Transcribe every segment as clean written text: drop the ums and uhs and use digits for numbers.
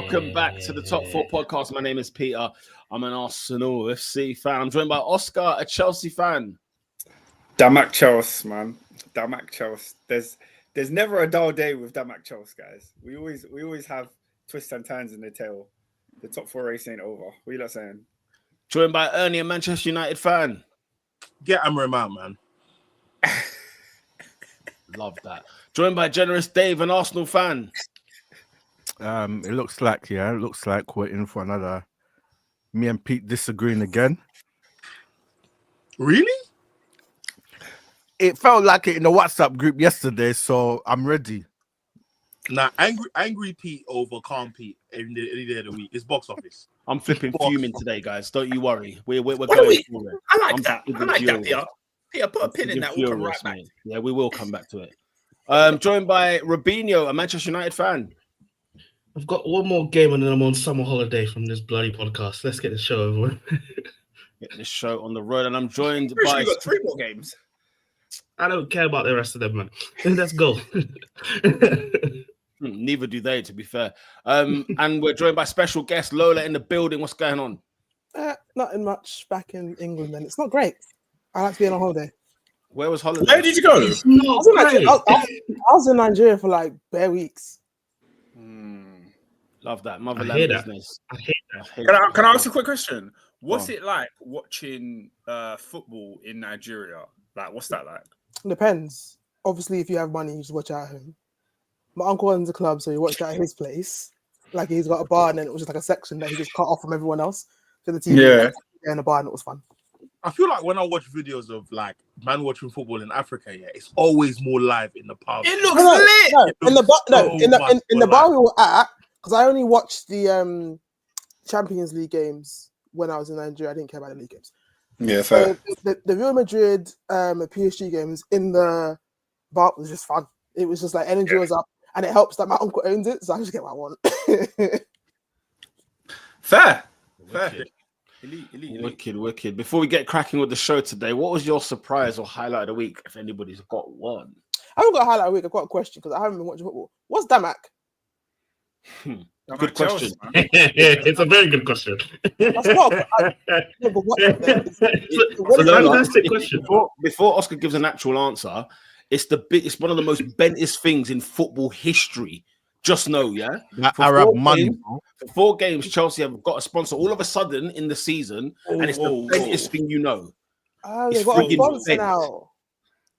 Welcome back to the Top 4 podcast. My name is Peter. I'm an Arsenal FC fan. I'm joined by Oscar, a Chelsea fan. Damak Chelsea, man. Damak Chelsea. There's never a dull day with Damak Chelsea, guys. We always have twists and turns in the tail. The top 4 race ain't over. What are you lot saying? Joined by Ernie, a Manchester United fan. Get Amram out, man. Love that. Joined by Generous Dave, an Arsenal fan. It looks like we're in for another me and Pete disagreeing again. Really? It felt like it in the WhatsApp group yesterday, so I'm ready. Nah, angry Pete over calm Pete any day of the week. It's box office. I'm flipping fuming today, guys. Don't you worry. We're going for it. I like that, Peter. Peter, put a pin in that. We'll come right back. Yeah, we will come back to it. Joined by Robinho, a Manchester United fan. I've got one more game and then I'm on summer holiday from this bloody podcast. Let's get the show over with. Get this show on the road, and I'm joined by. We've got 3 more games. I don't care about the rest of them, man. Let's go. Neither do they, to be fair. And we're joined by special guest Lola in the building. What's going on? Nothing much back in England, man. It's not great. I like to be on a holiday. Where was holiday? Where did you go? It's not great. I was in Nigeria for like bare weeks. Love that motherland business. I hate that. Can I ask a quick question? What's it like watching football in Nigeria? Like, what's that like? Depends. Obviously, if you have money, you just watch it at home. My uncle owns a club, so he watched it at his place. Like, he's got a bar, and then it was just like a section that he just cut off from everyone else. So the TV in the bar, and it was fun. I feel like when I watch videos of like man watching football in Africa, it's always more live in the pub. It looks lit. In the bar we were at, because I only watched the Champions League games when I was in Nigeria. I didn't care about the league games. Yeah, fair. So the Real Madrid PSG games in the bar was just fun. It was just like energy was up, and it helps that my uncle owns it, so I just get what I want. Fair. Elite. Wicked. Before we get cracking with the show today, what was your surprise or highlight of the week, if anybody's got one? I haven't got a highlight of the week. I've got a question because I haven't been watching football. What's Damak? Good question. It's a very good question. That's not. What a fantastic question. Before Oscar gives an actual answer, it's one of the most bentest things in football history. Just know, yeah. Arab money. For 4 games, Chelsea have got a sponsor all of a sudden in the season, and it's the bentest thing you know. Oh, they've got a sponsor now.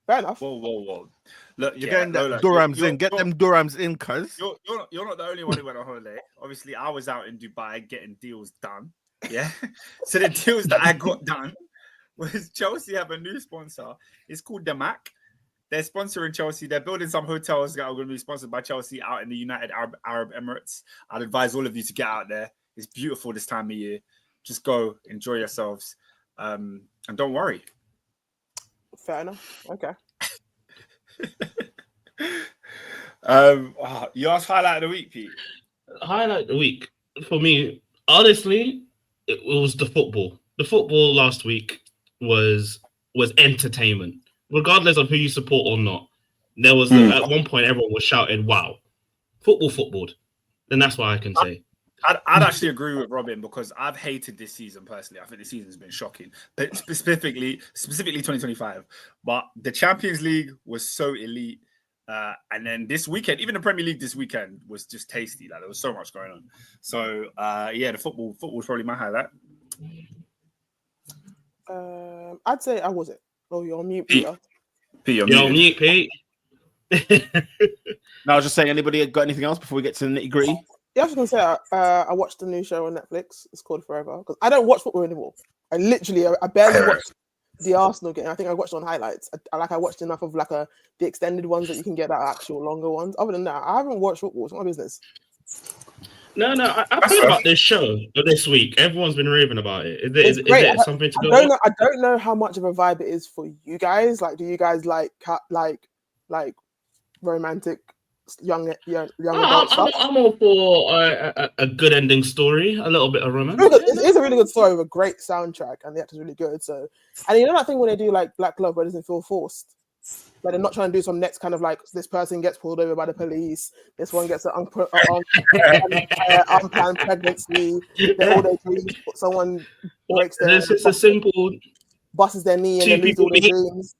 Fair enough. Whoa. Look, you're getting the Durams in. Get them Durams in, cuz. You're not the only one who went on holiday. Obviously, I was out in Dubai getting deals done. Yeah. So the deals that I got done was Chelsea have a new sponsor. It's called Damak. They're sponsoring Chelsea. They're building some hotels that are going to be sponsored by Chelsea out in the United Arab Emirates. I'd advise all of you to get out there. It's beautiful this time of year. Just go, enjoy yourselves, and don't worry. Fair enough. Okay. You asked highlight of the week, Pete. Highlight of the week for me, honestly, it was the football. The football last week was entertainment. Regardless of who you support or not, there was at one point everyone was shouting, "Wow, footballed," and that's what I can say. I'd actually agree with Robin because I've hated this season personally. I think the season's been shocking, but specifically 2025. But the Champions League was so elite, and then this weekend, even the Premier League this weekend was just tasty. Like there was so much going on. So the football was probably my highlight. I'd say I wasn't. Oh, you're on mute, Peter. You're on mute, Pete. No, I was just saying, anybody got anything else before we get to the nitty gritty? Yeah, I was going to say, I watched the new show on Netflix. It's called Forever. Because I don't watch football anymore. I barely watch the Arsenal game. I think I watched on highlights. I watched enough of the extended ones that you can get, that actual longer ones. Other than that, I haven't watched football. It's not my business. No, I heard about this show this week. Everyone's been raving about it. Is it something to go? I don't know how much of a vibe it is for you guys. Like, do you guys like romantic young adult stuff? I'm all for a good ending story, a little bit of romance. It is a really good story with a great soundtrack, and the actor's really good. So, and you know that thing when they do like Black Love, where it doesn't feel forced. Like they're not trying to do some next kind of like this person gets pulled over by the police, this one gets an unplanned pregnancy, all they do is someone breaks their This is a simple busts their knee and two they lose all their people dreams.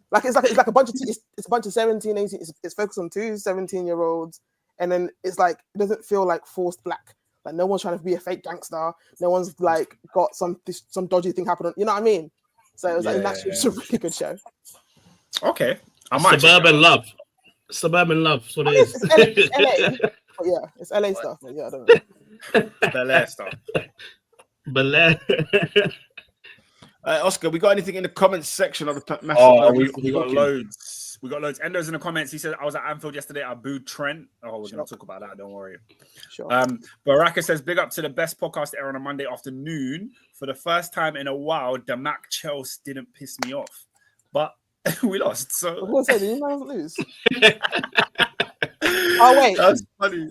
Like it's like a bunch of it's a bunch of 17, 18, it's focused on 2 17-year-olds, and then it's like it doesn't feel like forced black. Like no one's trying to be a fake gangster, no one's like got some dodgy thing happening. You know what I mean? So it was like it's a really good show. Okay. I might Suburban love. Suburban love. That's what it is. It's LA. But yeah, it's LA stuff. But yeah, I don't know. Bel Air stuff. But Oscar, we got anything in the comments section of the massive? Oh, we got loads. We got loads. Endo's in the comments. He said, I was at Anfield yesterday. I booed Trent. Oh, we're going to talk about that. Don't worry. Sure. Baraka says, big up to the best podcast ever on a Monday afternoon. For the first time in a while, the Mac Chelsea didn't piss me off. But we lost. I So was going to say, did you guys lose? Oh, wait. that's funny.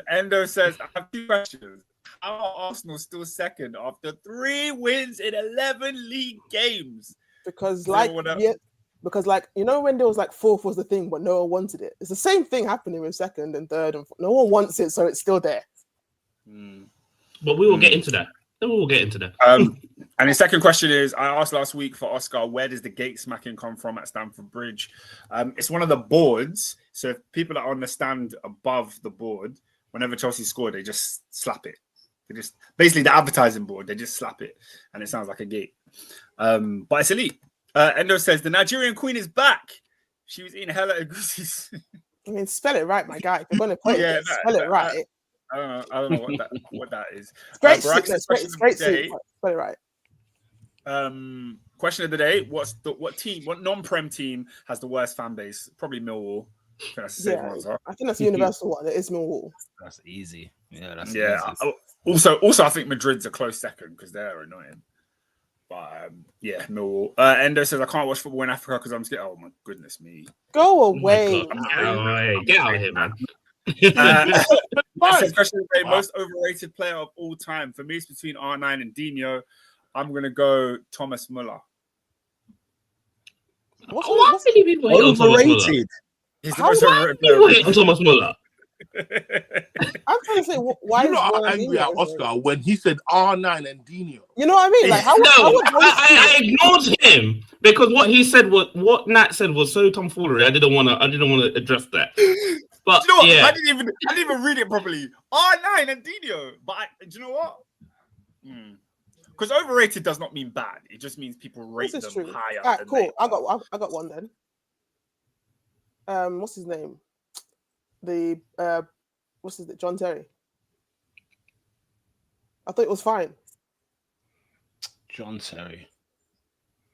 Endo says, I have 2 questions. How are Arsenal still second after 3 wins in 11 league games? Because because you know when there was like 4th was the thing, but no one wanted it. It's the same thing happening with 2nd and 3rd, and no one wants it, so it's still there. But we will get into that. We will get into that. And the second question is, I asked last week for Oscar, where does the gate smacking come from at Stamford Bridge? It's one of the boards. So if people are on the stand above the board, whenever Chelsea score, they just slap it. They just basically the advertising board, they just slap it, and it sounds like a gate. But it's elite. Endo says the Nigerian queen is back. She was eating hella egusis. I mean, spell it right, my guy. If you're going to put it, spell it right. I don't know what that is. It's great soup. It's great soup. Spell it right. Question of the day: what non-prem team has the worst fan base? Probably Millwall. I think that's the same answer. I think that's a universal one. It is Millwall. That's easy. Yeah, that's easy. Also, I think Madrid's a close second because they're annoying. But Millwall. Endo says I can't watch football in Africa because I'm scared. Oh my goodness me! Go away! Get out of here, man. Question of the day: most overrated player of all time. For me, it's between R9 and Dino. I'm gonna go Thomas Muller. What's he been waiting on Thomas Muller? He's the most overrated player. Waiting on Thomas Muller. I'm trying to say why You is know how Ronaldinho angry at Oscar when he said R9 and Dino. You know what I mean? Like I ignored him because what he said, what Nat said was so tomfoolery. I didn't want to address that. But do you know what? yeah, I didn't even read it properly. R9 and Dino. But do you know what? Because overrated does not mean bad. It just means people rate them higher. All right, cool. I got one then. What's his name? John Terry. I thought it was fine. John Terry.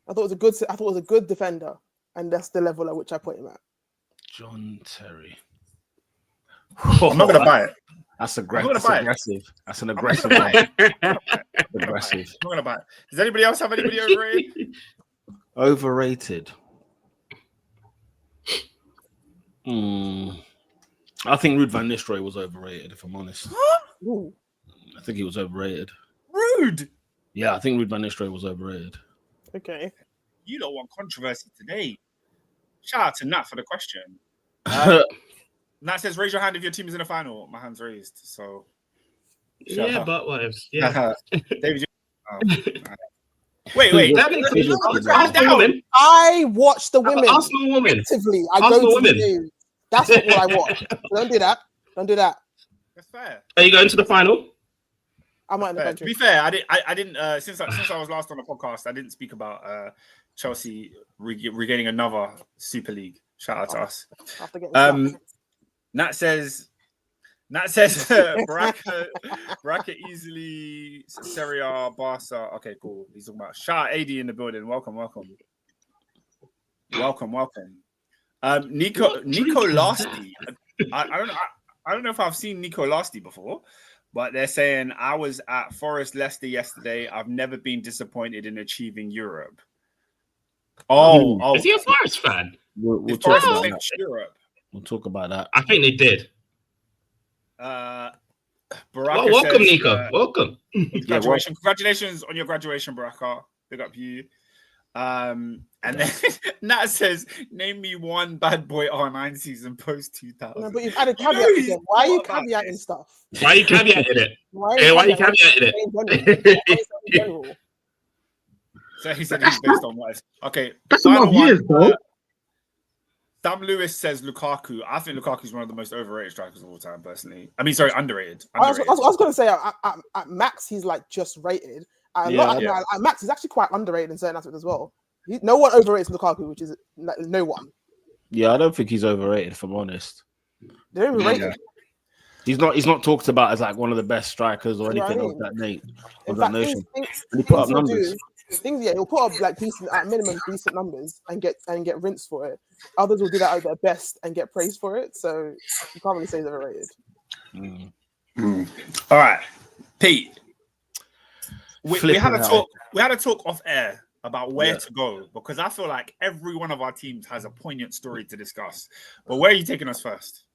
I thought it was a good defender, and that's the level at which I put him at. John Terry. I'm not gonna buy it. That's aggressive. That's an aggressive one. Aggressive. I'm not gonna buy it. Does anybody else have anybody overrated? Overrated. I think Ruud van Nistelrooy was overrated, if I'm honest. Ooh. I think he was overrated. Rude. Yeah, I think Ruud van Nistelrooy was overrated. Okay. You don't want controversy today. Shout out to Nat for the question. Nat says, raise your hand if your team is in the final. My hand's raised, so... yeah, but wives. Yeah. David, Wait. I watch the women. Arsenal women. Actively. I go to the news. That's what I watch. Don't do that. That's fair. Are you going to the final? I'm not in the country. To be fair, I didn't since I was last on the podcast, I didn't speak about Chelsea regaining another Super League. Shout out to us. Nat says bracket easily Serie A, Barca. Okay, cool. He's talking about shout out AD in the building. Welcome. Nico Lasti. I don't know if I've seen Nico Lasti before, but they're saying I was at Forest Leicester yesterday. I've never been disappointed in achieving Europe. Oh, is he a Forest fan? We'll talk about that. Europe. We'll talk about that. I think they did. Baraka welcome, says, Nico. Welcome. Congratulations on your graduation, Baraka. Big up you. And then Nat says, "Name me one Bad Boy R9 season post 2000." No, but you've added caveats again. Why are you caveating stuff? Why are you caveating it? Why Why are you caveating it? So he said he's based on what? Okay, That's a lot of years, bro. Sam Lewis says Lukaku. I think Lukaku's one of the most overrated strikers of all time, personally. I mean, sorry, underrated. I was going to say at max he's like just rated. At max he's actually quite underrated in certain aspects as well. No one overrates Lukaku, which is no one. Yeah, I don't think he's overrated, if I'm honest. They're even rated. He's not talked about as like one of the best strikers or anything of that nature. In fact, he put up numbers. He'll put up like decent, at minimum, decent numbers and get rinsed for it. Others will do that at their best and get praised for it. So you can't really say he's overrated. All right, Pete. We had a talk. We had a talk off air about where to go because I feel like every one of our teams has a poignant story to discuss. But where are you taking us first?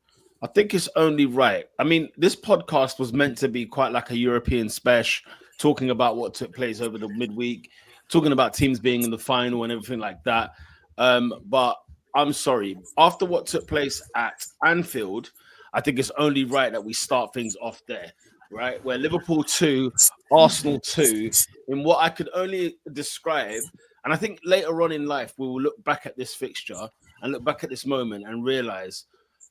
I think it's only right. I mean, this podcast was meant to be quite like a European special, talking about what took place over the midweek, talking about teams being in the final and everything like that. But I'm sorry, after what took place at Anfield, I think it's only right that we start things off there, right? Where Liverpool 2, Arsenal 2, in what I could only describe, and I think later on in life, we will look back at this fixture and look back at this moment and realize,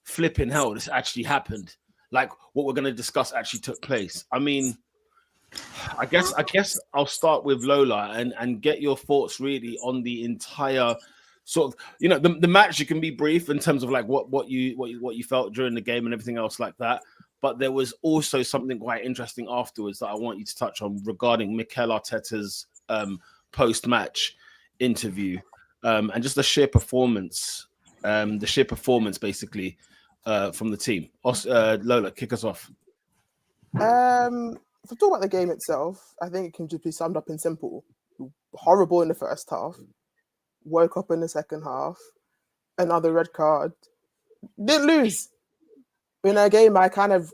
flipping hell, this actually happened. Like what we're going to discuss actually took place. I mean, I guess I'll start with Lola and get your thoughts really on the entire sort of, you know, the match. You can be brief in terms of like what you felt during the game and everything else like that. But there was also something quite interesting afterwards that I want you to touch on regarding Mikel Arteta's post-match interview and just the sheer performance basically from the team. Lola, kick us off. If we talk about the game itself, I think it can just be summed up in simple. Horrible in the first half, woke up in the second half, another red card, didn't lose. In a game, I kind of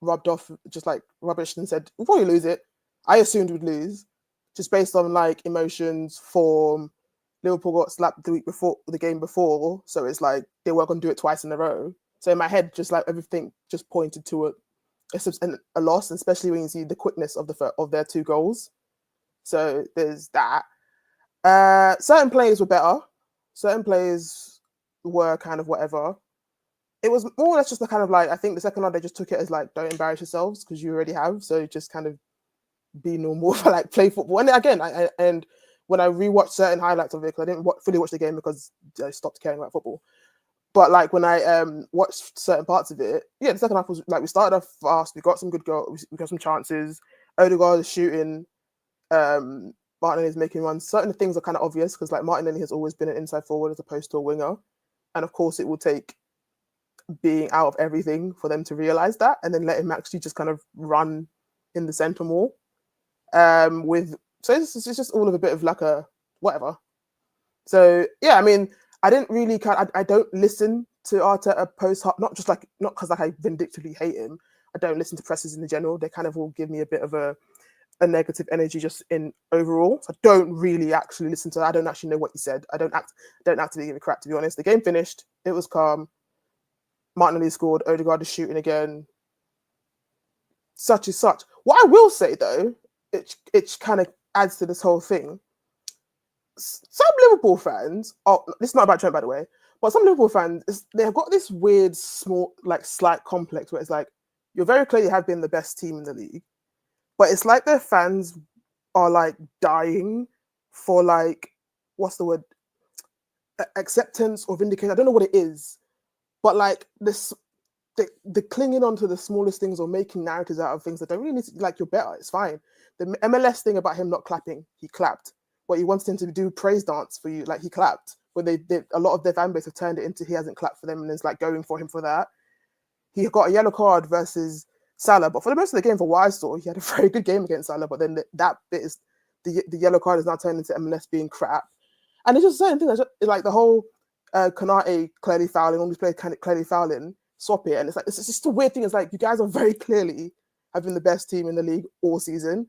rubbed off just like rubbish and said, we'll probably lose it. I assumed we'd lose, just based on like emotions, form. Liverpool got slapped the game before, so it's like they weren't going to do it twice in a row. So in my head, just like everything just pointed to a loss, especially when you see the quickness of their two goals. So there's that. Certain players were better. Certain players were kind of whatever. It was more or less just the kind of like, I think the second half they just took it as like, don't embarrass yourselves because you already have. So just kind of be normal for like play football. And again, and when I rewatched certain highlights of it, because I didn't fully watch the game because I stopped caring about football. But like when I watched certain parts of it, the second half was like we started off fast. We got some good goals. We got some chances. Odegaard is shooting. Martinelli is making runs. Certain things are kind of obvious because like Martinelli has always been an inside forward as opposed to a winger, and of course it will take being out of everything for them to realize that, and then let him actually just kind of run in the centre more. So it's just all of a bit of like a whatever. So yeah, I mean, I didn't really I don't listen to Arteta post not because like I vindictively hate him. I don't listen to presses in the general. They kind of all give me a bit of a negative energy just in overall. So I don't really actually listen to that. I don't actually know what he said. I don't actively give a crap, to be honest. The game finished. It was calm. Martinelli scored. Odegaard is shooting again. Such is such. What I will say though, it kind of adds to this whole thing. Some Liverpool fans, this is not about Trent, by the way, but some Liverpool fans, they've got this weird, small, like slight complex where it's like, you're very clearly have been the best team in the league, but it's like their fans are like dying for like, what's the word? Acceptance or vindication. I don't know what it is, but like this, the clinging on to the smallest things or making narratives out of things that don't really need to, like, you're better, it's fine. The MLS thing about him not clapping, he clapped. What he wanted him to do, praise dance for you, like he clapped. But a lot of their fan base have turned it into he hasn't clapped for them and is like going for him for that. He got a yellow card versus Salah, but for the most of the game, for what I saw, he had a very good game against Salah. But then that bit is the yellow card is now turned into MLS being crap, and it's just certain things like the whole Konate clearly fouling, all these players clearly fouling, swap it, and it's like it's just a weird thing. It's like you guys are very clearly have been the best team in the league all season,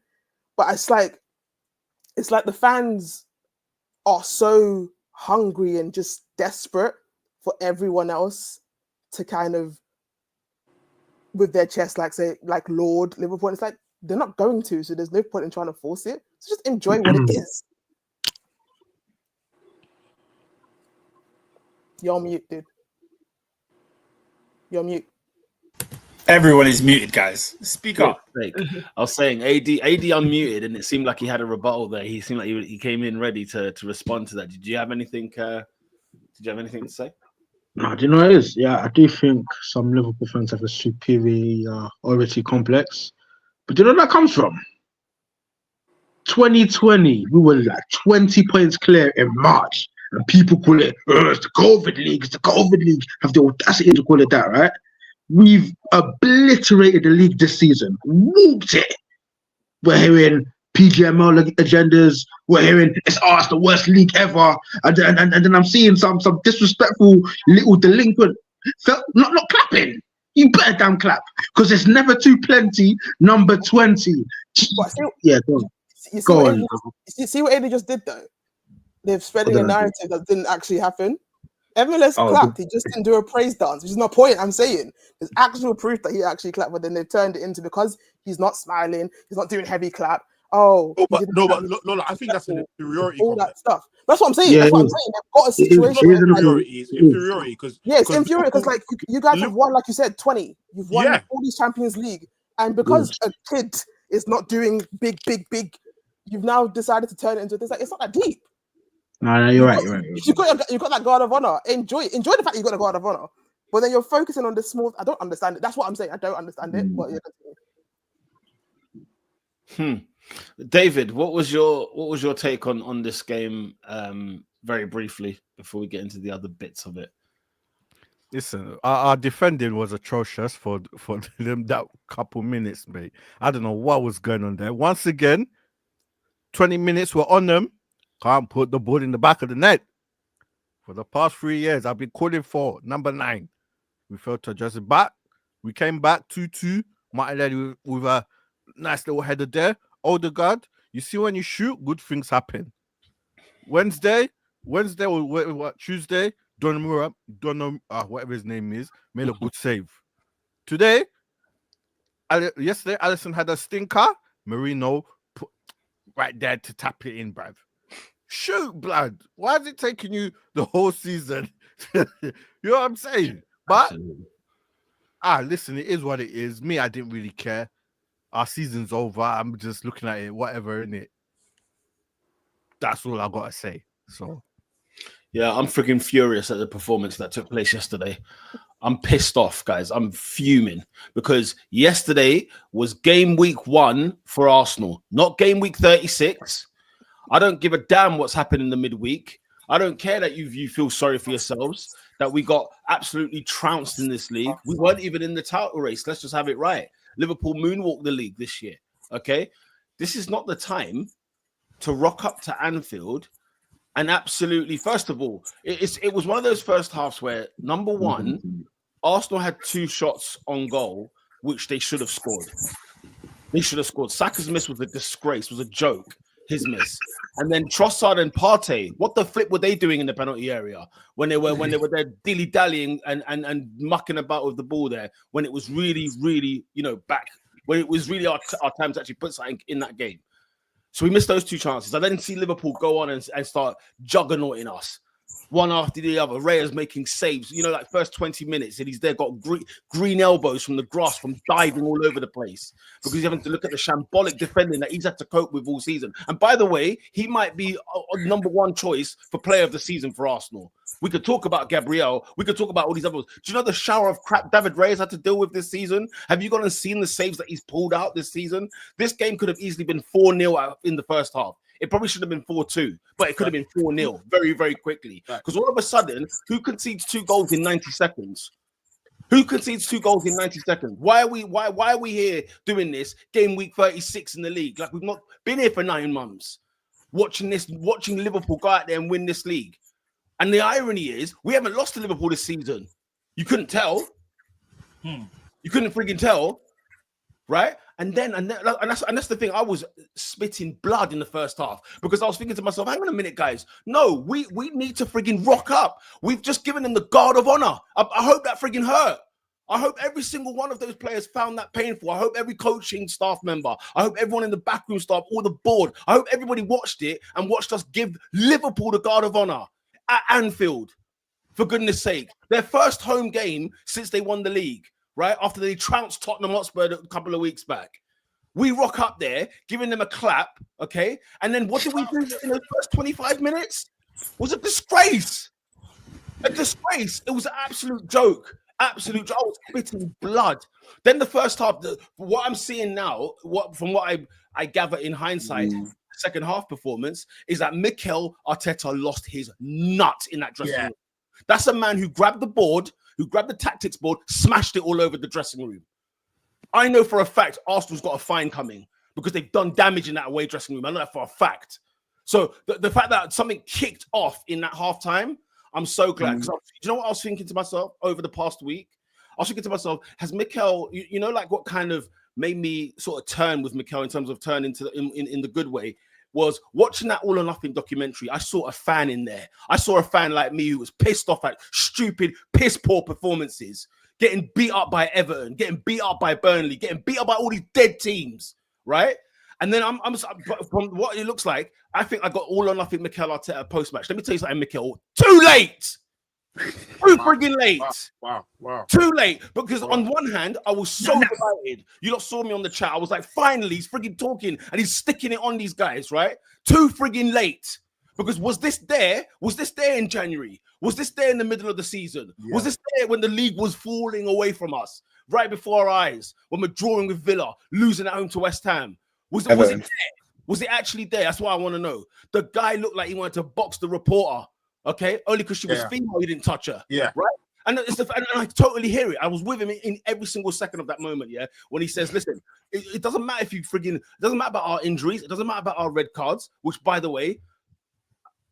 but it's like the fans are so hungry and just desperate for everyone else to kind of, with their chest, like say, like Lord Liverpool. It's like they're not going to, so there's no point in trying to force it. So just enjoy what it is. You're on mute, dude. You're on mute. Everyone is muted, guys. Speak up. I was saying AD unmuted, and it seemed like he had a rebuttal there. He seemed like he came in ready to respond to that. Did you have anything? Did you have anything to say? No, do you know what it is? Yeah, I do think some Liverpool fans have a superiority complex. But do you know where that comes from? 2020, we were like 20 points clear in March. And people call it, it's the COVID League, it's the COVID League. Have the audacity to call it that, right? We've obliterated the league this season. Whooped it. We're hearing PGML agendas. We're hearing it's the worst league ever. And then I'm seeing some disrespectful little delinquent not clapping. You better damn clap. Because it's never too plenty, number 20. Yeah, go on. You see what AD just did though? They're spreading a narrative that didn't actually happen. MLS clapped. He just didn't do a praise dance, which is my point. I'm saying there's actual proof that he actually clapped, but then they've turned it into because he's not smiling, he's not doing heavy clap. But I think that's an inferiority. All that stuff. That's what I'm saying. That's what I'm saying. They've got a situation. It's inferiority because it's infuriating because like you guys have won, like you said, 20. You've won all these Champions League, and because a kid is not doing big, you've now decided to turn it into this. Like it's not that deep. No, you're right. You got that guard of honor. Enjoy the fact you got a guard of honor, but then you're focusing on the small. I don't understand it. That's what I'm saying. I don't understand it. But David, what was your take on this game? Very briefly before we get into the other bits of it. Listen, our defending was atrocious for them that couple minutes, mate. I don't know what was going on there. Once again, 20 minutes were on them. Can't put the ball in the back of the net. For the past 3 years, I've been calling for number 9. We failed to address it back. We came back 2-2. Martinelli with a nice little header there. Odegaard, you see when you shoot, good things happen. Wednesday or Tuesday, Donnarumma, whatever his name is, made a good save. Yesterday, Alisson had a stinker. Marino put right there to tap it in, bruv. Shoot, blood. Why is it taking you the whole season? You know what I'm saying? But, listen, it is what it is. Me, I didn't really care. Our season's over. I'm just looking at it, whatever, innit? That's all I got to say. So, yeah, I'm freaking furious at the performance that took place yesterday. I'm pissed off, guys. I'm fuming because yesterday was game week 1 for Arsenal, not game week 36. I don't give a damn what's happened in the midweek. I don't care that you feel sorry for yourselves, that we got absolutely trounced in this league. We weren't even in the title race. Let's just have it right. Liverpool moonwalked the league this year, okay? This is not the time to rock up to Anfield and absolutely, first of all, it was one of those first halves where, number one, Arsenal had 2 shots on goal, which they should have scored. They should have scored. Saka's miss was a disgrace, was a joke. His miss, and then Trossard and Partey. What the flip were they doing in the penalty area when they were there dilly dallying and mucking about with the ball there when it was really back when it was really our time to actually put something in that game. So we missed those 2 chances. I then see Liverpool go on and start juggernauting us. One after the other. Reyes making saves, like first 20 minutes, and he's there got green elbows from the grass from diving all over the place because he's having to look at the shambolic defending that he's had to cope with all season. And by the way, he might be a number 1 choice for player of the season for Arsenal. We could talk about Gabriel. We could talk about all these others. Do you know the shower of crap David Reyes had to deal with this season? Have you gone and seen the saves that he's pulled out this season? This game could have easily been 4-0 in the first half. It probably should have been 4-2, but it could have been 4-0 very, very quickly. Because all of a sudden, who concedes 2 goals in 90 seconds? Who concedes 2 goals in 90 seconds? Why are we here doing this game week 36 in the league? Like we've not been here for 9 months, watching Liverpool go out there and win this league. And the irony is, we haven't lost to Liverpool this season. You couldn't tell. You couldn't freaking tell, right? And that's the thing. I was spitting blood in the first half because I was thinking to myself, hang on a minute, guys. No, we need to frigging rock up. We've just given them the guard of honor. I hope that frigging hurt. I hope every single one of those players found that painful. I hope every coaching staff member, I hope everyone in the backroom staff, all the board, I hope everybody watched it and watched us give Liverpool the guard of honor at Anfield. For goodness sake, their first home game since they won the league, right? After they trounced Tottenham Hotspur a couple of weeks back. We rock up there, giving them a clap, okay? And then what did we do in the first 25 minutes? It was a disgrace. A disgrace. It was an absolute joke. Absolute joke. I was spitting blood. Then the first half, what I'm seeing now, from what I gather in hindsight, second half performance, is that Mikel Arteta lost his nut in that dressing room. That's a man who grabbed the board, who grabbed the tactics board, smashed it all over the dressing room. I know for a fact Arsenal's got a fine coming because they've done damage in that away dressing room. I know that for a fact. So the fact that something kicked off in that halftime, I'm so glad. Because you know what I was thinking to myself over the past week? I was thinking to myself, has Mikel, you know, like what kind of made me sort of turn with Mikel in terms of turn into in the good way, was watching that All or Nothing documentary. I saw a fan in there. I saw a fan like me who was pissed off at stupid, piss poor performances, getting beat up by Everton, getting beat up by Burnley, getting beat up by all these dead teams, right? And then I'm from what it looks like, I think I got All or Nothing Mikel Arteta post-match. Let me tell you something, Mikel. Too late! Too friggin' late. Wow. Too late. Because on one hand, I was so delighted. You lot saw me on the chat. I was like, finally, he's friggin' talking and he's sticking it on these guys, right? Too friggin' late. Because was this there in January? Was this there in the middle of the season? Yeah. Was this there when the league was falling away from us? Right before our eyes? When we're drawing with Villa, losing at home to West Ham? Was it there? Was it actually there? That's what I want to know. The guy looked like he wanted to box the reporter. Okay, only because she was female, he didn't touch her. Yeah, right. And and I totally hear it. I was with him in every single second of that moment. Yeah, when he says, "Listen, it doesn't matter if you friggin', it doesn't matter about our injuries. It doesn't matter about our red cards." Which, by the way,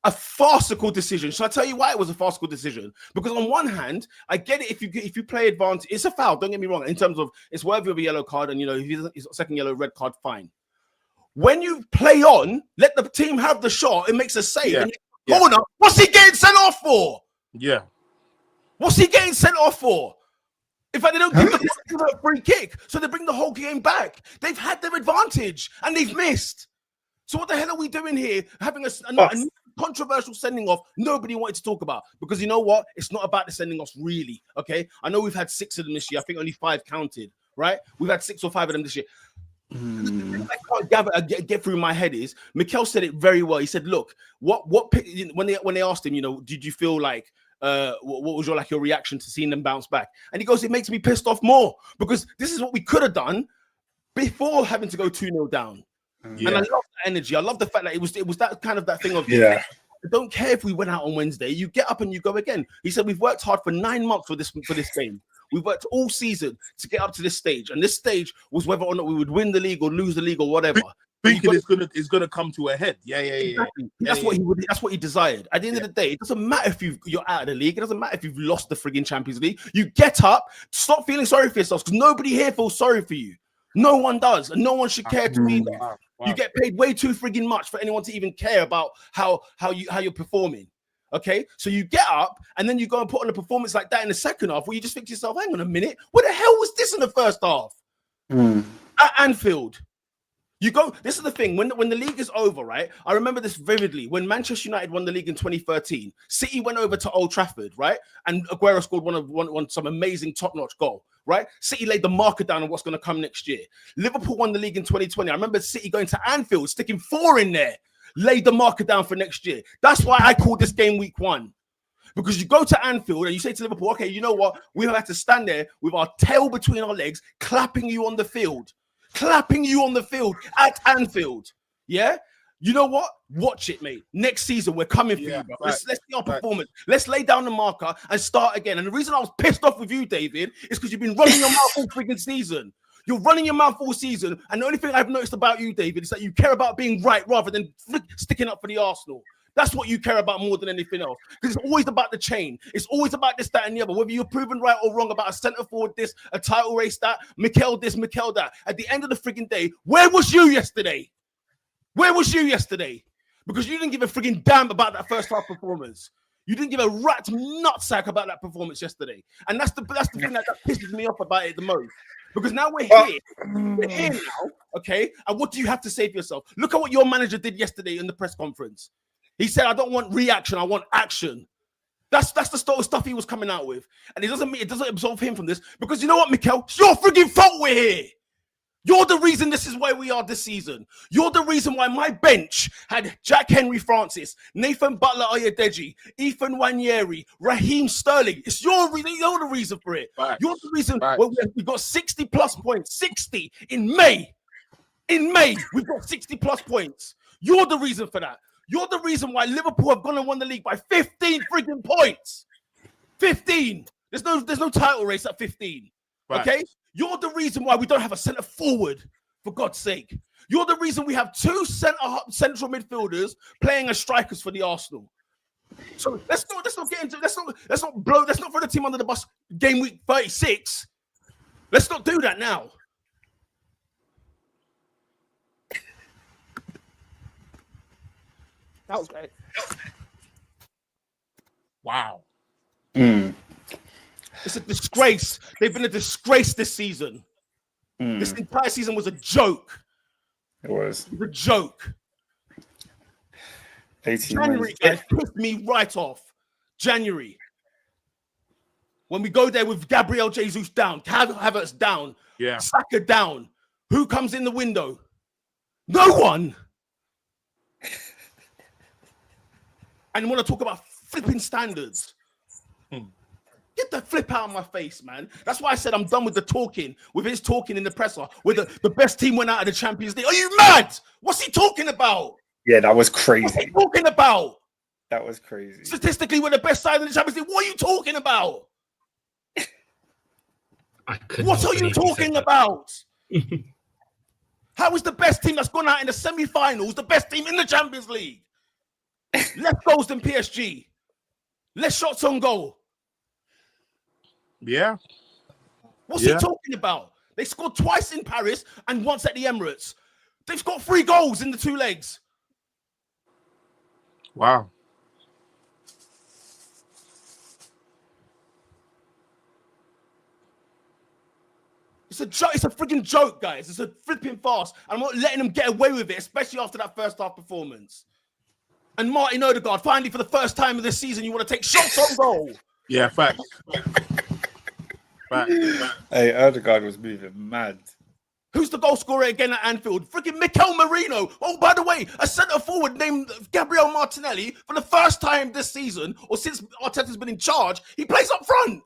a farcical decision. Shall I tell you why it was a farcical decision? Because on one hand, I get it. If you play advantage, it's a foul. Don't get me wrong. In terms of it's worthy of a yellow card, and you know if he's got second yellow, red card, fine. When you play on, let the team have the shot. It makes a save. Yeah. Corner. What's he getting sent off for? Yeah. What's he getting sent off for? In fact, they don't give the a free kick, so they bring the whole game back. They've had their advantage and they've missed. So what the hell are we doing here? Having a controversial sending off nobody wanted to talk about, because you know what? It's not about the sending offs really. Okay, I know we've had 6 of them this year. I think only 5 counted. Right? We've had 6 or 5 of them this year. I can't get through my head is Mikel said it very well. He said, "Look, what when they asked him, you know, did you feel like what was your reaction to seeing them bounce back?" And he goes, "It makes me pissed off more because this is what we could have done before having to go 2-0 down." And I love the energy. I love the fact that it was that kind of that thing of I don't care if we went out on Wednesday. You get up and you go again. He said, "We've worked hard for 9 months for this game. We've worked all season to get up to this stage, and this stage was whether or not we would win the league or lose the league or whatever." Thinking it's gonna come to a head. Exactly. That's what he desired. At the end of the day, it doesn't matter if you're out of the league. It doesn't matter if you've lost the frigging Champions League. You get up, stop feeling sorry for yourselves, because nobody here feels sorry for you. No one does, and no one should care to either. Wow. You get paid way too frigging much for anyone to even care about how you're performing. Okay, so you get up and then you go and put on a performance like that in the second half where you just think to yourself, hang on a minute, what the hell was this in the first half? At Anfield. You go, this is the thing, when the league is over, right? I remember this vividly. When Manchester United won the league in 2013, City went over to Old Trafford, right? And Aguero scored some amazing top-notch goal, right? City laid the marker down on what's going to come next year. Liverpool won the league in 2020. I remember City going to Anfield, sticking 4 in there. Laid the marker down for next year. That's why I call this game week 1. Because you go to Anfield and you say to Liverpool, okay, you know what? We have to stand there with our tail between our legs, clapping you on the field at Anfield. Yeah? You know what? Watch it, mate. Next season, we're coming for you, bro. Let's see our performance. Let's lay down the marker and start again. And the reason I was pissed off with you, David, is because you've been running your mouth all freaking season. You're running your mouth all season, and the only thing I've noticed about you, David, is that you care about being right rather than sticking up for the Arsenal. That's what you care about more than anything else. Because it's always about the chain. It's always about this, that, and the other. Whether you're proven right or wrong about a centre forward this, a title race that, Mikel this, Mikel that. At the end of the frigging day, where was you yesterday? Where was you yesterday? Because you didn't give a frigging damn about that first half performance. You didn't give a rat's nutsack about that performance yesterday. And that's the thing that pisses me off about it the most. Because now we're here. We're here now, okay? And what do you have to say for yourself? Look at what your manager did yesterday in the press conference. He said, I don't want reaction, I want action. That's the sort of stuff he was coming out with. And it doesn't absolve him from this. Because you know what, Mikel? It's your frigging fault we're here. You're the reason this is where we are this season. You're the reason why my bench had Jack Henry Francis, Nathan Butler Oyedeji, Ethan Wanyeri, Raheem Sterling. You're the reason for it. Facts. You're the reason Facts. why we got 60 plus points. 60 in May. In May, we've got 60 plus points. You're the reason for that. You're the reason why Liverpool have gone and won the league by 15 frigging points. 15. There's no title race at 15. Right. Okay? You're the reason why we don't have a centre forward, for God's sake. You're the reason we have two central midfielders playing as strikers for the Arsenal. So let's not throw the team under the bus game week 36. Let's not do that now. That was great. Wow. It's a disgrace. They've been a disgrace this season. This entire season was a joke. It was a joke. 18 January pissed me right off. January. When we go there with Gabriel Jesus down, Havertz down, Saka down, who comes in the window? No one. And you want to talk about flipping standards. Get the flip out of my face, man. That's why I said I'm done with the talking, with his talking in the presser, where the best team went out of the Champions League. Are you mad? What's he talking about? Yeah, that was crazy. What's he talking about? That was crazy. Statistically, we're the best side in the Champions League. What are you talking about? What are you talking about? How is the best team that's gone out in the semi-finals the best team in the Champions League? Less goals than PSG. Less shots on goal. Yeah. What's he talking about? They scored twice in Paris and once at the Emirates. They've got 3 goals in the 2 legs. Wow. It's a joke. It's a freaking joke, guys. It's a flipping farce. And I'm not letting them get away with it, especially after that first half performance. And Martin Odegaard, finally, for the first time of this season, you want to take shots on goal. Yeah, facts. Hey, Odegaard was moving mad. Who's the goal scorer again at Anfield? Freaking Mikel Merino. Oh, by the way, a centre forward named Gabriel Martinelli, for the first time this season, or since Arteta's been in charge, he plays up front.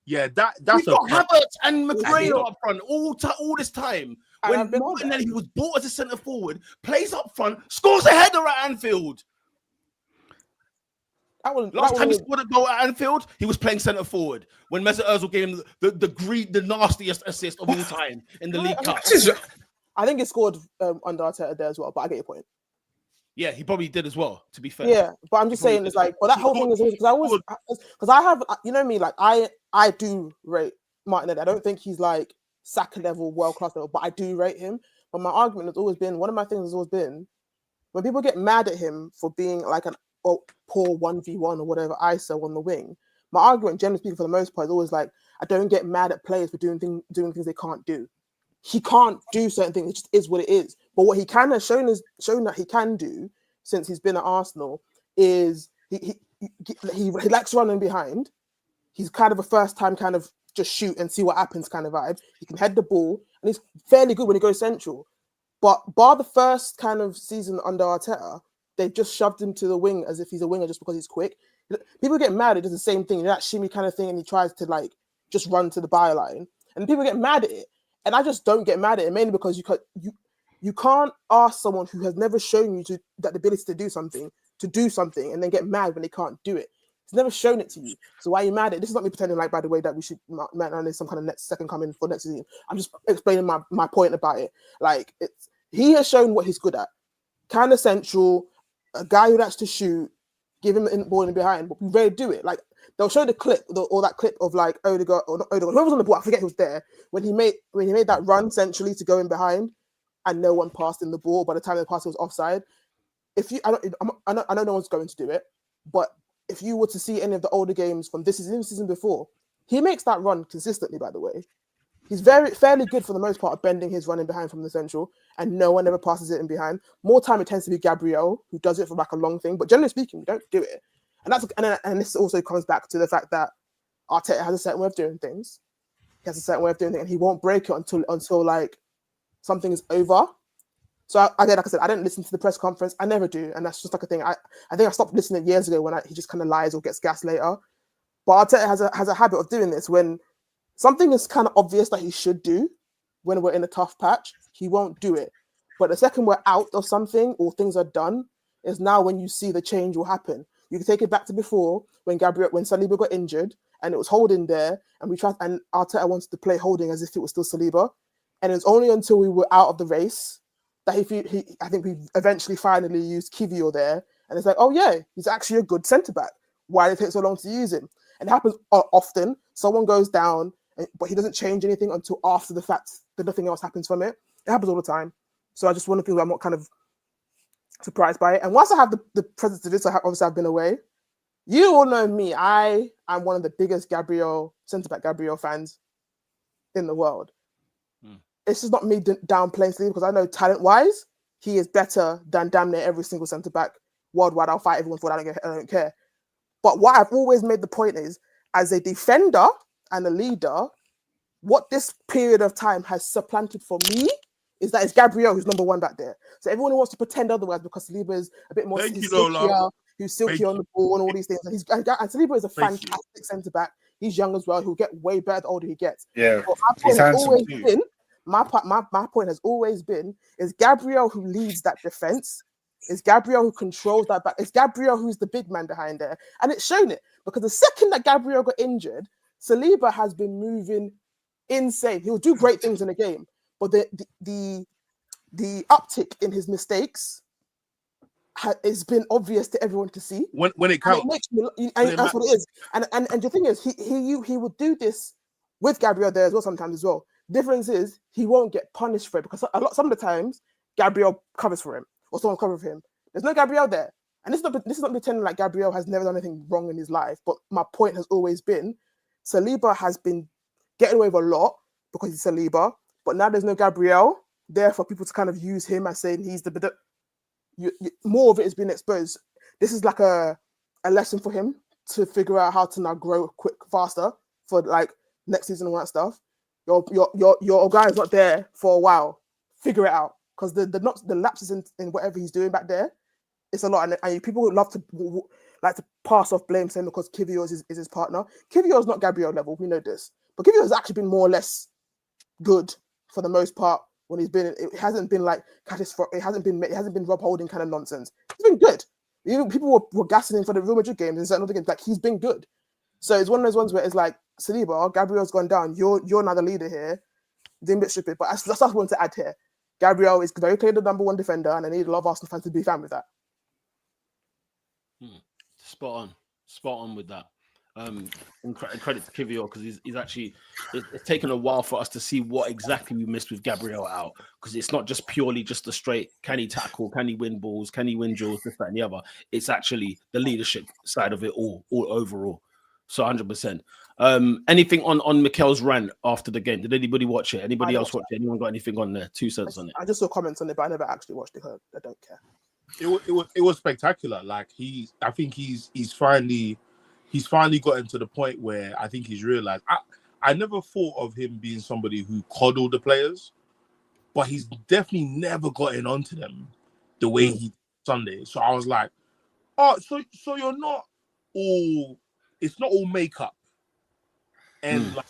Yeah, that's We've got Havertz and Merino up front all this time. When Martinelli, who was bought as a centre forward, plays up front, scores a header at Anfield. Last time he scored a goal at Anfield, he was playing centre forward when Mesut Ozil gave him the nastiest assist of all time in the League Cup. I think he scored under Arteta there as well, but I get your point. Yeah, he probably did as well, to be fair. Yeah, but I'm just saying, it's like, but that whole thing is because I have, you know me, like I do rate Martinelli. I don't think he's like Saka level, world class level, but I do rate him. But my argument has always been, one of my things has always been, when people get mad at him for being like an poor 1v1 or whatever ISO on the wing, my argument, generally speaking, for the most part, is always like, I don't get mad at players for doing things they can't do. He can't do certain things. It just is what it is. But what he can have shown that he can do since he's been at Arsenal is he likes running behind. He's kind of a first time kind of just shoot and see what happens kind of vibe. He can head the ball and he's fairly good when he goes central. But bar the first kind of season under Arteta, they've just shoved him to the wing as if he's a winger just because he's quick. People get mad. He does the same thing, that shimmy kind of thing, and he tries to like just run to the byline. And people get mad at it. And I just don't get mad at it, mainly because you can't ask someone who has never shown you that the ability to do something and then get mad when they can't do it. He's never shown it to you. So why are you mad at it? This is not me pretending like, by the way, that we should there's some kind of second coming for next season. I'm just explaining my point about it. Like, he has shown what he's good at. Kind of central, a guy who likes to shoot, give him the ball in behind, but we rarely do it. Like they'll show the clip or that clip of like Odegaard or not Odegaard, whoever was on the ball, I forget who was there, when he made that run centrally to go in behind and no one passed in the ball. By the time the pass was offside. I know no one's going to do it, but if you were to see any of the older games from this season before, he makes that run consistently, by the way. He's fairly good for the most part at bending his running behind from the central, and no one ever passes it in behind. More time it tends to be Gabriel who does it for like a long thing, but generally speaking, we don't do it. And this also comes back to the fact that Arteta has a certain way of doing things. He has a certain way of doing things, and he won't break it until like something is over. So again, like I said, I didn't listen to the press conference. I never do, and that's just like a thing. I think I stopped listening years ago when he just kind of lies or gets gassed later. But Arteta has a habit of doing this when something is kind of obvious that he should do when we're in a tough patch, he won't do it. But the second we're out of something or things are done, is now when you see the change will happen. You can take it back to before when Saliba got injured and it was Holding there, and Arteta wanted to play Holding as if it was still Saliba. And it was only until we were out of the race that I think we eventually finally used Kivior there. And it's like, oh yeah, he's actually a good centre-back. Why did it take so long to use him? And it happens often. Someone goes down, but he doesn't change anything until after the fact that nothing else happens from it. It happens all the time. So I just want to feel I'm not kind of surprised by it. And once I have the presence of this, obviously I've been away. You all know me. I am one of the biggest centre-back Gabriel fans in the world. It's just not me downplaying Saliba, because I know talent-wise, he is better than damn near every single centre-back worldwide. I'll fight everyone for that. I don't care. But what I've always made the point is, as a defender and a leader, what this period of time has supplanted for me is that it's Gabriel who's number one back there. So everyone who wants to pretend otherwise because Saliba is a bit more silkier on the ball and all these things. And Saliba is a fantastic centre-back. He's young as well. He'll get way better the older he gets. Yeah, so my point has always been is Gabriel who leads that defense. It's Gabriel who controls that back. It's Gabriel who's the big man behind there. And it's shown it, because the second that Gabriel got injured, Saliba has been moving insane. He'll do great things in a game, but the uptick in his mistakes has been obvious to everyone to see. When it counts. That's what it is. And the thing is, he would do this with Gabriel there as well sometimes as well. Difference is he won't get punished for it, because some of the times Gabriel covers for him or someone covers for him. There's no Gabriel there. And this is not pretending like Gabriel has never done anything wrong in his life. But my point has always been Saliba has been getting away with a lot because he's Saliba. But now there's no Gabriel there for people to kind of use him as saying he's the... more of it has been exposed. This is like a lesson for him to figure out how to now grow faster for like next season and all that stuff. Your guy is not there for a while. Figure it out, because the lapses in whatever he's doing back there, it's a lot. And people would love to pass off blame saying because Kivior is his partner. Kivior is not Gabriel level. We know this, but Kivior has actually been more or less good for the most part when he's been. It hasn't been like it hasn't been Rob Holding kind of nonsense. He's been good. Even people were gassing him for the Real Madrid games and certain other games. Like, he's been good. So it's one of those ones where it's like, Saliba, Gabriel's gone down. You're now the leader here. Being a bit stupid, but that's what I want to add here. Gabriel is very clearly the number one defender, and I need a lot of Arsenal fans to be fine with that. Spot on with that. And credit to Kivior, because he's actually, it's taken a while for us to see what exactly we missed with Gabriel out, because it's not just purely just the straight, can he tackle, can he win balls, can he win duels, this, that, and the other. It's actually the leadership side of it all overall. So 100%. Anything on Mikel's rant after the game? Did anybody watch it? Anybody else watch it? Anyone got anything on there? 2 cents on it? I just saw comments on it, but I never actually watched it. I don't care. It was spectacular. Like, I think he's finally gotten to the point where I think he's realized. I never thought of him being somebody who coddled the players, but he's definitely never gotten onto them the way he did Sunday. So I was like, oh, so you're not all. It's not all makeup and like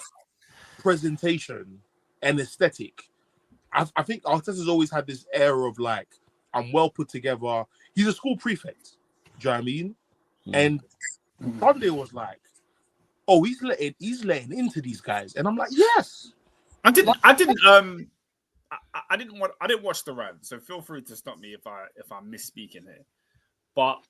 presentation and aesthetic. I think Arteta's always had this air of like, I'm well put together. He's a school prefect. Do you know what I mean? And Sunday was like, oh, he's letting into these guys, and I'm like, yes. I didn't watch the rant, so feel free to stop me if I'm misspeaking here. But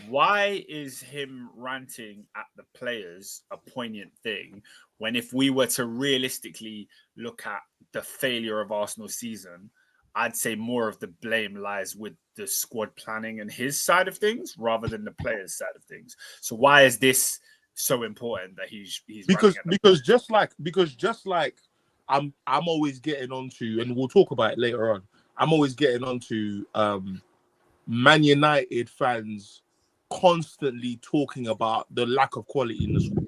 why is him ranting at the players a poignant thing when if we were to realistically look at the failure of Arsenal's season, I'd say more of the blame lies with the squad planning and his side of things rather than the players' side of things. So why is this so important that he's because just like I'm always getting onto, and we'll talk about it later on. I'm always getting onto Man United fans constantly talking about the lack of quality in the squad.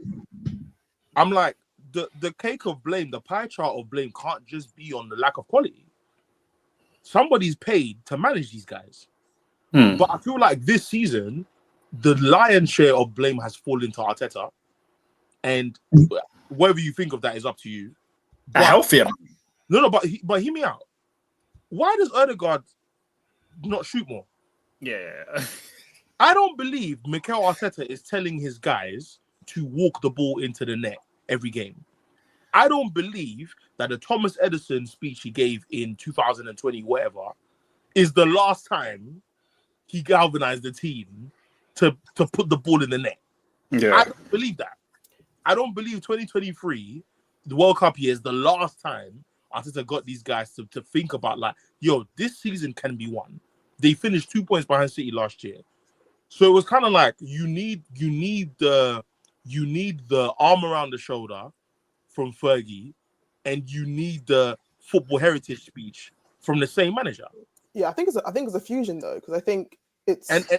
I'm like, the cake of blame, the pie chart of blame can't just be on the lack of quality. Somebody's paid to manage these guys. But I feel like this season, the lion's share of blame has fallen to Arteta. And whatever you think of that is up to you. A healthy amount. No, but hear me out. Why does Odegaard not shoot more? Yeah. I don't believe Mikel Arteta is telling his guys to walk the ball into the net every game. I don't believe that the Thomas Edison speech he gave in 2020, whatever, is the last time he galvanized the team to put the ball in the net. Yeah. I don't believe that. I don't believe 2023, the World Cup year, is the last time Arteta got these guys to think about, like, yo, this season can be won. They finished 2 points behind City last year. So it was kind of like you need the arm around the shoulder from Fergie, and you need the football heritage speech from the same manager. Yeah, I think it's a fusion though, because I think it's and I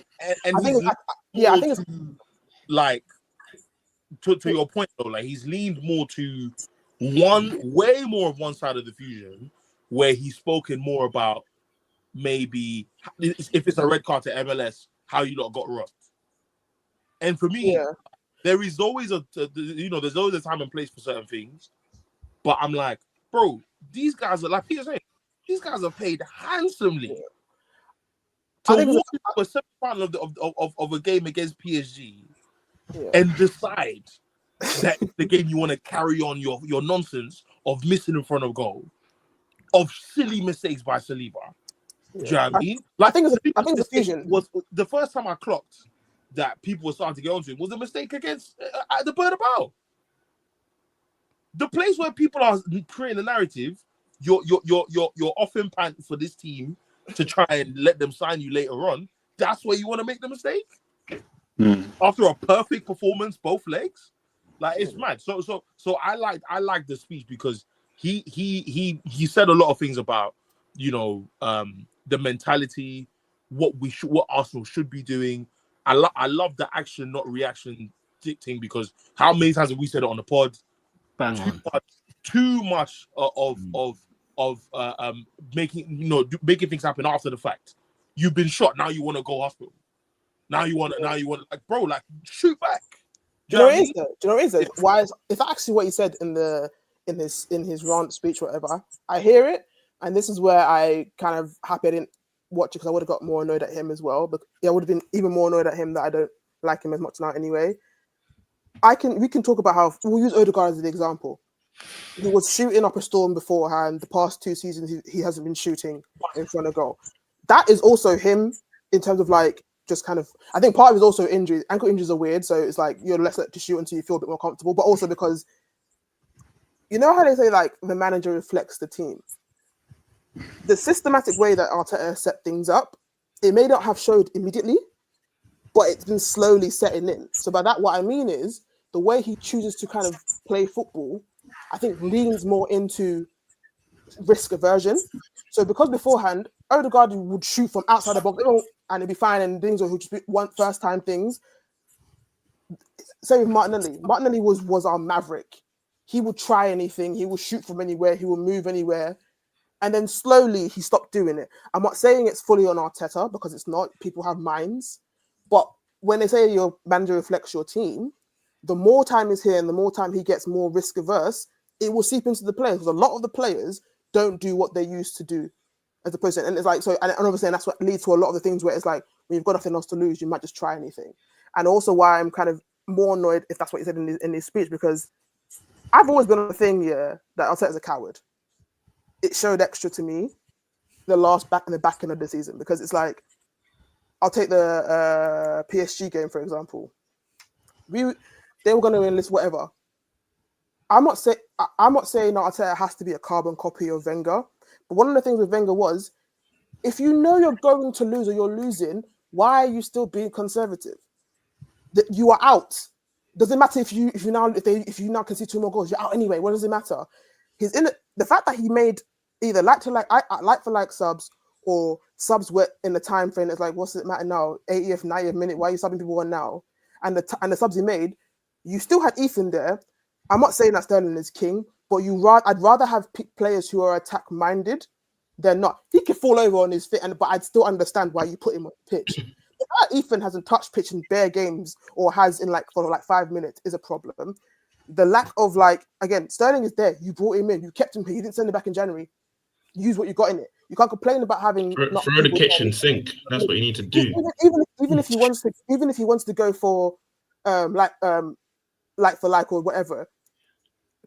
think it's like to your point though, like he's leaned more to way more of one side of the fusion, where he's spoken more about maybe if it's a red card to MLS, how you lot got robbed. And for me, there is always there's always a time and place for certain things. But I'm like, bro, these guys are, like Peter saying, these guys are paid handsomely to walk into a semi-final of a game against PSG and decide that the game you want to carry on your nonsense of missing in front of goal, of silly mistakes by Saliba. Do you know what I mean? I think it's a fusion. Was the first time I clocked that people were starting to get onto him was a mistake against the Bernabeu. The place where people are creating a narrative, you're offering pant for this team to try and let them sign you later on. That's where you want to make the mistake. After a perfect performance, both legs, like it's mad. So I like the speech because he said a lot of things about the mentality, what Arsenal should be doing. I love the action, not reaction thing, because how many times have we said it on the pod? Bang on. Too much of making things happen after the fact. You've been shot, now you want to go hospital. Now you want like, bro, like shoot back. Do you know what it is? Why it's actually what he said in his rant speech, whatever. I hear it, and this is where I kind of happy I didn't watch it, because I would have got more annoyed at him as well. But I would have been even more annoyed at him that I don't like him as much now anyway. We can talk about how we'll use Odegaard as an example. He was shooting up a storm beforehand. The past 2 seasons he hasn't been shooting in front of goal. That is also him in terms of like just kind of, I think part of it is also injuries. Ankle injuries are weird, so it's like you're less likely to shoot until you feel a bit more comfortable, but also because you know how they say like the manager reflects the team. The systematic way that Arteta set things up, it may not have showed immediately, but it's been slowly setting in. So by that, what I mean is the way he chooses to kind of play football, I think leans more into risk aversion. So because beforehand, Odegaard would shoot from outside the box and it'd be fine, and things would just be first time things. Same with Martinelli. Martinelli was our maverick. He would try anything. He would shoot from anywhere. He would move anywhere. And then slowly he stopped doing it. I'm not saying it's fully on Arteta, because it's not. People have minds. But when they say your manager reflects your team, the more time is here and the more time he gets more risk averse, it will seep into the players, because a lot of the players don't do what they used to do as opposed to, and it's like, so, and obviously, and that's what leads to a lot of the things where it's like, when you've got nothing else to lose, you might just try anything. And also why I'm kind of more annoyed, if that's what he said in his speech, because I've always been on the thing, that Arteta's a coward. It showed extra to me the back end of the season, because it's like, I'll take the PSG game for example. They were going to enlist whatever. I'm not saying Arteta has to be a carbon copy of Wenger, but one of the things with Wenger was, if you know you're going to lose or you're losing, why are you still being conservative? You are out. Doesn't matter if you now concede 2 more goals, you're out anyway. What does it matter? He's in the fact that he made either like for like subs or subs were in the time frame. It's like, what's it matter now? 80th, 90th minute. Why are you subbing people on now? And the subs he made, you still had Ethan there. I'm not saying that Sterling is king, but I'd rather have players who are attack minded than not. He could fall over on his feet, but I'd still understand why you put him on the pitch. The fact Ethan hasn't touched pitch in bare games or has for 5 minutes is a problem. The lack of again, Sterling is there. You brought him in. You kept him here. You didn't send him back in January. Use what you got in it. You can't complain about having throw the kitchen sink. That's what you need to do. Even if he wants to go for like for like or whatever.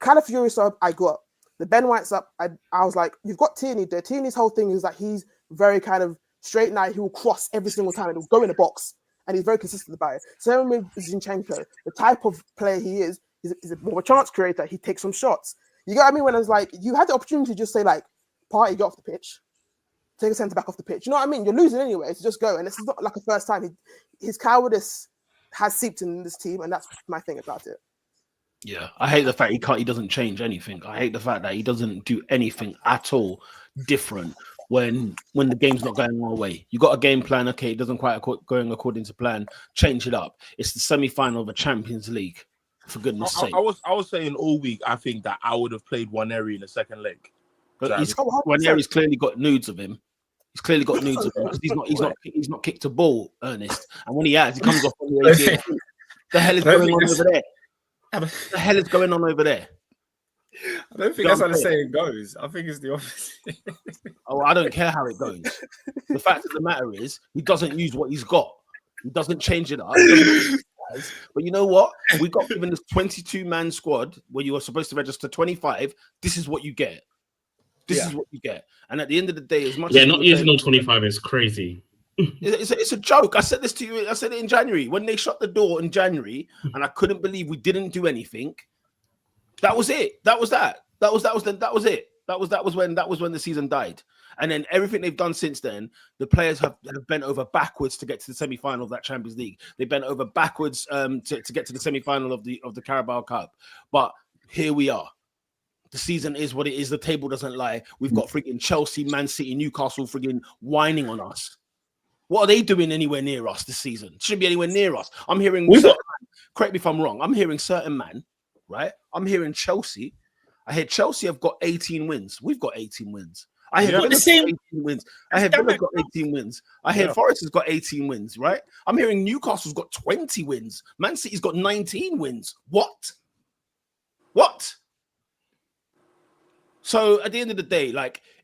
Calafiori sub, I got the Ben White sub. I was like, you've got Tierney there. Tierney's whole thing is that he's very kind of straight night. He will cross every single time and he'll go in the box, and he's very consistent about it. Same with Zinchenko. The type of player he is more of a chance creator. He takes some shots. You get what I mean? When I was like, you had the opportunity to just say Party, get off the pitch, take a centre back off the pitch. You know what I mean? You're losing anyway, so just go. And this is not like a first time. His cowardice has seeped in this team, and that's my thing about it. Yeah, I hate the fact he doesn't change anything. I hate the fact that he doesn't do anything at all different when the game's not going our way. You got a game plan, okay, it doesn't quite going according to plan, change it up. It's the semi-final of a Champions League, for goodness sake. I was saying all week, I think that I would have played Nwaneri in the second leg. But Nwaneri's clearly got nudes of him. He's clearly got nudes of him because he's not kicked a ball, Ernest. And when he has, he comes off on the 88. The hell is going on over there? The hell is going on over there? I don't think that's how the saying goes. I think it's the opposite. Oh, I don't care how it goes. The fact of the matter is, he doesn't use what he's got. He doesn't change it up. But you know what? We got given this 22-man squad where you are supposed to register 25. This is what you get. This is what you get. And at the end of the day, as much as not using all 25 is crazy. It's a joke. I said this to you. I said it in January when they shut the door in January, and I couldn't believe we didn't do anything. That was it. That was it. That was when the season died. And then everything they've done since then, the players have bent over backwards to get to the semi-final of that Champions League. They bent over backwards to get to the semi-final of the Carabao Cup. But here we are. The season is what it is. The table doesn't lie. We've got freaking Chelsea, Man City, Newcastle freaking whining on us. What are they doing anywhere near us this season? Shouldn't be anywhere near us. I'm hearing, correct me if I'm wrong, I'm hearing certain man, right? I'm hearing Chelsea. I hear Chelsea have got 18 wins. We've got 18 wins. I hear Villa's got 18 wins. I hear Villa's got 18 wins. I hear Forest has got 18 wins, right? I'm hearing Newcastle's got 20 wins. Man City's got 19 wins. What? So at the end of the day,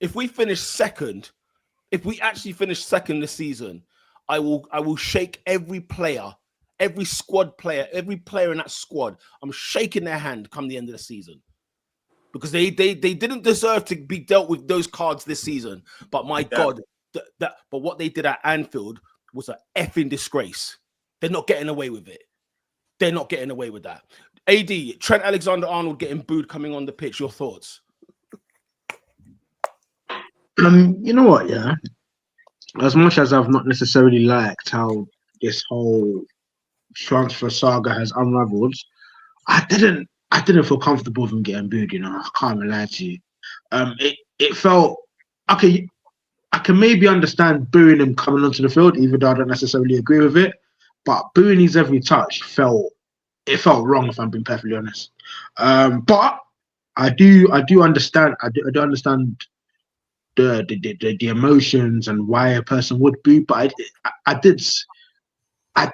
if we finish second, if we actually finish second this season, I will shake every player, every squad player, every player in that squad. I'm shaking their hand come the end of the season. Because they didn't deserve to be dealt with those cards this season. But my God, but what they did at Anfield was an effing disgrace. They're not getting away with it. They're not getting away with that. AD, Trent Alexander-Arnold getting booed coming on the pitch. Your thoughts? You know what, yeah? As much as I've not necessarily liked how this whole transfer saga has unraveled, I didn't feel comfortable with him getting booed, you know. I can't even lie to you. It felt okay. I can maybe understand booing him coming onto the field, even though I don't necessarily agree with it. But booing his every touch felt wrong, if I'm being perfectly honest. But I do understand. I do understand the emotions and why a person would boo. But I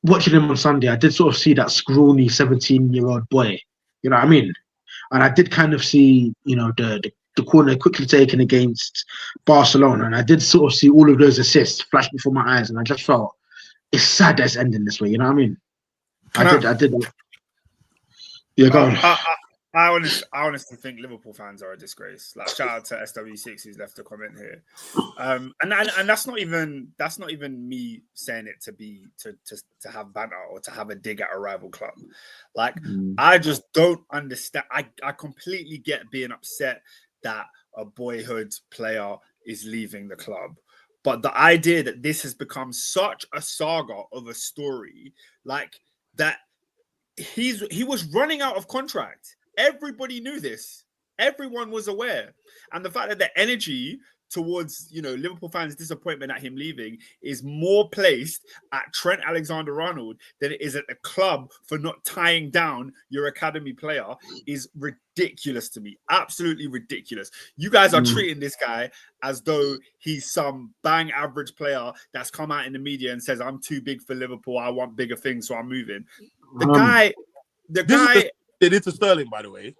watching him on Sunday, I did sort of see that scrawny 17-year-old boy. You know what I mean? And I did kind of see, you know, the corner quickly taken against Barcelona, and I did sort of see all of those assists flash before my eyes, and I just felt it's sad that it's ending this way. You know what I mean? I did. Yeah, go on. I honestly think Liverpool fans are a disgrace. Like, shout out to SW6 who's left a comment here, and that's not even me saying it to have banter or to have a dig at a rival club. Like, I just don't understand. I completely get being upset that a boyhood player is leaving the club, but the idea that this has become such a saga of a story, like that, he was running out of contract. Everybody knew this. Everyone was aware. And the fact that the energy towards, Liverpool fans' disappointment at him leaving is more placed at Trent Alexander-Arnold than it is at the club for not tying down your academy player is ridiculous to me. Absolutely ridiculous. You guys are treating this guy as though he's some bang average player that's come out in the media and says, I'm too big for Liverpool. I want bigger things, so I'm moving. The guy... They did to Sterling, by the way.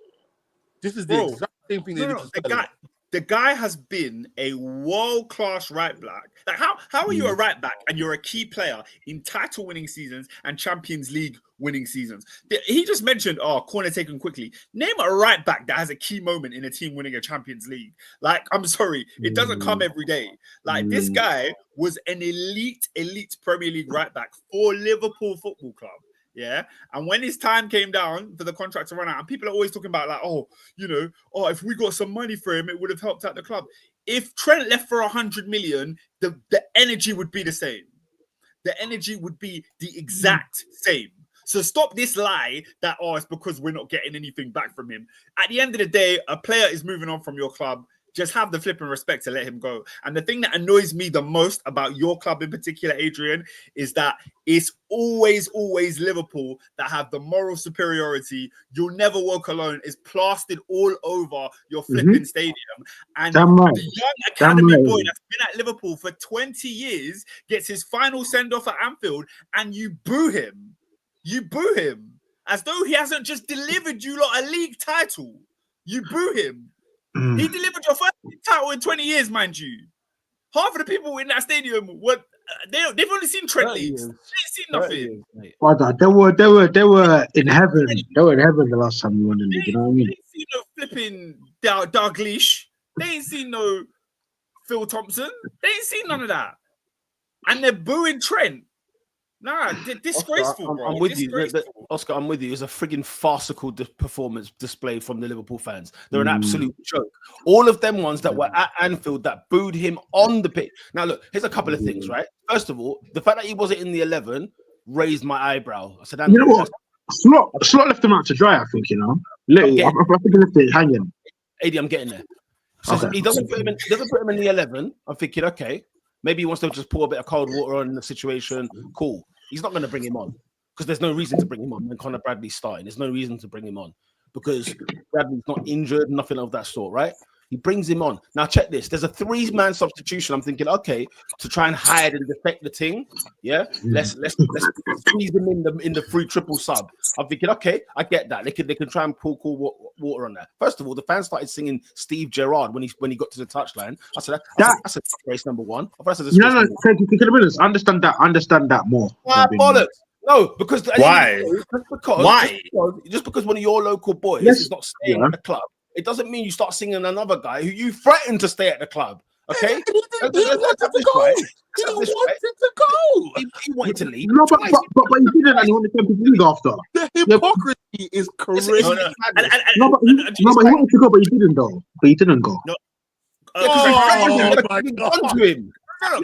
This is the exact same thing they did to Sterling. The guy has been a world-class right back. Like, how are you a right back and you're a key player in title-winning seasons and Champions League winning seasons? He just mentioned, corner taken quickly. Name a right back that has a key moment in a team winning a Champions League. Like, I'm sorry, it doesn't come every day. Like, this guy was an elite Premier League right back for Liverpool Football Club. Yeah, and when his time came down for the contract to run out, and people are always talking about like, if we got some money for him, it would have helped out the club. If Trent left for 100 million, the energy would be the same. The energy would be the exact same. So stop this lie that it's because we're not getting anything back from him. At the end of the day, a player is moving on from your club. Just have the flipping respect to let him go. And the thing that annoys me the most about your club in particular, Adrian, is that it's always Liverpool that have the moral superiority. You'll never walk alone is plastered all over your flipping stadium. And the young academy boy that's been at Liverpool for 20 years gets his final send-off at Anfield and you boo him. You boo him as though he hasn't just delivered you lot a league title. You boo him. He delivered your first title in 20 years, mind you. Half of the people in that stadium they've only seen Trent Leeds. They ain't seen nothing. Brother, they were in heaven. They were in heaven the last time we won the league. You know what I mean? They ain't seen no flipping Dalglish. They ain't seen no Phil Thompson. They ain't seen none of that. And they're booing Trent. Nah, disgraceful, Oscar, bro. I'm with you. Oscar, I'm with you. It's a frigging farcical performance display from the Liverpool fans. They're an absolute joke. All of them ones that were at Anfield that booed him on the pitch. Now, look, here's a couple of things, right? First of all, the fact that he wasn't in the 11 raised my eyebrow. I said, you know what? Slot left him out to dry, I think, I think he left it hanging. AD, I'm getting there. So he doesn't put him in the 11. I'm thinking, okay, maybe he wants to just pour a bit of cold water on the situation. Cool. He's not going to bring him on because there's no reason to bring him on when Conor Bradley's starting. There's no reason to bring him on because Bradley's not injured, nothing of that sort, right? He brings him on. Now, check this. There's a 3-man substitution. I'm thinking, okay, to try and hide and defect the thing. Yeah, let's squeeze him in the 3-triple sub. I'm thinking, okay, I get that. They can try and pour cool water on that. First of all, the fans started singing Steve Gerrard when he got to the touchline. I said that's a disgrace number one. Understand that more. Bollocks. No, because why? Just because one of your local boys is not staying at the club, it doesn't mean you start singing another guy who you threatened to stay at the club. Okay, He wanted to go. He wanted to leave. No, but he didn't, and he won the Champions League after. The hypocrisy is crazy. No, but he wanted to go, but he didn't though. But he didn't go. No. Can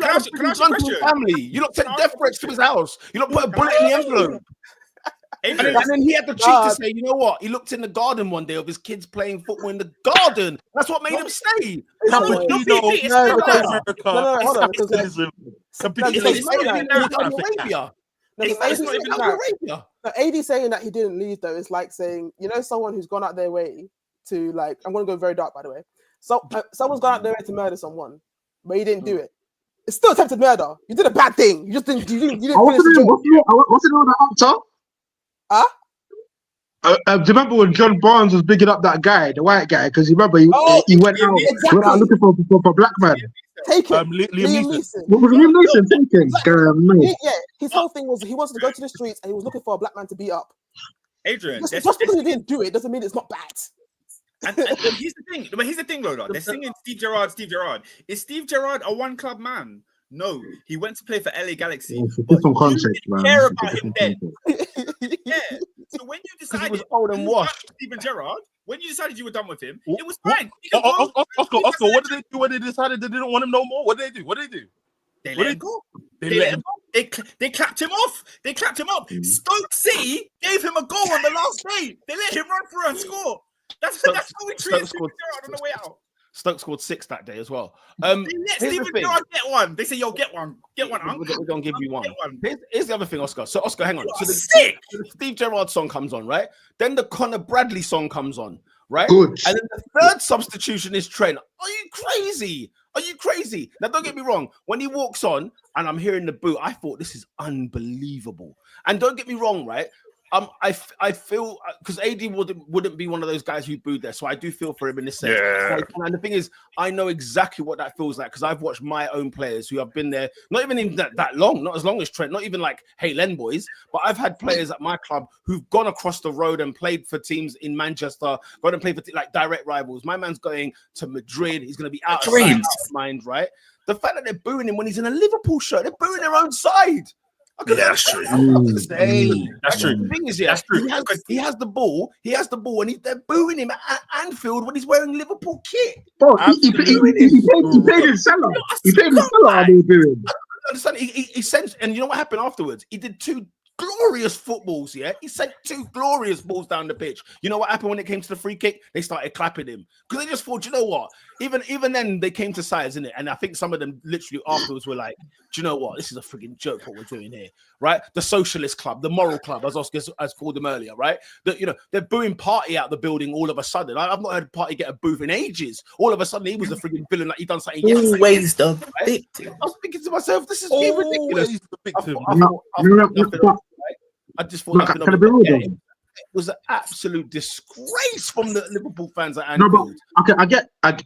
I ask a question? Family. You looked at death threats to his house. You looked put a bullet in the envelope. And then he had the cheek to say, you know what? He looked in the garden one day of his kids playing football in the garden. That's what made him stay. Hold on. AD saying that he didn't leave though is like saying, someone who's gone out their way to I'm going to go very dark, by the way. So someone's gone out their way to murder someone, but he didn't do it. It's still attempted murder. You did a bad thing. You just didn't. You didn't finish the job. What's it on the actor? Do you remember when John Barnes was bigging up that guy, the white guy? Because you remember he went out looking for a black man. Take him. Liam Neeson. What was Liam Neeson taking? His whole thing was he wanted to go to the streets and he was looking for a black man to beat up. Adrian, Just because he didn't do it doesn't mean it's not bad. and here's the thing. But here's the thing, Lola. They're singing Steve Gerrard, Steve Gerrard. Is Steve Gerrard a one club man? No, he went to play for LA Galaxy. It's a different context, man. Care It's a about him different then. context. Yeah. So when you Because decided he was old and washed. Steven Gerrard, when you decided you were done with him, What- it was fine. He could go- Oscar, what did they do when they decided they didn't want him no more? What did they do? They What let did him go. They They let let him. They clapped him off. They clapped him up. Stoke City gave him a goal on the last day. They let him run through and score. That's how we treated Steven Gerrard on the way out. Stoke scored 6 that day as well. They let Here's the Steven thing. Gerrard get one. They say, "Yo, get one, Unc." We're going to give you one. Get one. Here's the other thing, Oscar. So, Oscar, hang on. So Sick. the Steve Gerrard song comes on, right? Then the Conor Bradley song comes on, right? Good. And then the third substitution is Trent. Are you crazy? Are you crazy? Now, don't get me wrong. When he walks on and I'm hearing the boo, I thought this is unbelievable. And don't get me wrong, right? I feel because AD wouldn't be one of those guys who booed there, so I do feel for him in this sense. Yeah. And the thing is, I know exactly what that feels like because I've watched my own players who have been there, not even that long, not as long as Trent, not even like Len boys, but I've had players at my club who've gone across the road and played for teams in Manchester, gone and played for like direct rivals. My man's going to Madrid. He's going to be out of sight, out of mind, right? The fact that they're booing him when he's in a Liverpool shirt, they're booing their own side. Yeah, that's true. That's true. The thing is, That's true. He has the ball, and they're booing him at Anfield when he's wearing Liverpool kit. Bro, he played in Salah. He played in Salah. They were doing. Understand? He sent, and you know what happened afterwards? He did 2 glorious footballs. Yeah, he sent 2 glorious balls down the pitch. You know what happened when it came to the free kick? They started clapping him because they just thought, you know what? Even then, they came to sides, innit? And I think some of them literally afterwards were like, do you know what? This is a freaking joke what we're doing here, right? The socialist club, the moral club, as Oscar has called them earlier, right? That they're booing Party out the building all of a sudden. I've not heard Party get a booth in ages. All of a sudden, he was a freaking villain, like he done something yesterday. Always the Right? victim. I was thinking to myself, this is being ridiculous. Always the victim. I just thought nothing of Can I be real it. though? It was an absolute disgrace from the Liverpool fans at No, Anfield. but okay,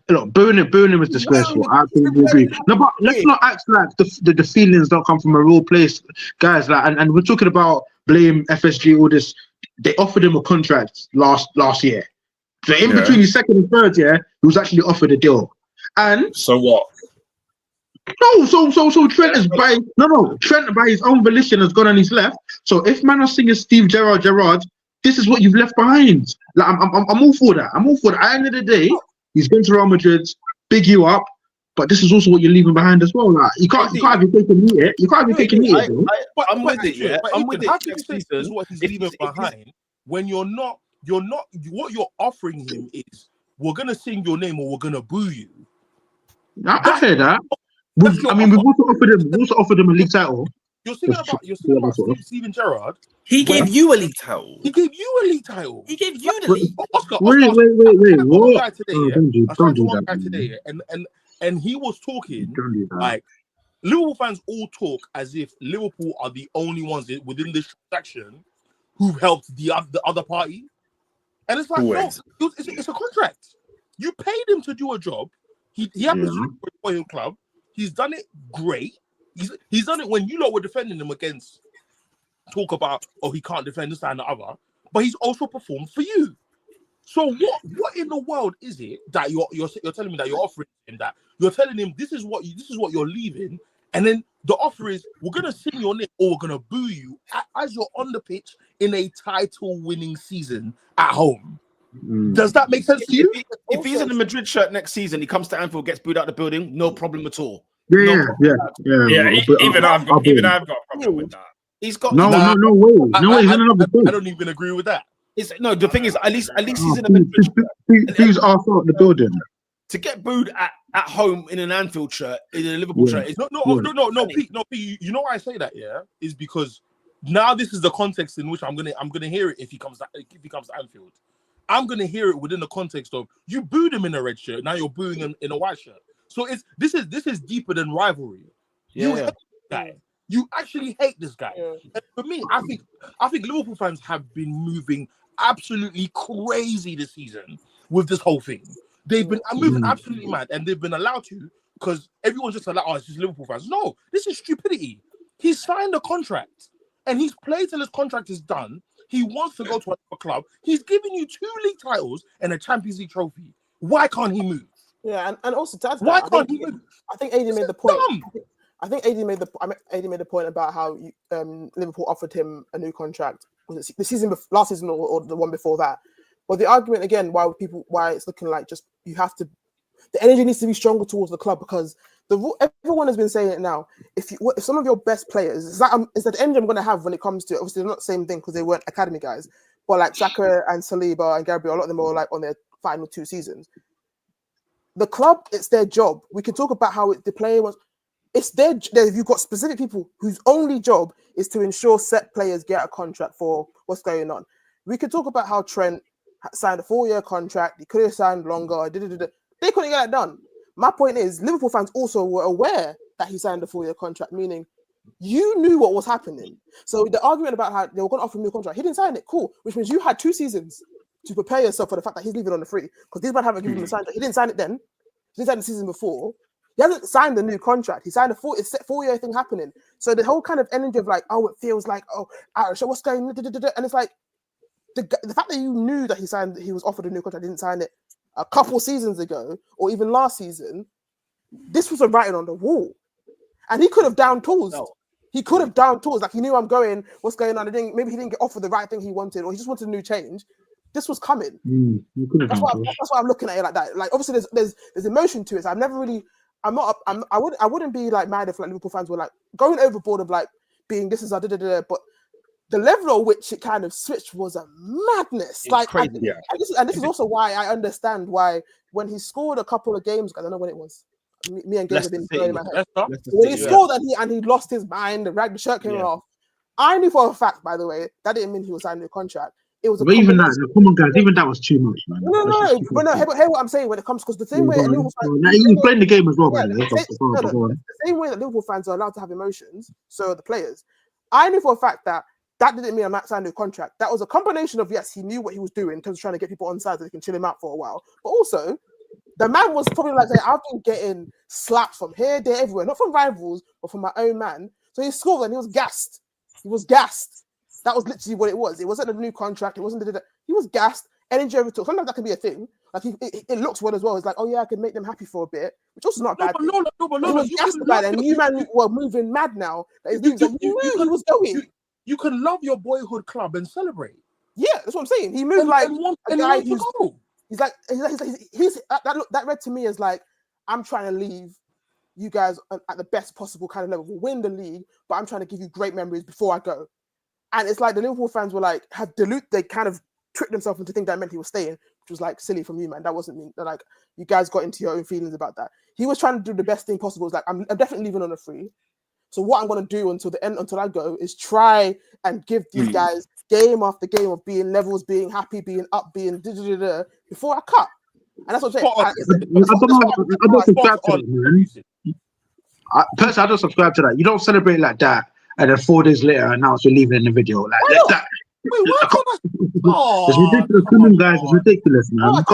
look, booing him was disgraceful. I absolutely agree. No, but let's not act like the feelings don't come from a real place, guys. Like, and we're talking about blame FSG, all this. They offered him a contract last year. So in between his second and third year, he was actually offered a deal. And So what? no, so Trent is Trent by his own volition has gone on his left. So if man are singing Steve Gerrard, this is what you've left behind. Like I'm all for that. I'm all for that. At the end of the day, he's going to Real Madrid, big you up, but this is also what you're leaving behind as well. Like you can't be taking me it. You can't be taking me it. I'm with it. Yeah, I'm with it. How can you say this is what he's leaving behind when you're not? What you're offering him is we're gonna sing your name or we're gonna boo you. I hear that. We've also offered him a league title. You're singing about Steven Gerrard. He gave you a league title. He gave you a league title. He gave you the league. Oscar, Wait. What? Don't do that. And he was talking like Liverpool fans all talk as if Liverpool are the only ones within this transaction who've helped the other party. And it's like, no, it's a contract. You paid him to do a job. He happens to do for your club. He's done it great. He's done it when you lot were defending him against talk about, oh, he can't defend this and the other, but he's also performed for you. So what in the world is it that you're telling me that you're offering him, that you're telling him this is what you're leaving, and then the offer is we're gonna sing your name or we're gonna boo you as you're on the pitch in a title-winning season at home. Does that make sense to you? If he's in a Madrid shirt next season, he comes to Anfield, gets booed out the building, no problem at all. Yeah. Even I've got a problem with that. He's got no way. No, he's in another place. I don't even agree with that. The thing is, at least he's in a Madrid shirt. Who's asked out the building? To get booed at home in an Anfield shirt, in a Liverpool shirt. No, Pete. You know why I say that? Yeah, is because now this is the context in which I'm gonna hear it if he comes to Anfield. I'm gonna hear it within the context of you booed him in a red shirt, now you're booing him in a white shirt. So this is deeper than rivalry. You hate this guy. You actually hate this guy. And for me, I think Liverpool fans have been moving absolutely crazy this season with this whole thing. They've been moving absolutely mad, and they've been allowed to because everyone's just like, oh, it's just Liverpool fans. No, this is stupidity. He signed a contract, and he's played till his contract is done. He wants to go to another club. He's giving you 2 league titles and a Champions League trophy. Why can't he move? Yeah, and also to add to Why that, can't he move? I think AD made the point. I think AD made the point about how Liverpool offered him a new contract. Was it the season last season or the one before that? But the argument again why it's looking like just you have to, the energy needs to be stronger towards the club because everyone has been saying it now. If some of your best players is that the energy I'm going to have when it comes to, obviously they're not the same thing because they weren't academy guys, but like Saka and Saliba and Gabriel, a lot of them are like on their final 2 seasons. The club, it's their job. We can talk about how the player was. It's you've got specific people whose only job is to ensure set players get a contract for what's going on. We could talk about how Trent signed a 4-year contract. He could have signed longer. They couldn't get that done. My point is, Liverpool fans also were aware that he signed a 4-year contract, meaning you knew what was happening. So the argument about how they were going to offer him a new contract, he didn't sign it. Cool, which means you had 2 seasons to prepare yourself for the fact that he's leaving on the free because these men haven't given him a sign. He didn't sign it then. He didn't sign the season before. He hasn't signed the new contract. He signed it's a 4-year thing happening. So the whole kind of energy of like, oh, it feels like, oh, so what's going on? And it's like the fact that you knew that he was offered a new contract, didn't sign it a couple seasons ago or even last season. This was a writing on the wall, and he could have down tools. No. He could have down tools. Like he knew what's going on. Maybe he didn't get offered the right thing he wanted, or he just wanted a new change. This was coming. That's why I'm looking at it like that. Like obviously there's emotion to it. So I've never really. I wouldn't be like mad if like Liverpool fans were like going overboard of like being this is a but the level at which it kind of switched was a madness. It's like crazy. And this is also why I understand why when he scored a couple of games, I don't know when it was. Me and Gabe have been playing my head. When he scored and he lost his mind, the shirt came off. I knew for a fact, by the way, that didn't mean he was signing a contract. It was. But even that, come on, guys, even that was too much, man. No. Hear what I'm saying when it comes because the same way Liverpool fans, he's playing the game as well, man. The same way that Liverpool fans are allowed to have emotions, so are the players. I knew for a fact that didn't mean I'm not signing a contract. That was a combination of yes, he knew what he was doing in terms of trying to get people on side so they can chill him out for a while, but also the man was probably like saying, I've been getting slaps from here, there, everywhere, not from rivals, but from my own man. So he scored and he was gassed. That was literally what it was. It wasn't a new contract. It wasn't. He was gassed. Energy over talk. Sometimes that can be a thing. Like it looks well as well. It's like, oh yeah, I can make them happy for a bit, which also not bad. No, he was gassed about it, and you man were moving mad now. You knew he was going. You can love your boyhood club and celebrate. Yeah, that's what I'm saying. He moved like a guy who's. He's like that read to me as like, I'm trying to leave you guys at the best possible kind of level. We'll win the league, but I'm trying to give you great memories before I go. And it's like the Liverpool fans were like, they kind of tricked themselves into thinking that meant he was staying, which was like silly from you, man. That wasn't me. Like, you guys got into your own feelings about that. He was trying to do the best thing possible. It's like, I'm definitely leaving on a free. So what I'm going to do until the end, until I go, is try and give these guys game after game of being levels, being happy, being up, being before I cut. And that's what I'm saying. I don't subscribe to that, man. Personally, I don't subscribe to that. You don't celebrate like that, and then 4 days later announce you're leaving in the video. Like that. Wait, what? It's ridiculous. Come on, guys. It's ridiculous, man.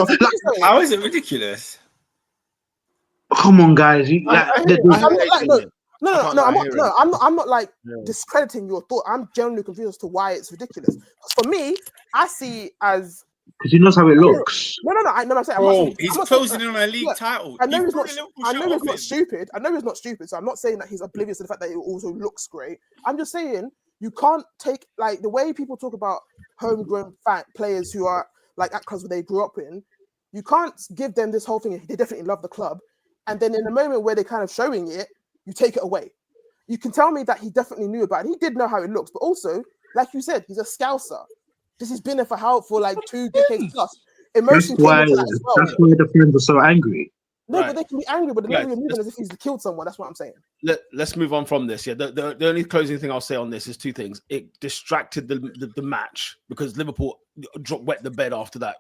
How is it ridiculous? Come on, guys. I'm not like discrediting your thought. I'm genuinely confused as to why it's ridiculous. For me, I see as because he knows how it looks. No. I know. I'm saying, bro, he's closing in on a league title. I know he's not stupid. I know he's not stupid. So I'm not saying that he's oblivious to the fact that it also looks great. I'm just saying you can't take like the way people talk about homegrown players who are like at clubs where they grew up in. You can't give them this whole thing. They definitely love the club, and then in the moment where they're kind of showing it, you take it away. You can tell me that he definitely knew about it. He did know how it looks, but also, like you said, he's a scouser. This has been there for like 2 decades plus. Emotion came into that as well. That's why the fans are so angry. No, but they can be angry, but they're not moving as if he's killed someone. That's what I'm saying. Let's move on from this. Yeah, the only closing thing I'll say on this is 2 things. It distracted the match because Liverpool wet the bed after that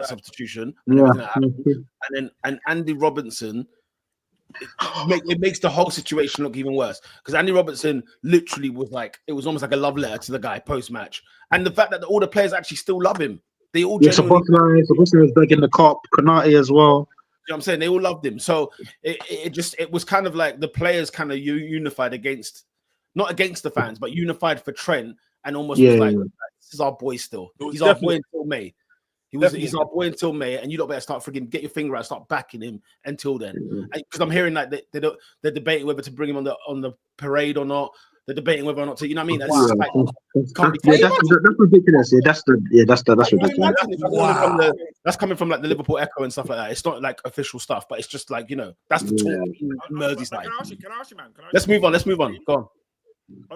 substitution. And Andy Robertson. It makes the whole situation look even worse because Andy Robertson literally was like, it was almost like a love letter to the guy post-match, and the fact that all the players actually still love him. They all Suprise was begging the cop, Konate as well. You know what I'm saying? They all loved him. So it was kind of like the players kind of unified not against the fans, but unified for Trent and almost Yeah, was like, yeah. "This is our boy still. It was He's our boy definitely- until May. He's definitely. our boy until May, and you don't better start freaking get your finger out, start backing him until then." Because I'm hearing like they're debating whether to bring him on the parade or not. They're debating whether or not to, you know what I mean? That's like, can't be That's ridiculous. Yeah, that's ridiculous. Can you imagine if that's coming from like the Liverpool Echo and stuff like that. It's not like official stuff, but it's just like, you know, that's the talk in Merseyside. Can I ask you, man? Let's move on. Go on.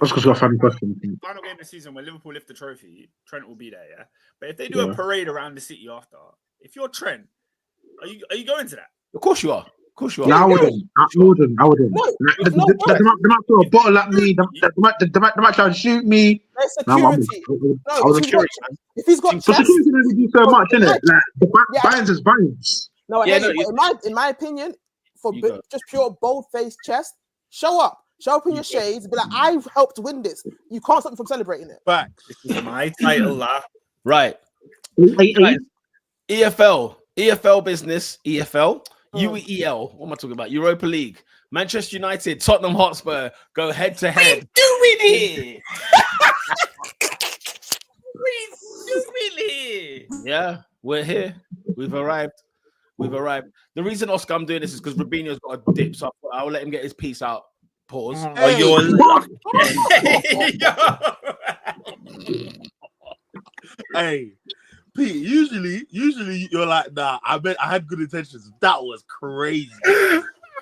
Oscar's got a funny question. Final game of the season when Liverpool lift the trophy, Trent will be there, yeah. But if they do a parade around the city after, if you're Trent, are you going to that? Of course you are. No, I wouldn't. No, They might throw a bottle at me. They might try and shoot me. there's No, I'm- security. I was Security, man. If he's got So chest, security doesn't do so much, innit? Like the Yeah. binds is binds. no, Yeah, in my opinion, for You go. just pure bold-faced chest, show up in your shades, be like, I've helped win this. You can't stop me from celebrating it. Facts. This is my title, lah. Right. Hey, Guys, EFL business, EFL, Oh. UEL. What am I talking about? Europa League. Manchester United, Tottenham Hotspur go head to head. Doing it. Really? Yeah, we're here. We've arrived. The reason, Oscar, I'm doing this is because Robinho's got a dip, so I'll let him get his piece out. Pause. Oh, you're lucky. Hey, Pete. Usually you're like, nah. I had good intentions. That was crazy.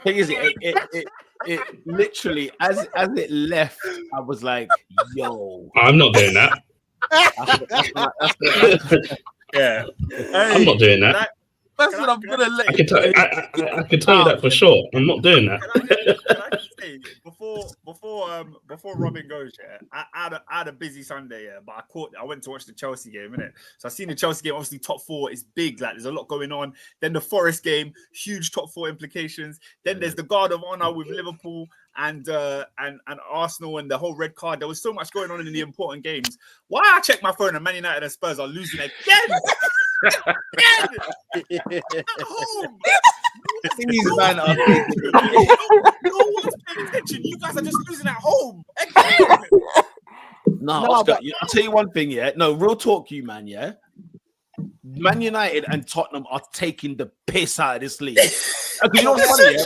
Thing is, it literally as it left, I was like, "Yo, I'm not doing that. Yeah. I'm not doing that. That's what I'm gonna let. I can tell you that for sure. I'm not doing that. Can I just say before Robin goes, yeah, I had a busy Sunday, yeah, but I went to watch the Chelsea game, innit? So I seen the Chelsea game. Obviously, top four is big. Like, there's a lot going on. Then the Forest game, huge top four implications. Then there's the Guard of Honor with Liverpool and Arsenal and the whole red card. There was so much going on in the important games. Why I check my phone and Man United and Spurs are losing again? Again! At home. these man are No one's paying attention. You guys are just losing at home. Again. No, No, Oscar, but- I'll tell you one thing, yeah. No, real talk, you man, yeah. Man United and Tottenham are taking the piss out of this league. Okay, you know what's funny?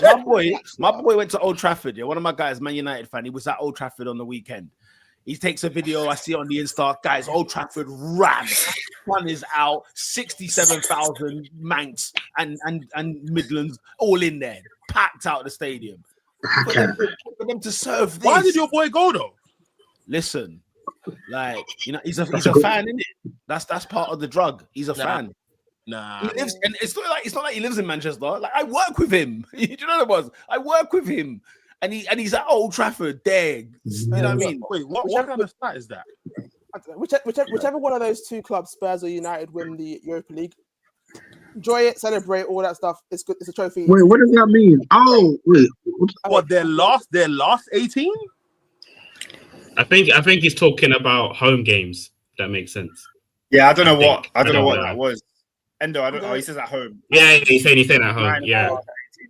Yeah? My boy went to Old Trafford. Yeah, one of my guys, Man United fan, he was at Old Trafford on the weekend. He takes a video. I see it on the Insta. Guys, Old Trafford ran. One is out. 67,000 Manx and Midlands all in there, packed out the stadium. For them to serve this. Why did your boy go though? Listen, like, you know, he's a fan, isn't it? That's part of the drug. He's a fan. Nah. He lives, and it's not like he lives in Manchester. Like, I work with him. Do you know what it was? I work with him, and he's at Old Trafford there. You know what I mean? Wait, what kind of stat is that? I don't know, whichever one of those two clubs, Spurs or United, win the Europa League, enjoy it, celebrate, all that stuff. It's good. It's a trophy. Wait, what does that mean? Oh, wait. What, their last 18? I think he's talking about home games. If that makes sense. Yeah, I don't know I don't what know. that was. Endo, I don't know. He says at home. Yeah, he's saying at home. Yeah. I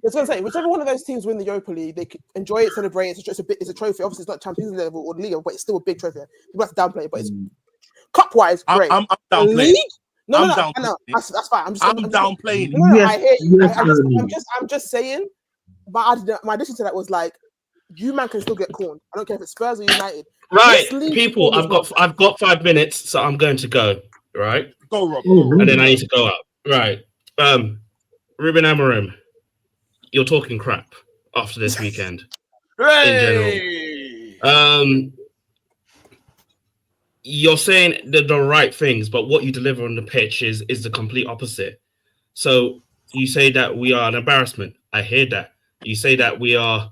was going to say, whichever one of those teams win the Europa League, they can enjoy it, celebrate it. It's a trophy. Obviously, it's not Champions League level or the league, but it's still a big trophy. People have to downplay it, but it's cup-wise great. I'm The downplaying. league? No, I'm I downplaying. know. That's fine. I'm downplaying. No, Yes, I hear you. yes, I'm just saying. My addition to that was like, you man can still get corned. I don't care if it's Spurs or United. Right, This league people. is I've got 5 minutes, so I'm going to go. Right, Go, Rob. and then I need to go up. Right, Ruben Amorim, you're talking crap after this weekend. Hey! You're saying the right things, but what you deliver on the pitch is the complete opposite. So you say that we are an embarrassment. I hear that. You say that we are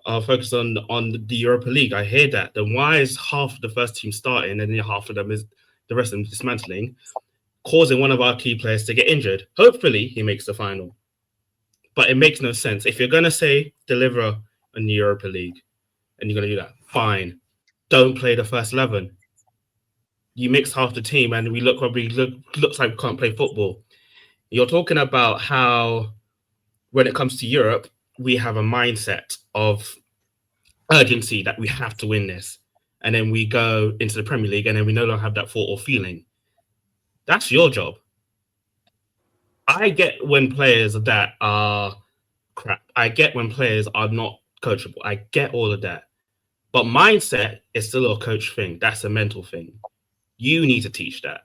focused on the Europa League. I hear that. Then why is half of the first team starting and then half of them is the rest of them dismantling, causing one of our key players to get injured? Hopefully he makes the final. But it makes no sense. If you're going to say deliver in the Europa League and you're going to do that, fine. Don't play the first 11. You mix half the team and we looks like we can't play football. You're talking about how when it comes to Europe, we have a mindset of urgency that we have to win this. and then we go into the Premier League, and then we no longer have that thought or feeling. That's your job. I get when players that are crap. I get when players are not coachable. I get all of that. But mindset is still a coach thing. That's a mental thing. You need to teach that.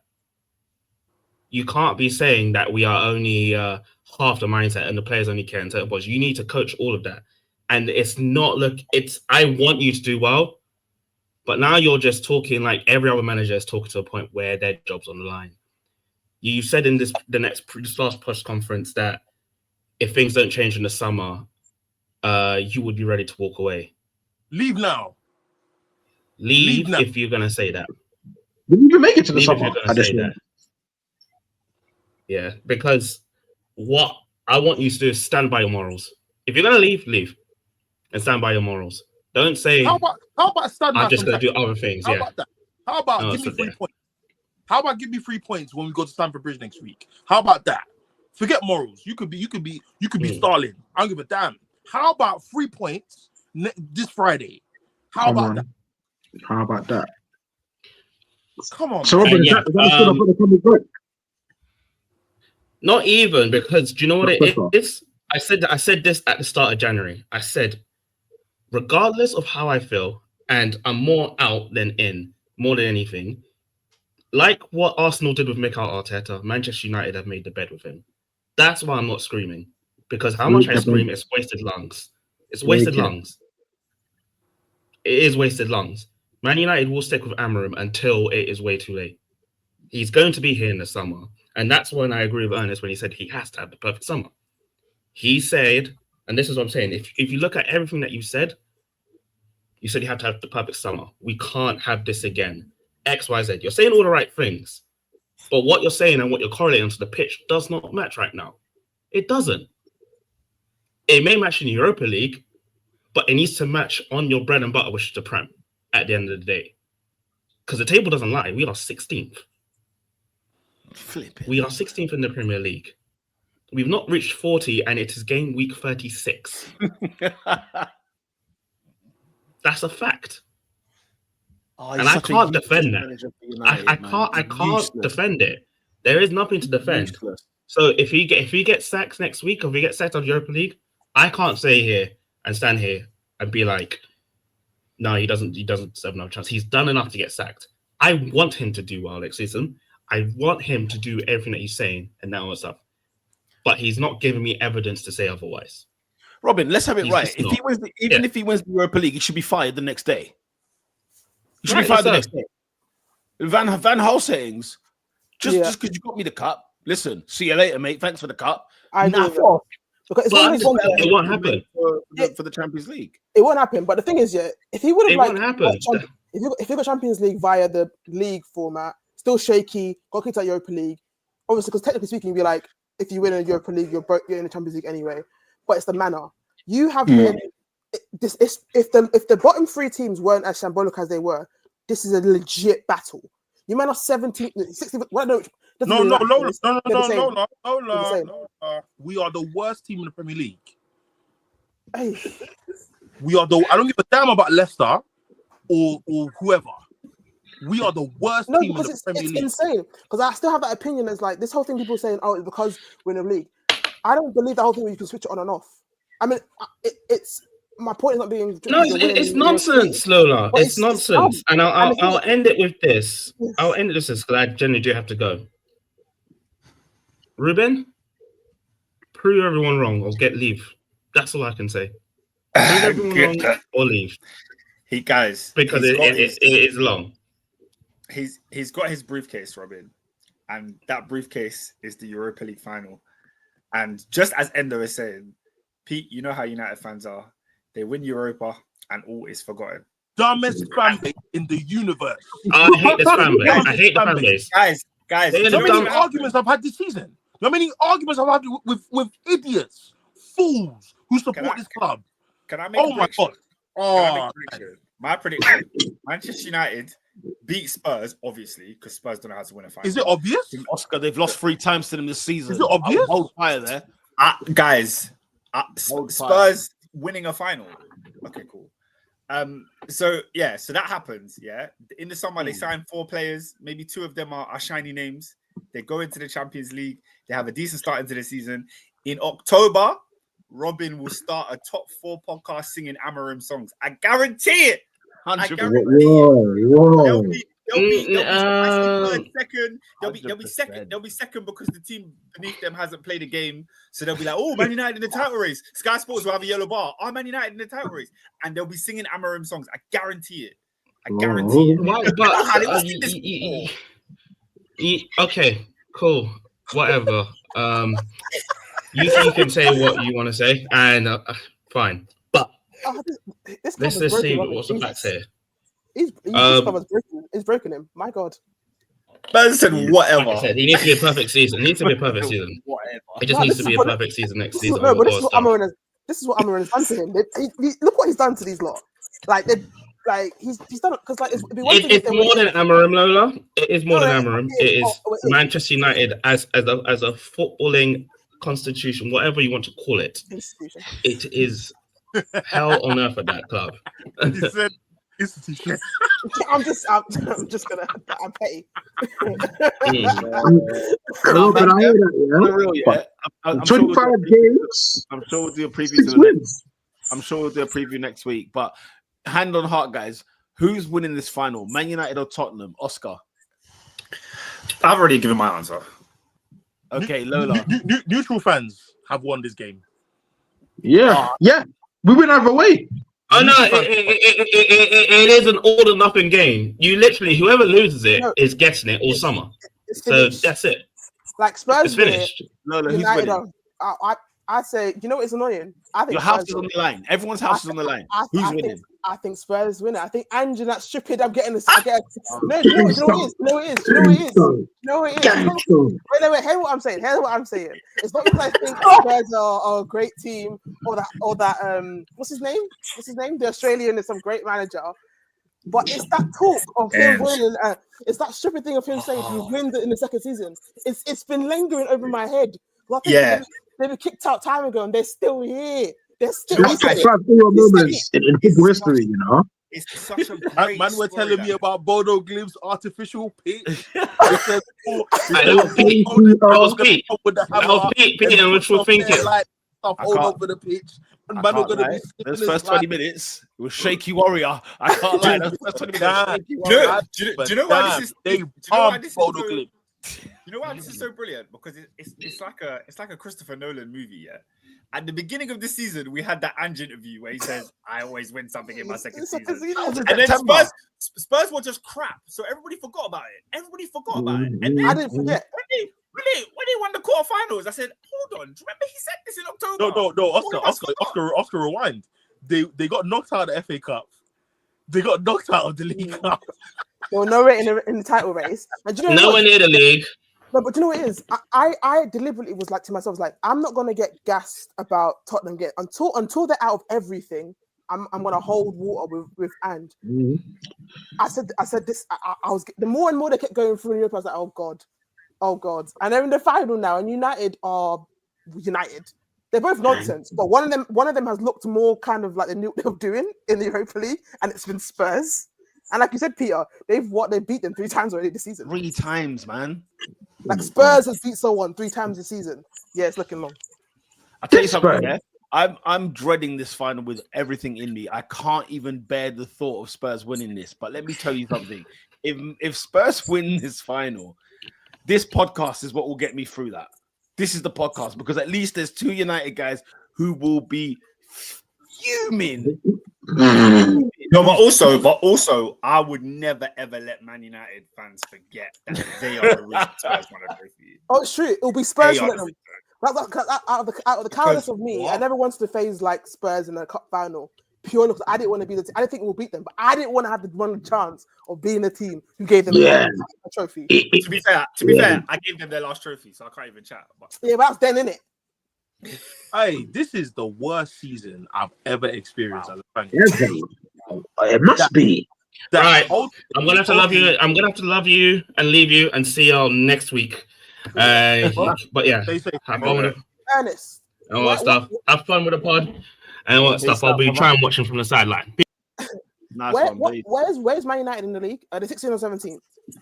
You can't be saying that we are only half the mindset and the players only care in certain points. You need to coach all of that. And it's not, look, it's, I want you to do well, but now you're just talking like every other manager is talking to a point where their job's on the line. You said in this last press conference that if things don't change in the summer, you would be ready to walk away. Leave now. Leave now. if you're going to say that. We didn't even make it to the Leave if summer. you're going to say that. Yeah, because what I want you to do is stand by your morals. If you're going to leave, leave. And stand by your morals. Don't say, How about stand by I'm just some going to do other things. How Yeah. about that? How about No, give me so 3 there. points? How about give me 3 points when we go to Stamford Bridge next week? How about that? Forget morals. You could be Starling. I don't give a damn. How about 3 points this Friday? How about that? How about that? Come on. So, man. Robin, is that still for the coming break? Not even, because do you know what Not it better. is? I said this at the start of January. I said, regardless of how I feel, and I'm more out than in, more than anything, like what Arsenal did with Mikel Arteta, Manchester United have made the bed with him. That's why I'm not screaming. Because how much I scream, it's wasted lungs. It's wasted lungs. It is wasted lungs. Man United will stick with Amorim until it is way too late. He's going to be here in the summer. And that's when I agree with Ernest when he said he has to have the perfect summer. He said, and this is what I'm saying, if you look at everything that you said you have to have the perfect summer. We can't have this again. X, Y, Z. You're saying all the right things. But what you're saying and what you're correlating onto the pitch does not match right now. It doesn't. It may match in the Europa League, but it needs to match on your bread and butter, which is the Prem, at the end of the day. Because the table doesn't lie. We are 16th. Flipping. We are 16th in the Premier League. We've not reached 40, and it is game week 36. That's a fact. And I can't defend that. I can't defend it. There is nothing to defend. Useless. So if he gets sacked next week, or if he gets sacked on Europa League, I can't stay here and stand here and be like, no, he doesn't deserve no chance. He's done enough to get sacked. I want him to do well next season. I want him to do everything that he's saying and that all stuff. But he's not giving me evidence to say otherwise. Robin, let's have it He's right. just If not. he wins, if he wins the Europa League, he should be fired the next day. He should Right, be fired the so- next day. Van Gaal sayings, just Yeah. because you got me the cup. Listen, see you later, mate. Thanks for the cup. I agree Nah, with that. fuck. Because it's But one of these ones where it won't happen. For the Champions League. it won't happen. But the thing is, yeah, if he would have It like, won't happen. if you got Champions League via the league format, still shaky, got kicked out Europa League, obviously, because technically speaking, you'd be like, if you win a Europa League, you're in the Champions League anyway. But it's the manner. You have been this. If the bottom three teams weren't as shambolic as they were, this is a legit battle. You might not 17, 16. Well, no, We are the worst team in the Premier League. Hey, We are I don't give a damn about Leicester or whoever. We are the worst no, team in because the it's Premier League. insane. Because I still have that opinion. It's like this whole thing. People saying, "Oh, it's because we're in the league." I don't believe that whole thing where you can switch it on and off. I mean, it's my point is not being. No, it's nonsense, Lola. But It's nonsense. dumb. And I'll And the thing is- end it with this. Yes. I'll end it with this because I generally do have to go. Ruben, prove everyone wrong or get leave. That's all I can say. Prove everyone wrong or leave. Because it is long. He's got his briefcase, Robin, and that briefcase is the Europa League final. And just as Endo is saying, Pete, you know how United fans are. They win Europa and all is forgotten. Dumbest fan base in the universe. I hate this fan base. I hate the fan base. Guys, They You know end how up many arguments I've had this season? You know how many arguments I've had with idiots, fools who support this club? Can I make Oh a my prediction? god! Can I make Oh, a prediction? My prediction: Manchester United beat Spurs, obviously, because Spurs don't know how to win a final. is it obvious? Oscar, they've lost 3 times to them this season. Is it obvious? Hold fire there. Guys, Hold Spurs winning a final. Okay, cool. So that happens. Yeah, in the summer they sign 4 players. Maybe 2 of them are shiny names. They go into the Champions League. They have a decent start into the season. In October, Robin will start a top 4 podcast singing Amarim songs. I guarantee it. I guarantee it. Whoa. They'll be third, second. They'll be second because the team beneath them hasn't played a game. So they'll be like, "Oh, Man United in the title race." Sky Sports will have a yellow bar. "Oh, Man United in the title race," and they'll be singing Amarim songs. I guarantee it. I guarantee it. Well, okay, cool, whatever. You can say what you want to say, and fine. But let's see what's the facts here. He's broken him. My God. Man said whatever. Like I said, he needs to be a perfect season. It needs to be a perfect season. Whatever. It just needs to be a perfect season next season. No, but this is what Amarin has done to him. Look what he's done to these lot. He's done it because it's more than Amarim, Lola. It is more than Amarim. It is Manchester United as a footballing constitution, whatever you want to call it. It is hell on earth at that club. He said institution. I'm just gonna. I'm petty. No, but I hear that, yeah. I'm 25 games. I'm sure we'll do a preview to the next. I'm sure we'll do a preview next week. But hand on heart, guys, who's winning this final? Man United or Tottenham? Oscar. I've already given my answer. Okay, Lola. Neutral fans have won this game. Yeah, we win either way. Oh no, it is an all or nothing game. You literally, whoever loses it is getting it all summer. So that's it. Like Spurs, it's finished. Lola, who's winning? I say, you know what is annoying? I think your house is on the line. Everyone's house is on the line. Who's winning? I think Spurs win it. I think Andrew, that's stupid. I'm getting this. No, you know what it is. Wait, hear what I'm saying. It's not because I think Spurs are a great team or that what's his name? The Australian is some great manager. But it's that talk of him winning. It's that stupid thing of him saying he wins it in the second season. It's been lingering over my head. They were kicked out time ago and they're still here. That's moments in football history, you know. It's such a great man were telling me about Bodo Glim's artificial pitch. That was Pete. And wishful thinking. Like stuff all over the pitch. And man, gonna be those first 20 minutes, it was shaky warrior. I can't lie. Those first 20 minutes. Do you know why this is? They Bodo Glim. You know why this is so brilliant? Because it's like a Christopher Nolan movie, yeah. At the beginning of the season, we had that Ange interview where he says, "I always win something in my second season," and then Spurs were just crap, so everybody forgot about it. And then I didn't forget. When they won the quarterfinals, I said, "Hold on, do you remember he said this in October?" No, Oscar, rewind. They got knocked out of the FA Cup. They got knocked out of the League Cup. Well, nowhere in the title race. And do you know nowhere near the league. No, but you know what it is? I deliberately was like to myself, like, I'm not gonna get gassed about Tottenham until they're out of everything. I'm gonna hold water with Ange. Mm-hmm. I said this. I was the more and more they kept going through Europe. I was like, oh god. And they're in the final now, and United are United. They're both nonsense, but one of them has looked more kind of like they knew what they were doing in the Europa League, and it's been Spurs. And like you said, Peter, they beat them 3 times already this season. 3 times, man. Like Spurs has beat someone 3 times this season. Yeah, it's looking long. I'll tell you something, yeah? I'm dreading this final with everything in me. I can't even bear the thought of Spurs winning this. But let me tell you something. If Spurs win this final, this podcast is what will get me through that. This is the podcast because at least there's 2 United guys who will be fuming. No, but also, I would never ever let Man United fans forget that they are the reason Spurs won a trophy. Oh, it's true. It'll be Spurs winning them. Out of the cowardice of me, I never wanted to phase like Spurs in a cup final. Purely because I didn't want to be the team. I didn't think we'll beat them, but I didn't want to have the chance of being the team who gave them a trophy. To be fair, I gave them their last trophy, so I can't even chat. But that's then, innit? Hey, this is the worst season I've ever experienced as a fan. It must be. All right, I'm gonna have to love you. I'm gonna have to love you and leave you and see y'all next week. But yeah, have fun with it. Ernest. And all that stuff. Have fun with the pod and all that stuff. I'll be trying watching from the sideline. Nice one, babe. Where's Man United in the league? Are they 16 or 17?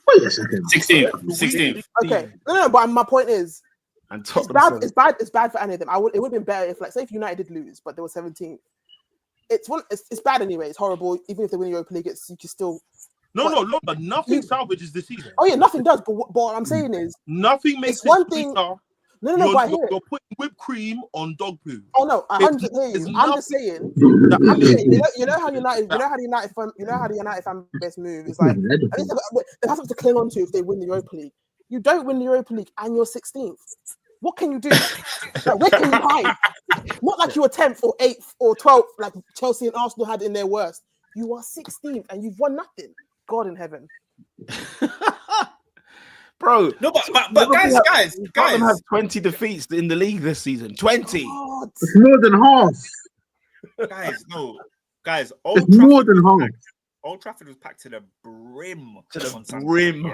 Wait a second. 16th. Okay. No, but my point is, And it's Tottenham bad. It's bad for any of them. It would have been better if, like, say, if United did lose, but they were 17th. It's bad anyway. It's horrible. Even if they win the Europa League, you can still. No, but nothing salvages the season. Oh yeah, nothing does. But what I'm saying is, Nothing makes it's one thing. sweeter. No, but I hear it. You're putting whipped cream on dog poo. Oh no, I hear you. I'm just saying. You know how United, you know how the United fan base move. It's like at least they have something to cling on to if they win the Europa League. You don't win the Europa League and you're 16th. What can you do? Like, where can you hide? Not like you were 10th or 8th or 12th, like Chelsea and Arsenal had in their worst. You are 16th and you've won nothing. God in heaven. Bro, No, but guys, Tottenham have 20 defeats in the league this season. 20. God. It's more than half. Guys, It's more than half. Old Trafford was packed to the brim. To the on Sunday, brim. yeah.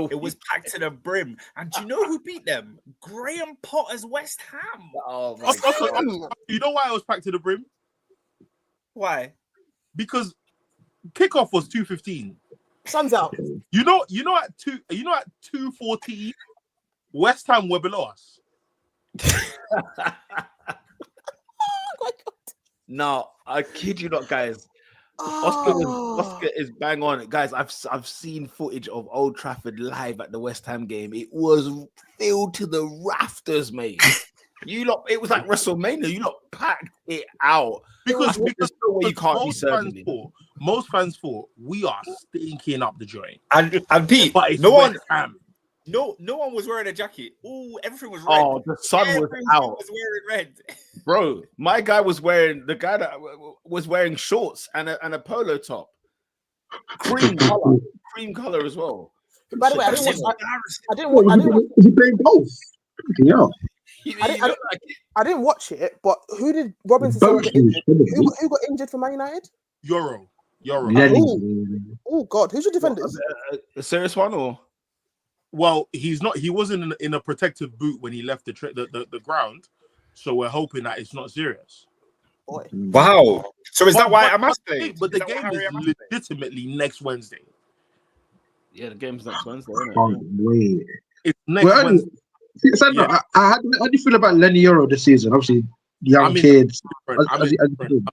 It was packed to the brim. And do you know who beat them? Graham Potter's West Ham. Oh my God. You know why I was packed to the brim? Why? Because kickoff was 2:15. Sun's out. You know at 2:14, West Ham were below us. Oh my God. No, I kid you not, guys. Oh. Oscar is bang on it, guys. I've seen footage of Old Trafford live at the West Ham game. It was filled to the rafters, mate. It was like WrestleMania. You lot packed it out Because you can't be serving. Most fans thought we are stinking up the joint. And Pete, But it's no one West Ham. No one was wearing a jacket. Oh, everything was red. Oh, the sun was out. Was wearing red. Bro, my guy was wearing shorts and a polo top. Cream color as well. By the way, I didn't watch. Is he playing golf? Yeah. I didn't watch it, but who did Robinson get injured? Who got injured for Man United? Euro. Oh God, who's your defenders? A serious one or? Well, he's not. He wasn't in a protective boot when he left the ground, so we're hoping that it's not serious. Boy. Wow. So is that why Amas played? But the game is legitimately next Wednesday. Yeah, the game's next Wednesday, isn't it? Can't wait. It's next Wednesday. Yeah. How do you feel about Lenny Euro this season? Obviously, young kids. I'm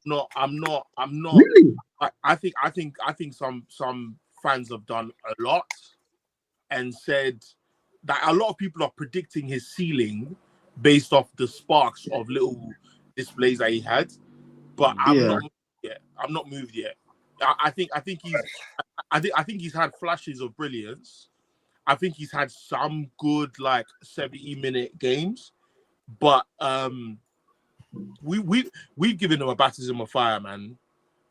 not. Really? I think some fans have done a lot and said that a lot of people are predicting his ceiling based off the sparks of little displays that he had. But I'm not moved yet. I'm not moved yet. I think he's had flashes of brilliance. I think he's had some good 70-minute games, but we've given him a baptism of fire, man.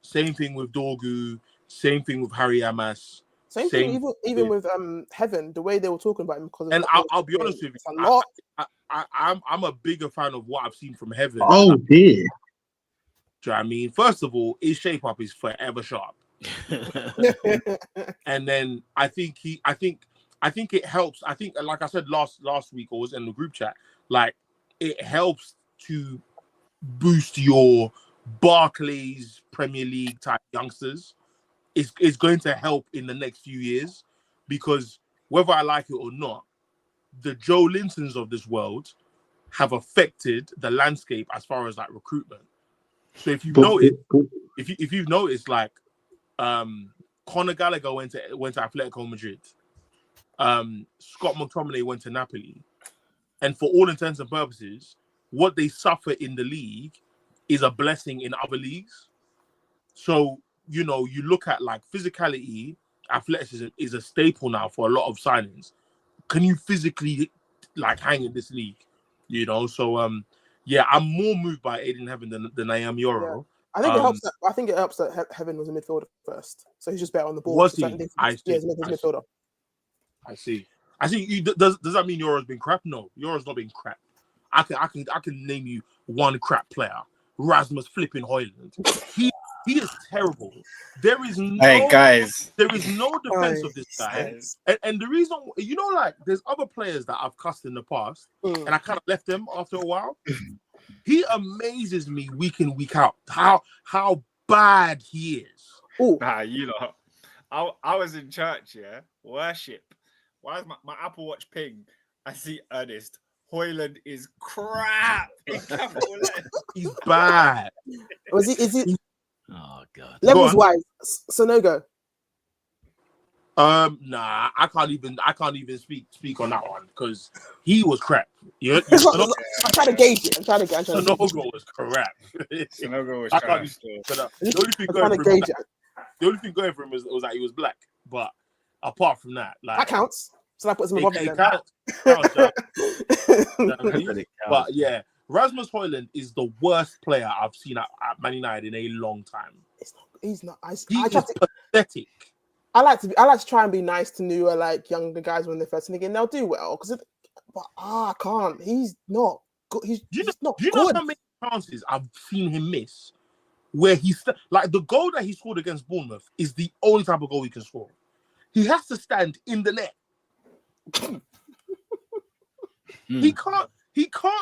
Same thing with Dorgu. Same thing with Harry Amas. Same thing even with Heaven. The way they were talking about him. And I'll be honest with you, I'm a bigger fan of what I've seen from Heaven. Oh dear. Do you know what I mean? First of all, his shape up is forever sharp. And then I think it helps. I think, like I said last week, or was in the group chat, it helps to boost your Barclays Premier League type youngsters. It's going to help in the next few years, because whether I like it or not, the Joe Lintons of this world have affected the landscape as far as recruitment. So if you've noticed, Conor Gallagher went to Atletico Madrid. Scott McTominay went to Napoli, and for all intents and purposes, what they suffer in the league is a blessing in other leagues. So you look at physicality, athleticism is a staple now for a lot of signings. Can you physically hang in this league? So I'm more moved by Aiden Heaven than I am Euro. Yeah. I think it helps that Heaven was a midfielder first, so he's just better on the ball. Was he? He's midfielder. I see. Does that mean Euro's been crap? No, Euro's not been crap. I can name you one crap player, Rasmus flipping Højlund. He is terrible. There is no defense of this guy. And the reason, there's other players that I've cussed in the past, and I kind of left them after a while. He amazes me week in, week out, how bad he is. Oh, Nah, you know, I was in church, yeah, worship. Why is my Apple Watch ping? I see Ernest. Hoyland is crap in capital letters. He's bad. is he Oh god. levels on. wise? So no go. Nah, I can't even speak on that one because he was crap. I'm trying to gauge it. I'm trying to gauge it. Sonogo was crap. Sonogo was I can't trash. even- but, I'm the only thing trying going to for him, gauge it. the only thing going for him was that he was black. But apart from that, like That counts. So that puts him it, above it them. counts, yeah. But yeah, Rasmus Højlund is the worst player I've seen at Man United in a long time. He's not. He is pathetic. I like to try and be nice to newer, like younger guys when they're first in the game. They'll do well but I can't. He's not good. He's not Do you good. know how many chances I've seen him miss? Where like the goal that he scored against Bournemouth is the only type of goal he can score. He has to stand in the net. He can't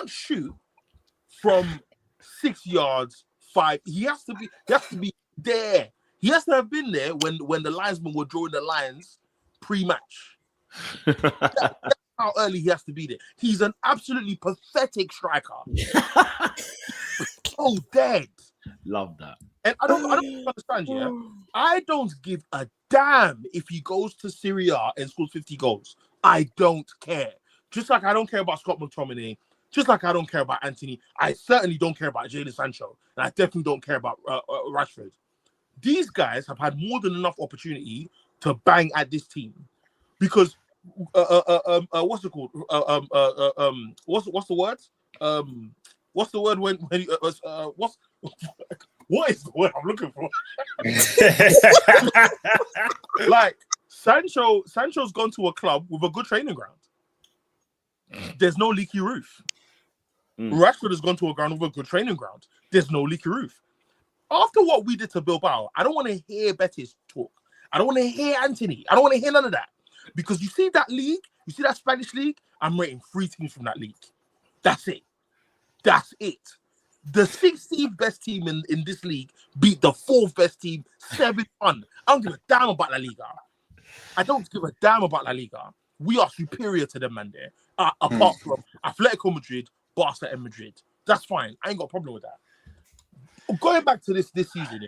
shoot from 6 yards, 5. He has to be there. He has to have been there when the linesmen were drawing the lines pre-match. That's how early he has to be there. He's an absolutely pathetic striker. So dead. Love that. And I don't understand, yeah. I don't give a damn if he goes to Serie A and scores 50 goals. I don't care. Just like I don't care about Scott McTominay. Just like I don't care about Anthony. I certainly don't care about Jadon Sancho. And I definitely don't care about Rashford. These guys have had more than enough opportunity to bang at this team. Because what's it called? What's the word? What's the word when what is the word I'm looking for? Like Sancho's gone to a club with a good training ground. There's no leaky roof. Rashford has gone to a ground with a good training ground. There's no leaky roof. After what we did to Bilbao, I don't want to hear Betis talk. I don't want to hear Anthony. I don't want to hear none of that. Because you see that league, you see that Spanish league, I'm rating 3 teams from that league. That's it. That's it. The 16th best team in this league beat the 4th best team 7-1. I don't give a damn about La Liga. I don't give a damn about La Liga. We are superior to them, man, there. Apart from Atletico Madrid, Barca, and Madrid. That's fine. I ain't got a problem with that. Going back to this season,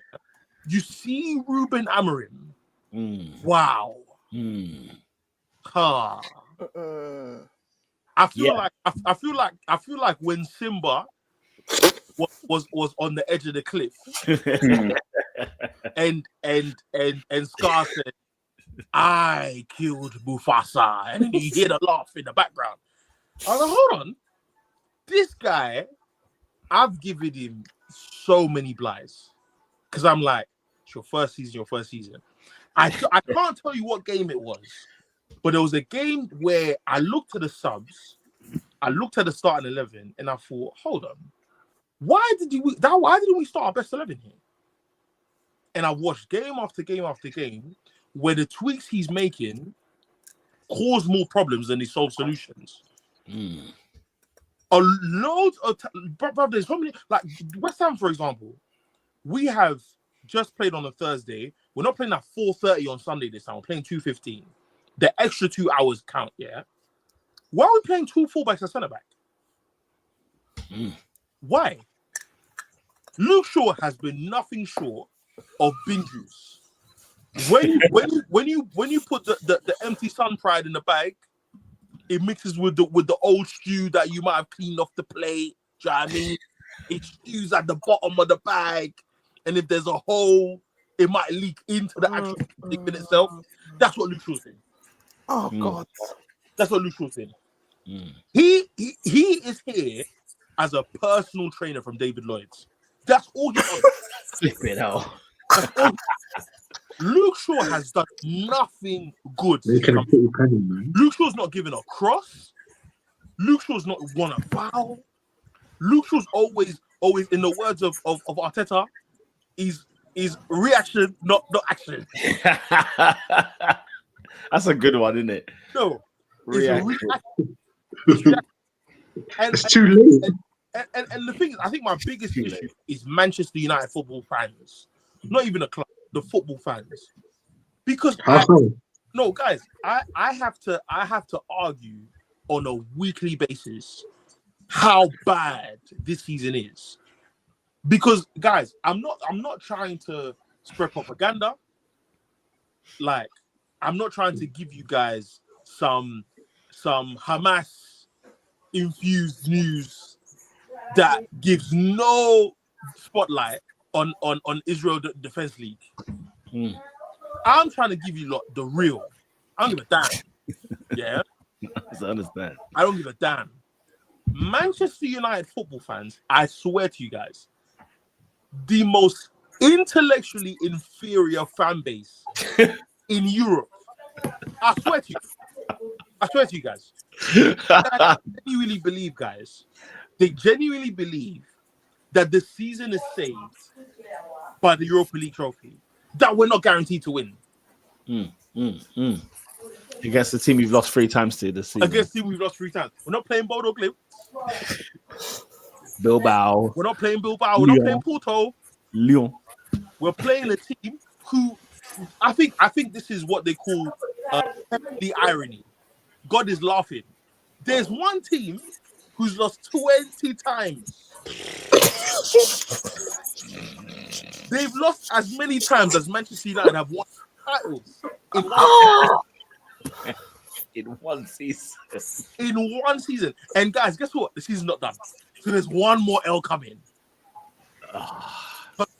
you see Ruben Amorim. Wow. I feel like when Simba was on the edge of the cliff, and Scar said, "I killed Mufasa," and then you hear the laugh in the background. I was like, hold on, this guy, I've given him so many blights because I'm like, it's your first season. I can't tell you what game it was, but there was a game where I looked at the subs, I looked at the starting 11, and I thought, hold on, why didn't we start our best 11 here? And I watched game after game after game where the tweaks he's making cause more problems than they solve solutions. A load of there's so many, like West Ham, for example. We have just played on a Thursday. We're not playing at 4:30 on Sunday this time. We're playing 2:15. The extra 2 hours count, yeah. Why are we playing 2 fullbacks at centre back? Why? Luke Shaw has been nothing short of bin juice. When you put the empty sun pride in the bag, it mixes with the old stew that you might have cleaned off the plate. Do you know what I mean? It stews at the bottom of the bag, and if there's a hole, it might leak into the actual liquid itself. That's what Luke Shaw's saying. Oh God, that's what Luke Shaw's saying. He is here as a personal trainer from David Lloyd's. That's all he does. Flip it out. Luke Shaw has done nothing good. Luke Shaw's not given a cross. Luke Shaw's not won a foul. Luke Shaw's always, in the words of Arteta, is reaction, not action. That's a good one, isn't it? No, reaction. It's too late. And the thing is, I think my biggest issue is Manchester United football fans. Not even a club. the football fans, because How come? no, guys, I have to argue on a weekly basis how bad this season is. Because guys, I'm not trying to spread propaganda. Like, I'm not trying to give you guys some Hamas infused news that gives no spotlight on Israel Defense League. I'm trying to give you lot the real. I don't give a damn. Yeah, I understand. I don't give a damn. Manchester United football fans, I swear to you guys, the most intellectually inferior fan base in Europe. I swear to you guys. They genuinely believe, guys. They genuinely believe that the season is saved by the Europa League trophy. That we're not guaranteed to win. Against the team we've lost 3 times to this season. Against the team we've lost 3 times. We're not playing Bodo Glimt. Bilbao. We're not playing Bilbao. We're not playing Porto. Lyon. We're playing a team who I think this is what they call the irony. God is laughing. There's one team who's lost 20 times. They've lost as many times as Manchester United have won titles in one season. In one season. And guys, guess what? The season's not done. So there's one more L coming.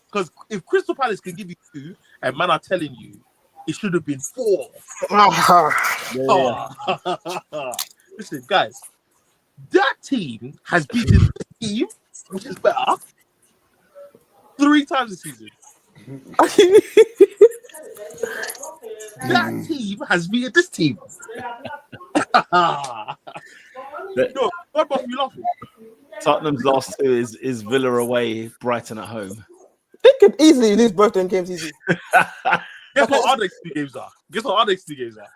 Because if Crystal Palace can give you 2, and man are telling you, it should have been 4. Listen, guys, that team has beaten this team, which is better, 3 times this season. That team has beaten this team. No, what must be laughing? Tottenham's last 2 is Villa away, Brighton at home. They could easily lose both them games easy. Guess what our next 2 games are?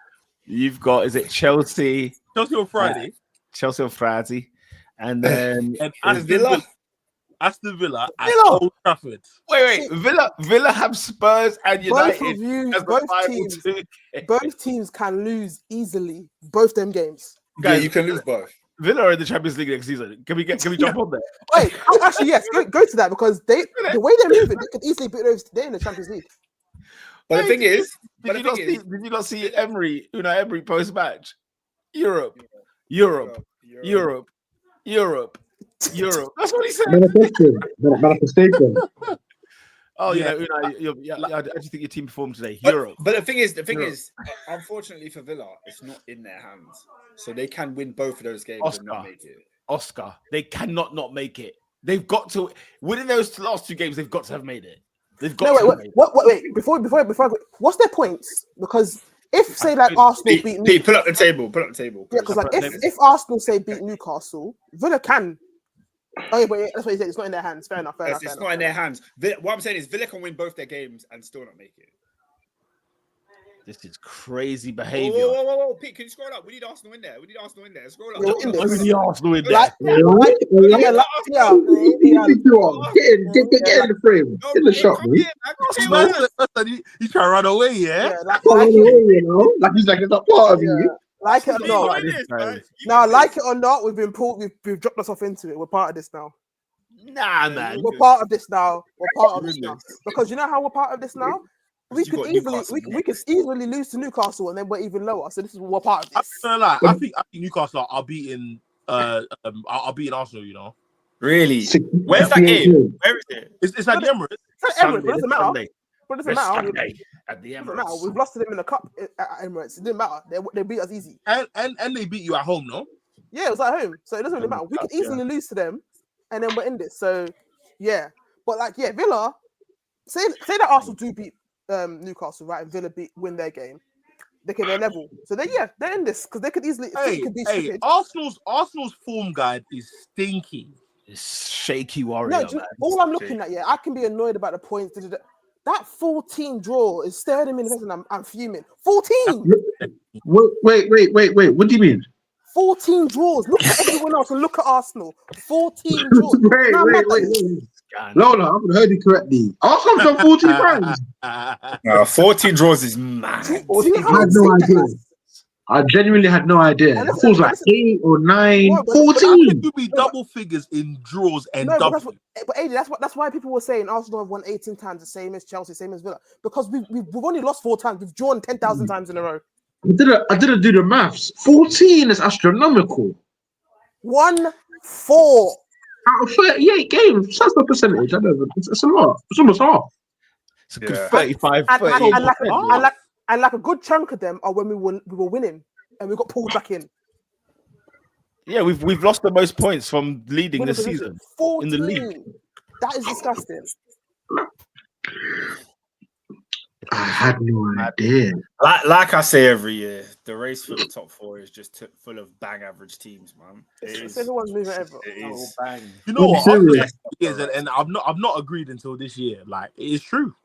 You've got, is it Chelsea? Chelsea on Friday. Chelsea on Friday. And then and Aston Villa at Old Trafford. Wait. Villa have Spurs and United. Both teams can lose easily. Both them games. Guys, yeah, you can lose both. Villa are in the Champions League next season. Can we jump on there? Wait, actually, yes. Go to that because the way they're moving, they could easily beat those today in the Champions League. But the thing is, did you not see Unai Emery post match? Europe. That's what he said. Manifestation. Oh, yeah. Unai, I just think your team performed today. Europe. But the thing is, unfortunately for Villa, it's not in their hands. So they can win both of those games and not make it. Oscar, they cannot not make it. They've got to winning those last 2 games. They've got to have made it. They've got. Wait. Before, what's their points? Because if say like Arsenal beat Pete, pull up the table. Yeah, because like if Arsenal say beat Newcastle, Villa can. Oh yeah, but that's what he said. It's not in their hands. Fair enough. It's not in their hands. What I'm saying is Villa can win both their games and still not make it. This is crazy behavior. Whoa. Pete, can you scroll up? We need Arsenal in there. Scroll up. We need Arsenal in there. Get in the frame. In the shop, man. He's trying to run away, yeah? Like he's like, it's not part of you. Like it or not. Now, like it or not, we've dropped us off into it. We're part of this now. Nah, man. We're part of this now. Because you know how we're part of this now? We could easily lose to Newcastle and then we're even lower. So this is we're part of this. I think Newcastle are beating Arsenal, you know. Really? Where's that game? Where is it? It's at the Emirates. It's at Emirates, but it doesn't matter. But it doesn't matter. At the It doesn't Emirates. matter. We've lost to them in the cup at Emirates. It didn't matter. They beat us easy. And they beat you at home, no? Yeah, it was at home. So it doesn't really matter. We could easily lose to them and then we're in this. So yeah. But like, yeah, Villa, say that Arsenal do beat Newcastle, right? And Villa win their game. They're level. So they're in this because they could easily Arsenal's form guide is stinky. It's shaky warrior. No, all I'm looking at, I can be annoyed about the points. That 14 draw is staring at me in the face and I'm fuming. 14. Wait. What do you mean? 14 draws. Look at everyone else and look at Arsenal. 14 draws. Wait. Lola, I haven't heard you correctly. Arsenal done 14 times. 14 draws is mad. Do you I have had to no see that, idea. guys? I genuinely had no idea. And I listen, thought it was like listen. 8 or 9, No, but- How 14. can you be double figures in draws and No, but double? that's why people were saying Arsenal have won 18 times, the same as Chelsea, same as Villa, because we've only lost 4 times. We've drawn 10,000 times in a row. I didn't do the maths. 14 is astronomical. 1-4. Out of 38 games, that's the percentage. I don't know. It's a lot. It's almost half. It's a good Yeah. 35, And 38%. like a good chunk of them are when we were winning and we got pulled back in. Yeah, we've lost the most points from leading Winning this position. season 14. in the league. That is disgusting. I had no idea. Like I say every year, the race for the top 4 is just full of bang average teams, man. It's everyone's moving ever. It is. You know what? Serious. Honestly, it is, and I've not agreed until this year. Like, it is true.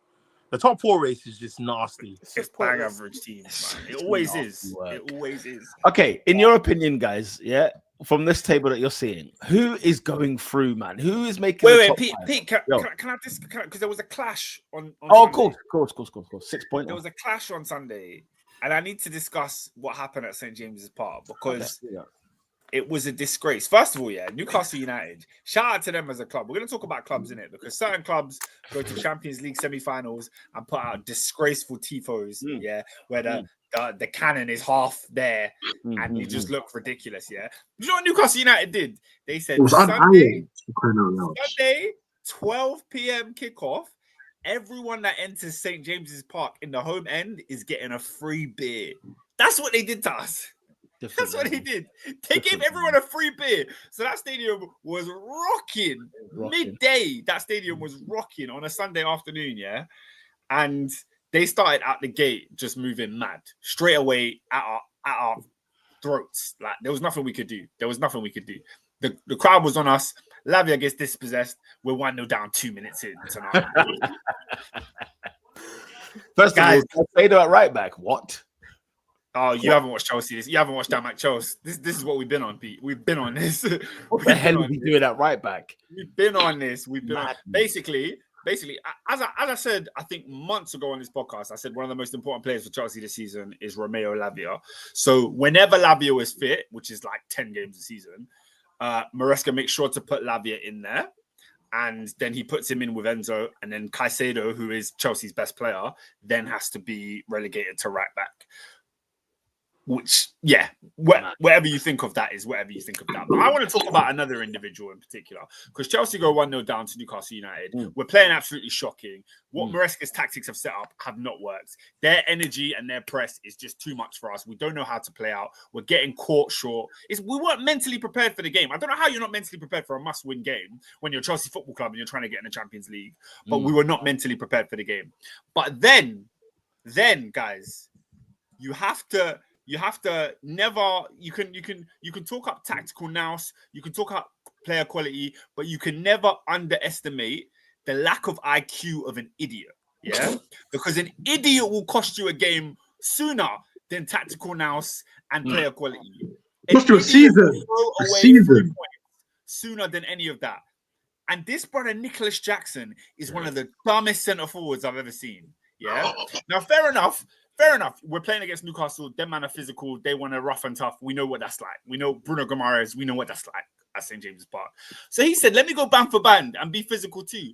The top 4 race is just nasty. It's It's just bang pointless. average teams, man. It always nasty is. work. It always is. Okay, in your opinion, guys, yeah, from this table that you're seeing, who is going through, man? Who is making the Wait, top Pete, five? Pete, Yo. can I just because there was a clash on Oh, Sunday. of course. 6 point. There was a clash on Sunday, and I need to discuss what happened at St James's Park because it was a disgrace. First of all, yeah, Newcastle United. Shout out to them as a club. We're going to talk about clubs in it because certain clubs go to Champions League semi-finals and put out disgraceful tifos, yeah, where the cannon is half there and you just look ridiculous, yeah. You know what Newcastle United did? They said It was Sunday, uniron. 12 p.m. kickoff. Everyone that enters St. James's Park in the home end is getting a free beer. That's what they did to us. That's what they did. They gave everyone a free beer. So that stadium was rocking. Midday, that stadium was rocking on a Sunday afternoon, yeah? And they started out the gate just moving mad. Straight away at our throats. Like, there was nothing we could do. The crowd was on us. Lavia gets dispossessed. We're 1-0 down 2 minutes in tonight. First Guys. of all, Alfredo at right back. What? Oh, you haven't watched Chelsea. You haven't watched that Mac Chelsea. This is what we've been on, Pete. We've been on this. What the hell are we doing at right back? We've been on this. We've been on. Madness. Basically, as I said, I think months ago on this podcast, I said one of the most important players for Chelsea this season is Romeo Lavia. So whenever Lavia is fit, which is like 10 games a season, Maresca makes sure to put Lavia in there. And then he puts him in with Enzo. And then Caicedo, who is Chelsea's best player, then has to be relegated to right back. Which, yeah, whatever you think of that is whatever you think of that. But I want to talk about another individual in particular because Chelsea go 1-0 down to Newcastle United. We're playing absolutely shocking. What Maresca's tactics have set up have not worked. Their energy and their press is just too much for us. We don't know how to play out. We're getting caught short. We weren't mentally prepared for the game. I don't know how you're not mentally prepared for a must-win game when you're Chelsea Football Club and you're trying to get in the Champions League. But we were not mentally prepared for the game. But then, guys, you have to never. You can talk up tactical nous, you can talk up player quality, but you can never underestimate the lack of IQ of an idiot. Yeah, because an idiot will cost you a game sooner than tactical nous and player quality. Cost you a season. Sooner than any of that. And this brother Nicolas Jackson is one of the dumbest centre forwards I've ever seen. Yeah. Now, fair enough. We're playing against Newcastle. Them man are physical. They want to rough and tough. We know what that's like. We know Bruno Guimarães. We know what that's like at St. James's Park. So he said, let me go band for band and be physical too.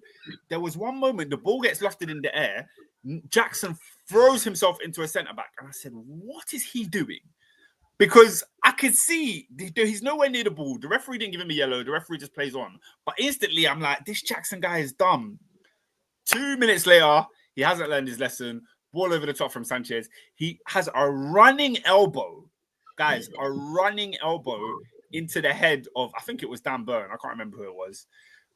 There was one moment the ball gets lofted in the air. Jackson throws himself into a centre-back. And I said, what is he doing? Because I could see he's nowhere near the ball. The referee didn't give him a yellow. The referee just plays on. But instantly, I'm like, this Jackson guy is dumb. 2 minutes later, he hasn't learned his lesson. Ball over the top from Sanchez. He has a running elbow, guys, into the head of, I think it was Dan Burn. I can't remember who it was.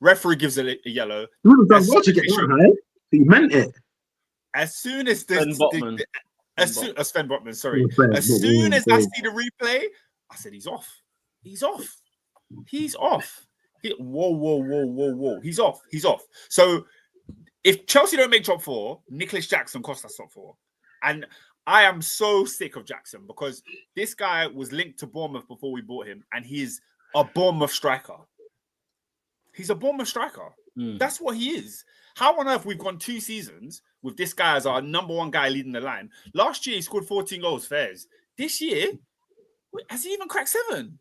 Referee gives a yellow. You would have done well to get that, right? He meant it. As soon as Sven Botman, sorry. Sven As soon as I Botman. see the replay, I said, he's off. Whoa. He's off. So if Chelsea don't make top 4, Nicolas Jackson cost us top 4. And I am so sick of Jackson because this guy was linked to Bournemouth before we bought him, and he's a Bournemouth striker. That's what he is. How on earth we've gone 2 seasons with this guy as our number 1 guy leading the line? Last year he scored 14 goals, fairs. This year, has he even cracked 7?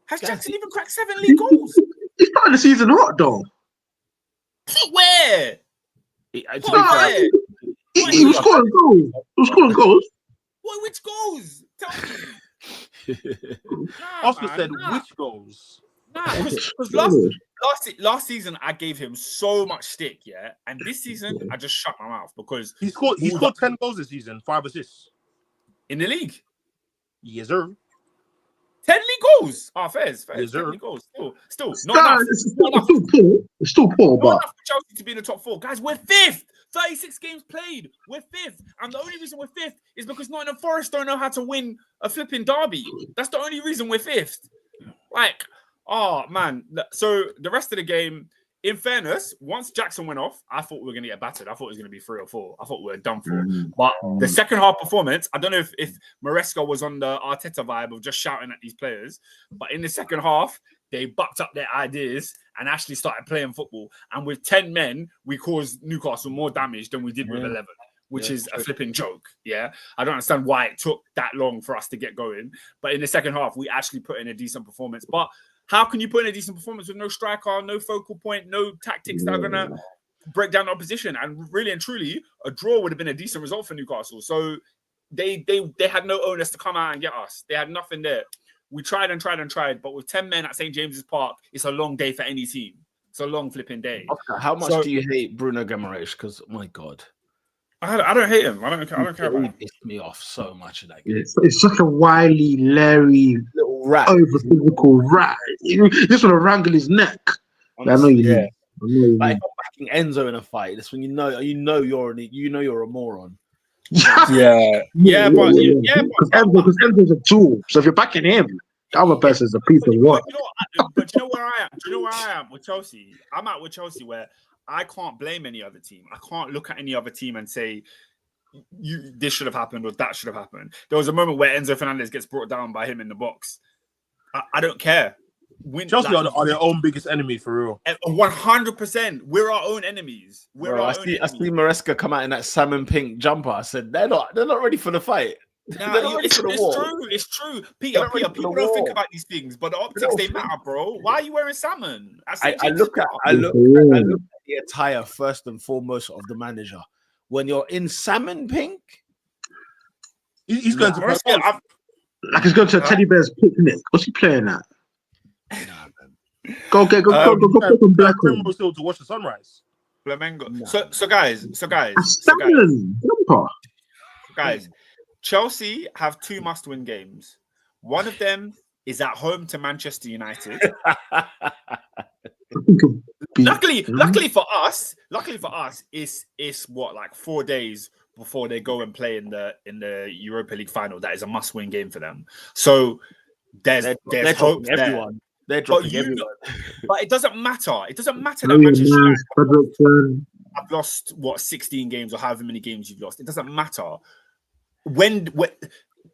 Has Jackson even cracked 7 league goals? He's starting the season hot though. Where? He was scoring goals. He was scoring goals. What? Which goals? Tell me. Oscar said, which goals? Because last season I gave him so much stick, yeah, and this season I just shut my mouth because He scored 10 goals this season, 5 assists. in the league, Yes, sir. 10 league goals. Fairs. Yes, 10 sir. league goals. Still not enough. It's still poor. It's still poor, Not but enough for Chelsea to be in the top 4. Guys, we're 5th. 36 games played. We're 5th. And the only reason we're 5th is because Nottingham Forest don't know how to win a flipping derby. That's the only reason we're 5th. Like, oh, man. So the rest of the game, in fairness, once Jackson went off, I thought we were going to get battered. I thought it was going to be 3 or 4. I thought we were done for. But the second half performance, I don't know if Maresca was on the Arteta vibe of just shouting at these players. But in the second half, they bucked up their ideas and actually started playing football. And with 10 men, we caused Newcastle more damage than we did with 11, which is a flipping joke. Yeah. I don't understand why it took that long for us to get going. But in the second half, we actually put in a decent performance. But how can you put in a decent performance with no striker, no focal point, no tactics that are going to break down the opposition? And really and truly, a draw would have been a decent result for Newcastle. So they had no onus to come out and get us. They had nothing there. We tried and tried and tried, but with 10 men at St. James's Park, it's a long day for any team. It's a long flipping day. Oscar, how much do you hate Bruno Guimarães? Because, my God. I don't hate him. I don't care about him. He pissed me off so much in that game. it's such a wily, Larry, Little rat. over physical rat. You just want to wrangle his neck. I know you do. Like, if I'm backing Enzo in a fight, that's when you know you're a moron. But Because Enzo's a tool. So if you're backing him, the other person's a piece of work. But you know where I am? Do you know where I am with Chelsea? I'm out with Chelsea where I can't blame any other team. I can't look at any other team and say this should have happened or that should have happened. There was a moment where Enzo Fernandez gets brought down by him in the box. I don't care. Chelsea are their own biggest enemy for real. 100%. We're our own enemies. I see Maresca come out in that salmon pink jumper. I said they're not ready for the fight. It's true. Peter, people don't think about these things, but the optics they matter, bro. Why are you wearing salmon? I look at the attire first and foremost of the manager. When you're in salmon pink, he's going to like he's going to a teddy bear's picnic. What's he playing at? Go put some black on. Still to watch the sunrise. Flamengo. So guys, Chelsea have 2 must-win games. One of them is at home to Manchester United. Luckily for us, it's what, like 4 days before they go and play in the Europa League final. That is a must-win game for them. So there's hope there. They're dropping everyone. But it doesn't matter. It doesn't matter that Manchester United have lost 16 games or however many games you've lost. It doesn't matter. When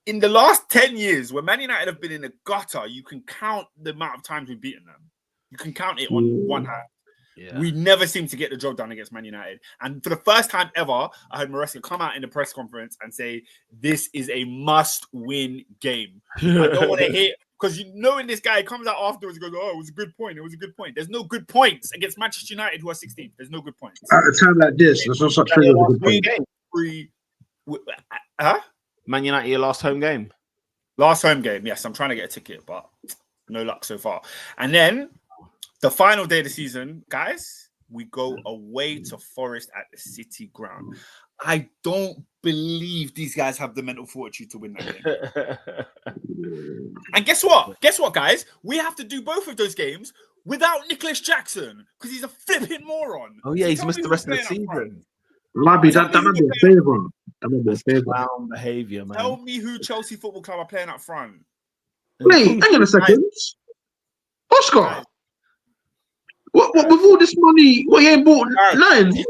in the last 10 years, when Man United have been in the gutter, you can count the amount of times we've beaten them. You can count it on one hand. Yeah. We never seem to get the job done against Man United. And for the first time ever, I heard Maresca come out in the press conference and say, this is a must-win game. I don't want to hear... Because knowing this guy comes out afterwards and goes, it was a good point. It was a good point. There's no good points against Manchester United, who are 16th. There's no good points. At a time like this, there's no such thing as a good point. Man United, your last home game? Last home game, yes. I'm trying to get a ticket, but no luck so far. And then the final day of the season, guys, we go away to Forest at the City Ground. I don't believe these guys have the mental fortitude to win that game. And guess what? Guys? We have to do both of those games without Nicolas Jackson because he's a flipping moron. Oh, yeah, he's missed the rest of the season. Labby, that might be a favour. That might be a favour. Clown behaviour, man. Tell me who Chelsea Football Club are playing up front. Wait, hang on a second. Oscar, what with all this money, what you ain't bought Lions?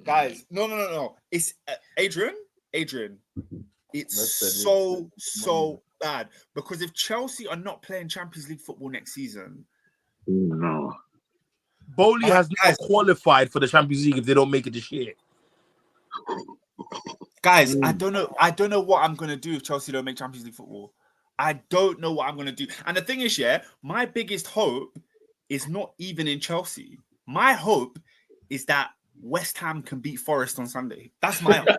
Guys, no. It's Adrian. It's so bad because if Chelsea are not playing Champions League football next season, no. Bowley has not qualified for the Champions League if they don't make it this year. Guys, I don't know what I'm gonna do if Chelsea don't make Champions League football. I don't know what I'm gonna do. And the thing is, my biggest hope is not even in Chelsea. My hope is that West Ham can beat Forest on Sunday. That's my hope.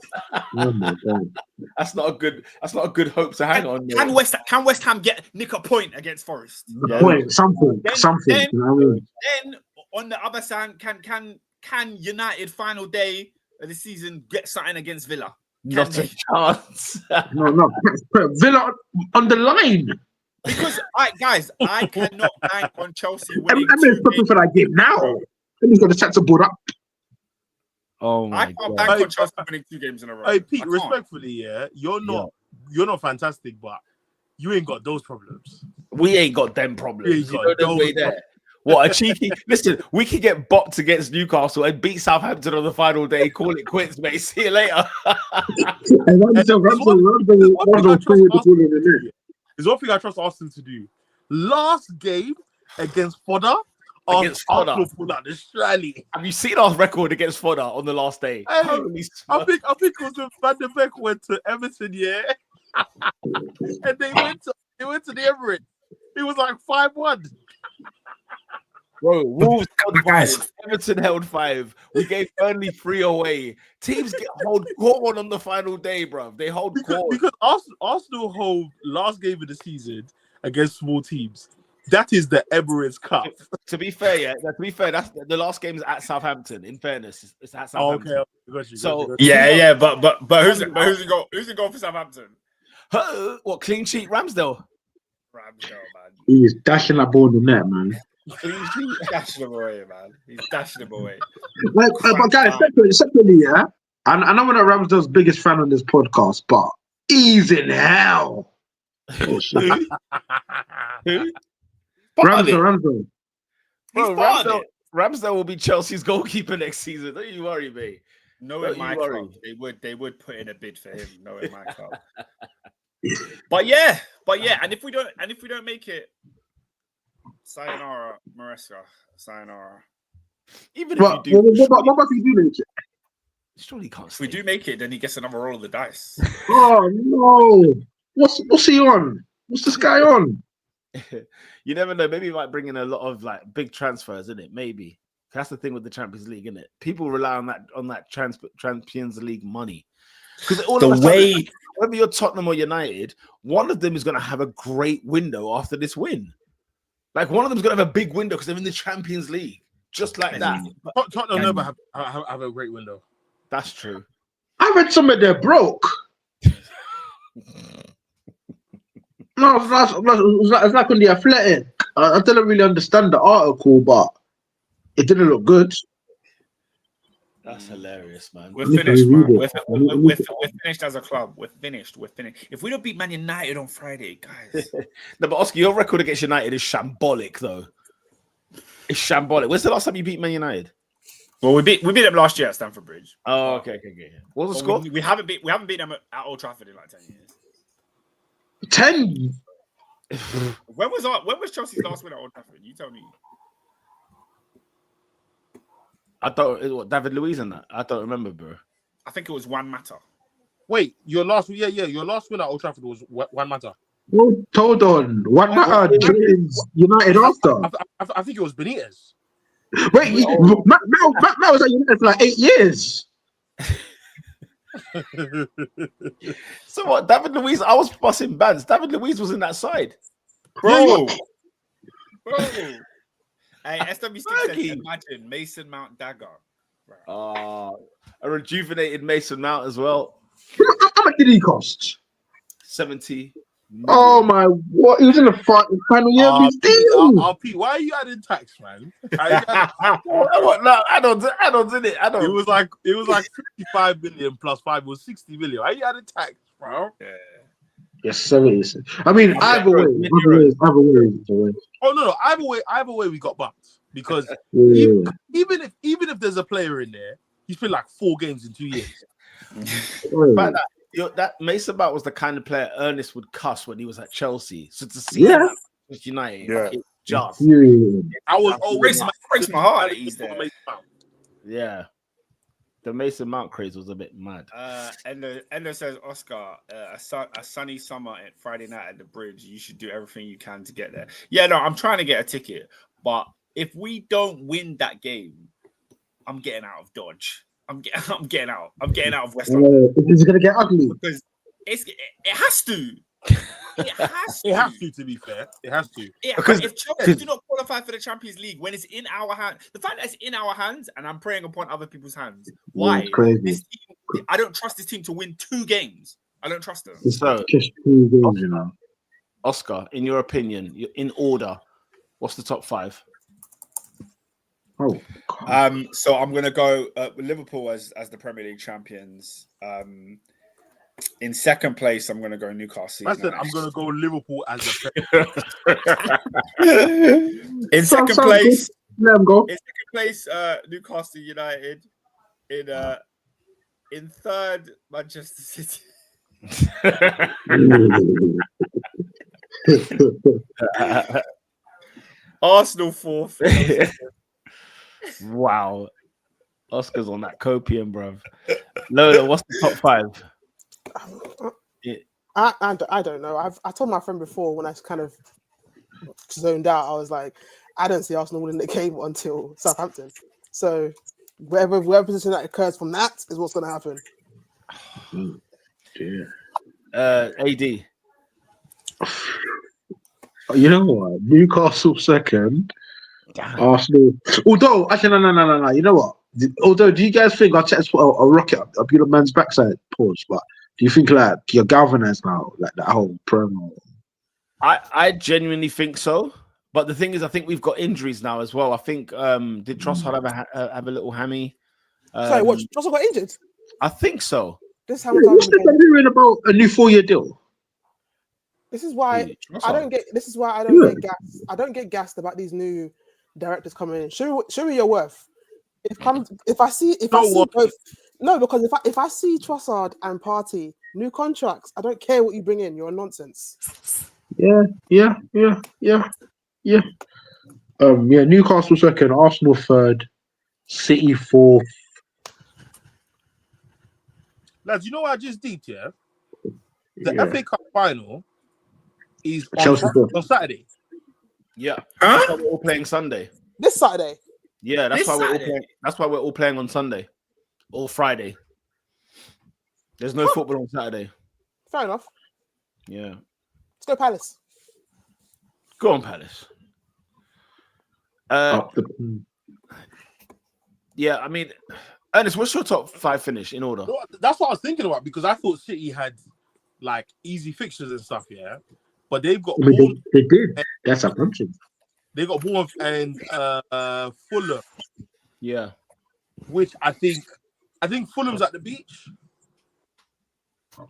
Oh my God. That's not a good hope to hang on. Can West Ham nick a point against Forest? Point, something. Then, You know what I mean? then on the other side, can United final day of the season get something against Villa? Not a chance. No. Put Villa on the line. Because, guys, I cannot bank on Chelsea I'm winning. looking for that game now. And he's got to set the board up. Oh my I can't God. bank on Chelsea winning 2 games in a row. Hey Pete, I can't. respectfully, you're not fantastic, but you ain't got those problems. We ain't got them problems. We ain't You got know the way those there. What a cheeky! Listen, we could get bopped against Newcastle and beat Southampton on the final day. Call it quits, mate. See you later. There's one thing I trust Arsenal to do. Last game against Fodder, Arsenal pulled out the rally. Have you seen our record against Fodder on the last day? Hey, I think it was when Van de Beek went to Everton, and they went to the Emirates. It was like 5-1. Bro, Wolves held 5. Everton held 5. We gave Burnley 3 away. Teams hold court on the final day, bro. They hold court. Because Arsenal hold last game of the season against small teams. That is the Emirates Cup. To be fair, that's the last game is at Southampton. In fairness, it's at Southampton. Okay, got you. But who's in goal for Southampton? What, clean sheet Ramsdale? Ramsdale, man. He's dashing that ball in the net, man. Clean sheet. Dashing him away, man. He's dashing him away. But guys, separately, and I'm one of Ramsdale's biggest fan on this podcast, but he's in hell. Who? Ramsdale. Bro, Ramsdale will be Chelsea's goalkeeper next season. Don't you worry, mate. Knowing my club, they would put in a bid for him. Knowing my club. But yeah, and if we don't make it, sayonara, Maresca, sayonara. Even if you do, what about if you do make it? Surely he can't. If we do make it, then he gets another roll of the dice. Oh no! What's he on? What's this guy on? You never know. Maybe he might bring in a lot of like big transfers, isn't it? Maybe that's the thing with the Champions League, isn't it? People rely on that Champions League money because whether you're Tottenham or United, one of them is going to have a great window after this win. Like one of them's going to have a big window because they're in the Champions League, just like that. Tottenham never have a great window. That's true. I read somewhere they're broke. No, it's like on the Athletic. I didn't really understand the article, but it didn't look good. That's hilarious, man. We're finished, man. We're finished as a club. We're finished. If we don't beat Man United on Friday, guys. No, but Oscar, your record against United is shambolic, though. It's shambolic. When's the last time you beat Man United? Well, we beat them last year at Stamford Bridge. Oh, okay. What was the score? We haven't beat them at Old Trafford in like 10 years. 10. When was Chelsea's last win at Old Trafford? You tell me. I thought it was David Luiz in that. I don't remember, bro. I think it was Juan Mata. Wait, your last win at Old Trafford was Juan Mata. Well, hold on. What matter? United after. I think it was Benitez. Wait, Matt was at United for like 8 years. So what? David Luiz, I was busting bands. David Luiz was in that side. Bro. Hey, SW6 says, imagine Mason Mount dagger. A rejuvenated Mason Mount as well. How much did he cost? 70 million. Oh my! What? He was in the final year of his deal. Pete, why are you adding tax, man? No, add-ons in it. It was like 55 million plus 5 was 60 million. Why are you adding tax, bro? Yeah. Yes, 70. I mean, either way. Oh no! Either way, we got bumped because even if there's a player in there, he's played like 4 games in 2 years. But that Mason Mount was the kind of player Ernest would cuss when he was at Chelsea. So to see him at United, it just. infuriating. I was always breaks my heart that he's there. Yeah. The Mason Mount craze was a bit mad. Endo says, Oscar, a sunny summer at Friday night at the bridge. You should do everything you can to get there. Yeah, no, I'm trying to get a ticket. But if we don't win that game, I'm getting out of Dodge. I'm getting out. I'm getting out of West London. It's gonna get ugly. Because it has to. It has to be fair. It has to. Yeah, because if Chelsea do not qualify for the Champions League when it's in our hands, the fact that it's in our hands and I'm praying upon other people's hands, why? This team, I don't trust this team to win 2 games. I don't trust them. So, just 2 games, you know. Oscar, in your opinion, in order, what's the top 5? Oh, so I'm gonna go with Liverpool as the Premier League champions. In second place, I'm going to go Newcastle. I said I'm going to go Liverpool as in second place. Let him go. In second place, Newcastle United. In third, Manchester City. Arsenal fourth. Wow, Oscar's on that copium, bruv. Lola, what's the top 5? I don't know. I told my friend before when I kind of zoned out, I was like, I don't see Arsenal winning the game until Southampton. So whatever position that occurs from that is what's going to happen. AD. You know what? Newcastle second. Arsenal. Although, actually, no. You know what? Although, do you guys think Arteta's put a rocket up your man's backside? Pause. But do you think like you're galvanized now, like that whole promo? I genuinely think so. But the thing is, I think we've got injuries now as well. I think did Trossard have a little hammy? Sorry, what? Trossard got injured? I think so. This how What's the hearing about a new 4-year deal? This is why I don't get. This is why I don't get gassed. I don't get gassed about these new directors coming in. Show me your worth. If I see both, no, because if I see Trossard and Partey new contracts, I don't care what you bring in. You're a nonsense. Yeah. Newcastle second, Arsenal third, City fourth. Lads, you know what I just did, yeah? The FA Cup final is on Saturday. Yeah. That's why we're all playing Sunday. This Saturday. Yeah, that's why we're all playing on Sunday or Friday. There's no football on Saturday. Fair enough. Yeah. Let's go Palace. Go on, Palace. Yeah, I mean, Ernest, what's your top 5 finish in order? That's what I was thinking about because I thought City had like easy fixtures and stuff, yeah. But they've got they did. That's a punching. They got Bournemouth and Fulham. Yeah. Which I think Fulham's at the beach.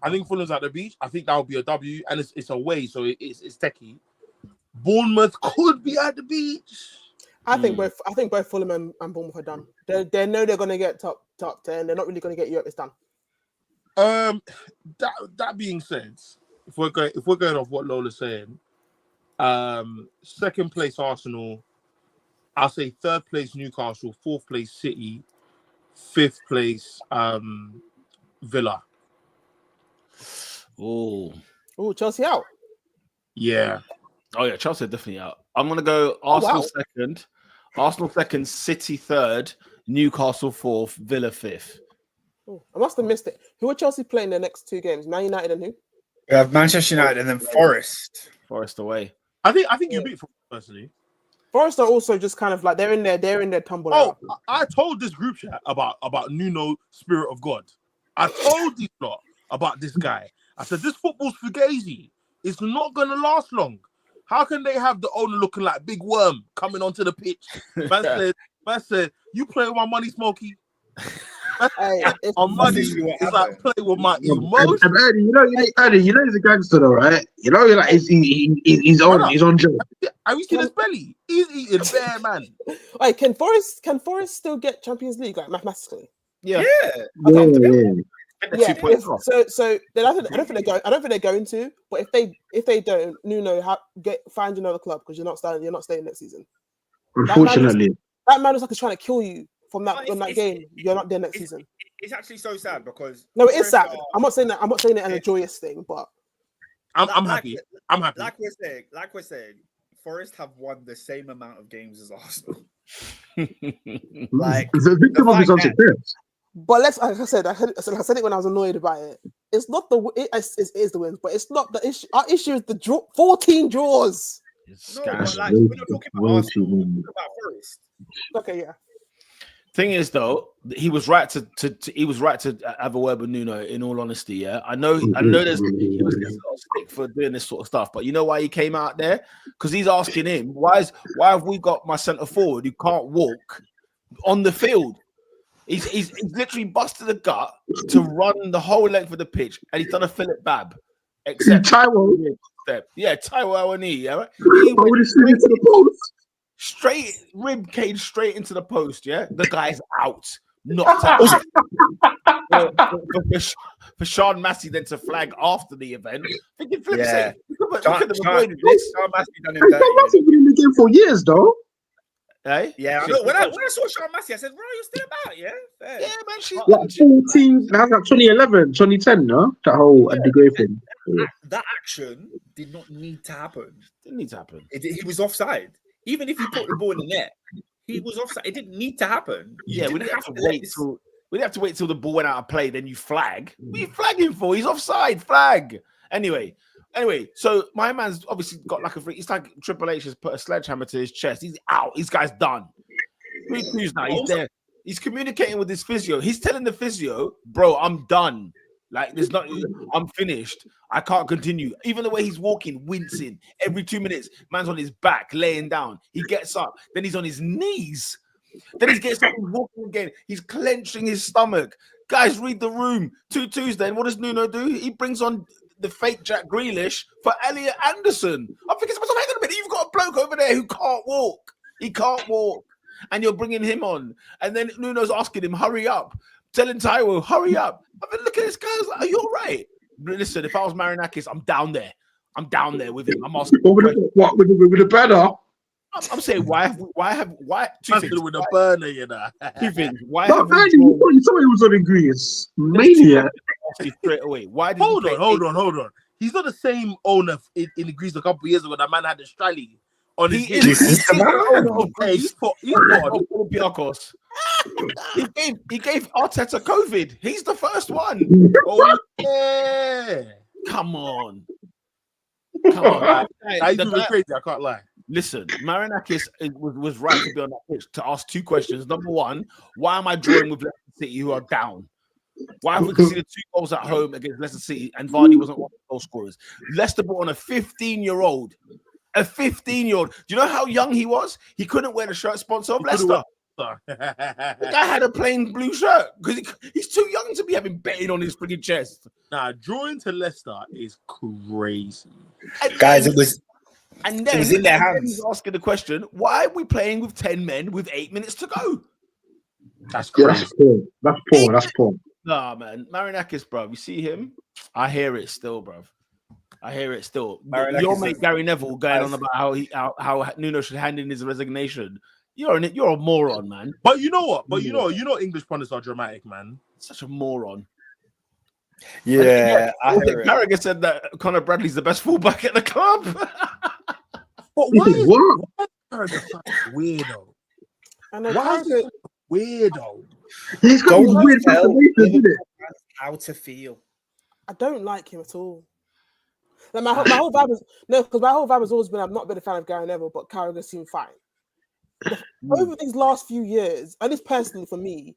I think that would be a W, and it's away, so it's techie. Bournemouth could be at the beach. I think both Fulham and Bournemouth are done. They know they're going to get top 10. They're not really going to get Europe. It's done. That being said, if we're going off what Lola's saying, second place Arsenal, I'll say third place Newcastle, fourth place City, fifth place Villa. Oh, Chelsea out. Yeah. Oh yeah, Chelsea are definitely out. I'm gonna go Arsenal second, City third, Newcastle fourth, Villa fifth. Oh, I must have missed it. Who are Chelsea playing their next 2 games? Man United and who? We have Manchester United and then Forest. Forest away. I think you beat Forest personally. Forest are also just kind of like they're in their tumble. Oh, I told this group chat about Nuno, Spirit of God. I told these lot about this guy. I said this football's fugazi. It's not gonna last long. How can they have the owner looking like Big Worm coming onto the pitch? Man said, you play with my money, Smokey. My money is like play with my emotions. Eddie, you know he's a gangster though, right? You know, like he's on job. Have you seen his belly? He's eating bare, man. Wait, can Forest still get Champions League like mathematically? Yeah. Yeah. Yeah, 2 points off. so then I don't think they're going to. But if they don't, Nuno, find another club because you're not staying next season. Unfortunately, that man was like he's trying to kill you from that No, game. You're not there next season. It's actually so sad because No, it is sad. Forest I'm not saying that. I'm not saying it as a joyous thing, but I'm happy. I'm happy. Like we're saying, Forest have won the same amount of games as Arsenal. Like the victim of his own success. But like I said it when I was annoyed about it. It's not it is the wins, but it's not the issue. Our issue is the draw. 14 draws. No, but like we're not talking about Arsenal. We're talking about Forest. Okay, yeah. Thing is, though, he was right to have a word with Nuno. In all honesty, yeah, I know he was a lot of stick for doing this sort of stuff, but you know why he came out there? Because he's asking him, why have we got my centre forward who can't walk on the field? He's literally busted the gut to run the whole length of the pitch, and he's done a Philip Babb, except Taiwo. Yeah, Taiwo Awoniyi. Yeah, He went straight into the post. Straight rib cage straight into the post. Yeah, the guy's out, knocked out. for Sean Massey then to flag after the event. Thinking flip sake. Look at the avoided this. Sean Massey done him Sean dirty. Massey been in the game for years, though. Hey? Yeah, I know. When I saw Sean Massey, I said, "Bro, you're still about, yeah." Fair. Yeah, man. She's Like 14, that's like 2011, 2010, no? That whole Andy Gray thing. That action did not need to happen. Didn't need to happen. He was offside. Even if he put the ball in the net, he was offside. It didn't need to happen. Yeah, we didn't have to wait till we'd have to wait till the ball went out of play, then you flag. What are you flagging for? He's offside. Flag. Anyway, so my man's obviously got like it's like Triple H has put a sledgehammer to his chest. He's out. This guy's done. 3-2 now. He's there. He's communicating with his physio. He's telling the physio, bro, I'm done. Like, I'm finished. I can't continue. Even the way he's walking, wincing every 2 minutes, man's on his back, laying down. He gets up, then he's on his knees. Then he gets up and walking again. He's clenching his stomach. Guys, read the room. 2-2s then. What does Nuno do? He brings on the fake Jack Grealish for Elliot Anderson. I'm thinking to myself, hang on a minute, you've got a bloke over there who can't walk. He can't walk. And you're bringing him on. And then Nuno's asking him, hurry up. Telling Taiwo, hurry up. I've been looking at this guy. I was like, are you all right? Listen, if I was Marinakis, I'm down there. I'm down there with him. I'm asking. With the banner? I'm saying, why? Two things. With a burner, you know. Two things. Why But have man, we you thought he was on Greece. Maniac. straight away? Why did Hold on. He's not the same owner in Greece a couple of years ago. That man had Australia on his head. He's the owner of Hey, Greece. he's on. Olympiacos. He gave Arteta COVID. He's the first one. Oh, yeah. Come on. He's moving crazy. I can't lie. Listen, Marinakis was right to be on that pitch to ask two questions. Number one, why am I drawing with Leicester City who are down? Why have we conceded 2 goals at home against Leicester City and Vardy wasn't one of the goal scorers? Leicester brought on a 15-year-old. A 15-year-old. Do you know how young he was? He couldn't wear the shirt sponsor of Leicester. The guy had a plain blue shirt because he's too young to be having betting on his freaking chest. Nah, drawing to Leicester is crazy. Guys, it was in their hands. He's asking the question, why are we playing with 10 men with 8 minutes to go? That's Yeah, crazy. that's poor. Nah, man. Marinakis, bro. You see him? I hear it still, bro. I hear it still. Your mate Gary Neville going on about how Nuno should hand in his resignation. You're a moron, man. But you know what? You know English pundits are dramatic, man. Such a moron. Yeah, I hear it. Carragher said that Conor Bradley's the best fullback at the club. But why is Carragher such a weirdo? Why is he such a weirdo? He's got these weird situations, isn't it? How to feel. I don't like him at all. Like my whole vibe is because my whole vibe has always been I've not been a fan of Gary Neville, but Carragher seemed fine. Over these last few years, at least personally for me,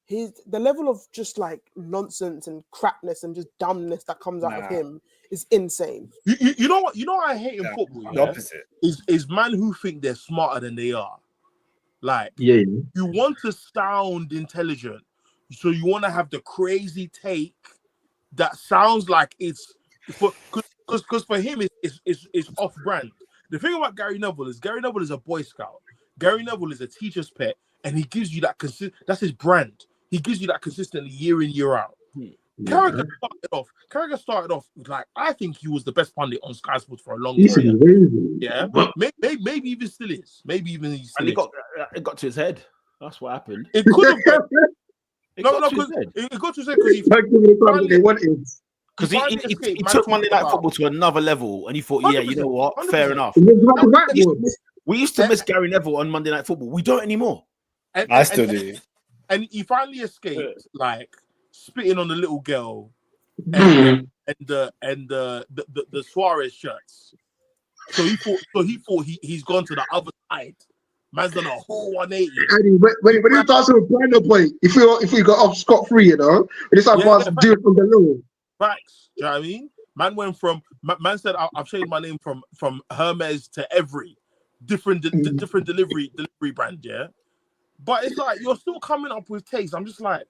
the level of just like nonsense and crapness and just dumbness that comes out of him is insane. You know what? You know what I hate in football? The opposite is man who think they're smarter than they are. Like, Yeah. you want to sound intelligent, so you want to have the crazy take that sounds like it's because for him it's off brand. The thing about Gary Neville is a Boy Scout. Gary Neville is a teacher's pet, and he gives you that that's his brand. He gives you that consistently year in, year out. Carragher started off like I think he was the best pundit on Sky Sports for a long He's time. amazing. Yeah, maybe even still is. Maybe even he still And is. it got to his head. That's what happened. It could have got. It No, got to his head. it got to his head because he Like giving the time that they wanted. Because finally he escaped, man, took Monday Night about- Football to another level, and he thought, yeah, you know 100%, what, fair 100%. enough. It was like the right one. We used to miss Gary Neville on Monday Night Football. We don't anymore. I still do. And he finally escaped, like spitting on the little girl Mm. and the Suarez shirts. So he thought he's gone to the other side. Man's done a whole 180. And when he starts with Brando point, if we got off scot free, you know, and it's like doing from the low. Facts. Do you know what I mean? Man went from man said I've changed my name from Hermes to every different delivery brand, yeah. But it's like you're still coming up with takes. I'm just like,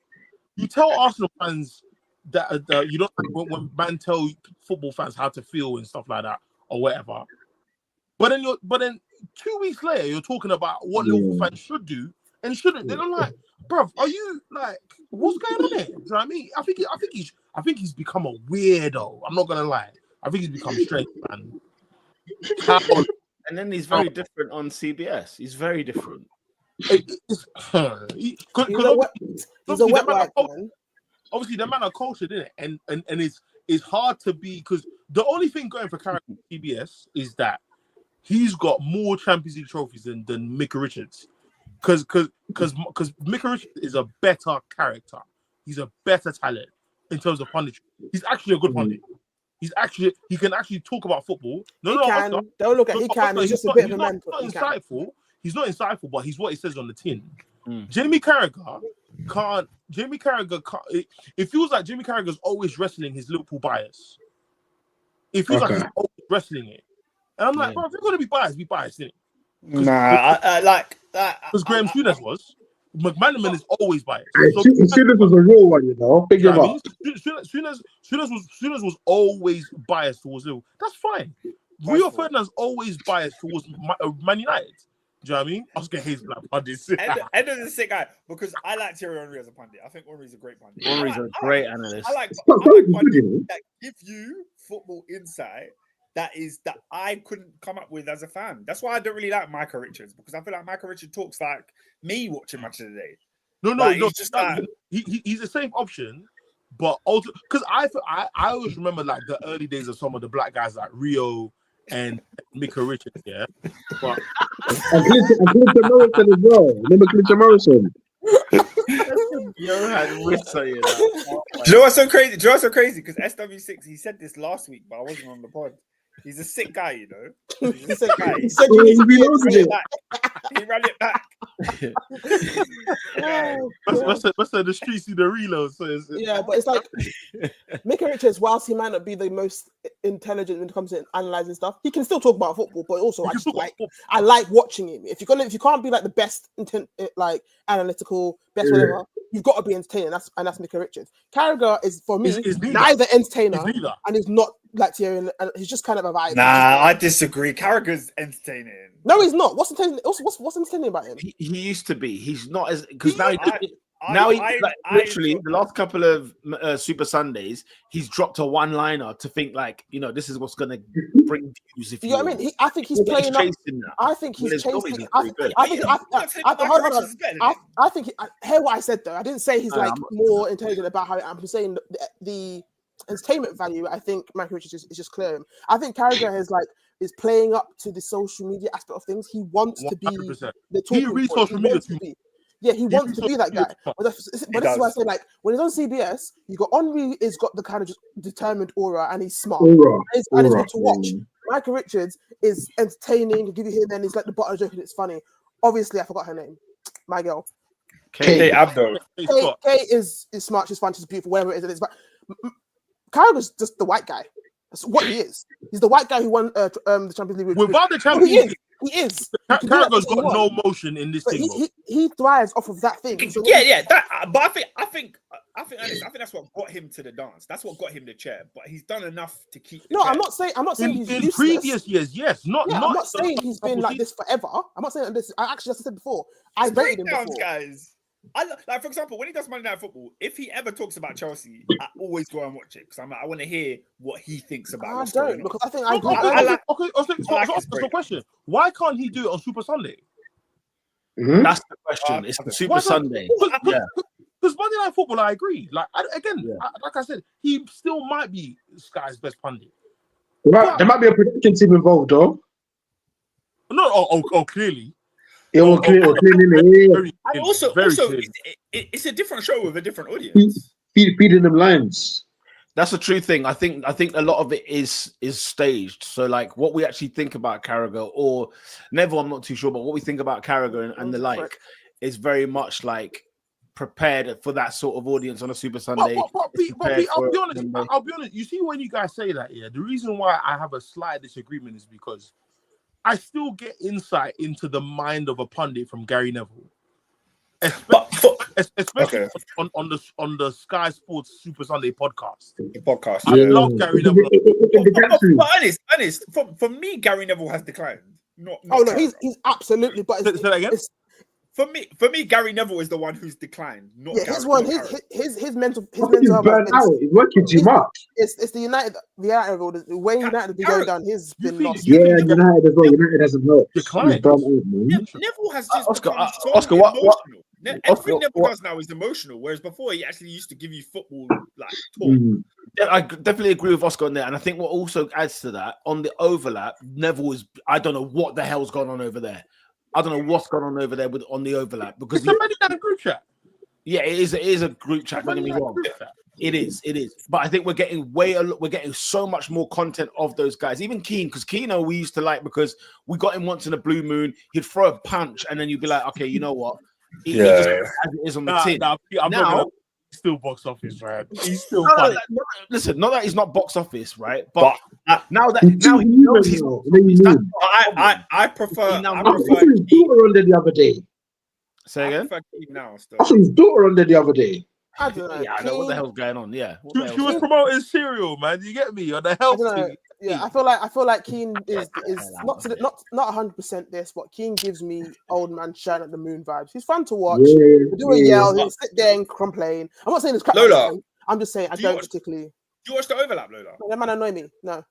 you tell Arsenal fans that you don't when man tell football fans how to feel and stuff like that or whatever. But then 2 weeks later you're talking about what Liverpool fans should do and shouldn't. Then I'm like, bruv, are you like what's going on here? Do you know what I mean? I think he's become a weirdo. I'm not gonna lie. I think he's become strange, man. And then he's very different on CBS. He's very different. He's a wet wipe, man. Obviously, the man are cultured, isn't it? And it's hard to be because the only thing going for Carragher CBS is that he's got more Champions League trophies than Micah Richards. Because Micah Richards is a better character. He's a better talent in terms of punditry. He's actually a good pundit. He can actually talk about football. Don't look at he can. He's just a bit of a mentor. He's not insightful, but he's what he says on the tin. Jamie Carragher can't. It feels like Jamie Carragher's always wrestling his Liverpool bias. It feels like he's always wrestling it. And I'm like, bro, if you're gonna be biased, innit? Nah, I like that. Because Graham Souness was. McManaman is always biased. Souness was a raw one, you know. Big him up. Souness was always biased towards Liverpool. That's fine. Rio Ferdinand's always biased towards Man United. Do you know what I mean? Oscar Hayes Black pundits. End of the sick guy because I like Thierry Henry as a pundit. I think Henry's a great pundit. Henry's a great analyst. I like pundits that give you football insight that I couldn't come up with as a fan. That's why I don't really like Micah Richards because I feel like Micah Richards talks like me watching Match of the Day. He's the same option, but also because I always remember like the early days of some of the black guys like Rio and Micah Richards, yeah. But and Clinton Morrison as well. Remember Clinton Morrison? Yo had Ritzer, you know. Do you know what's so crazy? Because SW6 he said this last week, but I wasn't on the pod. He's a sick guy, you know. He's a sick guy. He said he ran it back. What's the streets in the reload? So but it's like Micah Richards, whilst he might not be the most intelligent when it comes to analyzing stuff, he can still talk about football. But also, I like watching him. If you can't be like the best analytical, best whatever, you've got to be entertaining. That's Micah Richards. Carragher is for me neither entertainer and is not like Thierry, and he's just kind of a vibe. Nah, I disagree. Carragher's entertaining. No, he's not. What's entertaining? What's entertaining about him? He used to be. He's not as because now literally the last couple of Super Sundays, he's dropped a one-liner to think like, you know, this is what's gonna bring views. If you know what I mean, I think he's playing up. I think he's chasing. I think. Hear what I said though. I didn't say he's like more intelligent about how. I'm saying the entertainment value. I think Michael Richards is just clear. I think Carragher is playing up to the social media aspect of things. He wants to be 100%. the talking point. social media too. Yeah, he wants to be that guy. But this is why I say, like, when he's on CBS, you got Henry is got the kind of just determined aura and he's smart. And it's good to watch. Michael Richards is entertaining, give you here and then he's like the butter joke and it's funny. Obviously, I forgot her name. My girl. Kate Abdo. Kate is smart, she's fun, she's beautiful, whatever it is. But Carragher's just the white guy. That's what he is. He's the white guy who won the Champions League. Without the Champions League, he is. Carragher's got no motion in this thing. He thrives off of that thing. So but I think that's what got him to the dance. That's what got him the chair. But he's done enough to keep. No, I'm not saying he's in useless. previous years. Yes, I'm not saying he's been like this forever. I'm not saying this. I actually, as I said before, I rated him before. Guys. Like, for example, when he does Monday Night Football, if he ever talks about Chelsea, I always go and watch it because I'm like, I want to hear what he thinks about. I what's going don't on. because I think I agree. So the question: why can't he do it on Super Sunday? Mhm. That's the question. It's the Super Sunday. Yeah. Because Monday Night Football, I agree. Like like I said, he still might be Sky's best pundit. There might be a production team involved, though. No, clearly. Yeah, well, clearly. And also, it's a different show with a different Feed, audience. feeding them lines. That's a true thing. I think a lot of it is staged. So like what we actually think about Carragher or Neville, I'm not too sure, but what we think about Carragher and the like is very much like prepared for that sort of audience on a Super Sunday. I'll be honest. You see, when you guys say that, the reason why I have a slight disagreement is because I still get insight into the mind of a pundit from Gary Neville, especially on the Sky Sports Super Sunday podcast. I love Gary Neville. But honest, for me, Gary Neville has declined. No, he's absolutely. But Say that again. For me, Gary Neville is the one who's declined. Not yeah, Gary, his mental He's burnt out. He's working too much. It's the United the way United be going down. He's been lost. Yeah, United as well. United hasn't helped. He's burnt out, man. Neville has just Oscar, emotional. Everything Oscar, Neville does now is emotional, whereas before he actually used to give you football like talk. Mm. Yeah, I definitely agree with Oscar on that. And I think what also adds to that, on the overlap, Neville is, I don't know what the hell's gone on over there. I don't know what's going on over there on the overlap because It's already got a group chat. Yeah, it is a group chat. Don't get me wrong. It is. But I think we're getting so much more content of those guys. Even Keane, because Keano we used to like because we got him once in a blue moon. He'd throw a punch and then you'd be like, okay, you know what? He just as it is on the tin. Now, still box office, right? He's still funny. Listen, not that he's not box office, right? But now he knows he's. I prefer. I saw his daughter on there the other day. Say again. I saw his daughter on there the other day. I don't know. Yeah, I know what the hell's going on. Yeah, she was promoting cereal, man. You get me on the health thing. Yeah, I feel like Keane is not 100% this, but Keane gives me old man shine at the moon vibes. He's fun to watch. He'll do a yell. He'll sit there and complain. I'm not saying it's crap. Lola, I'm just saying I don't particularly. Do you watch the overlap, Lola? That man annoy me. No.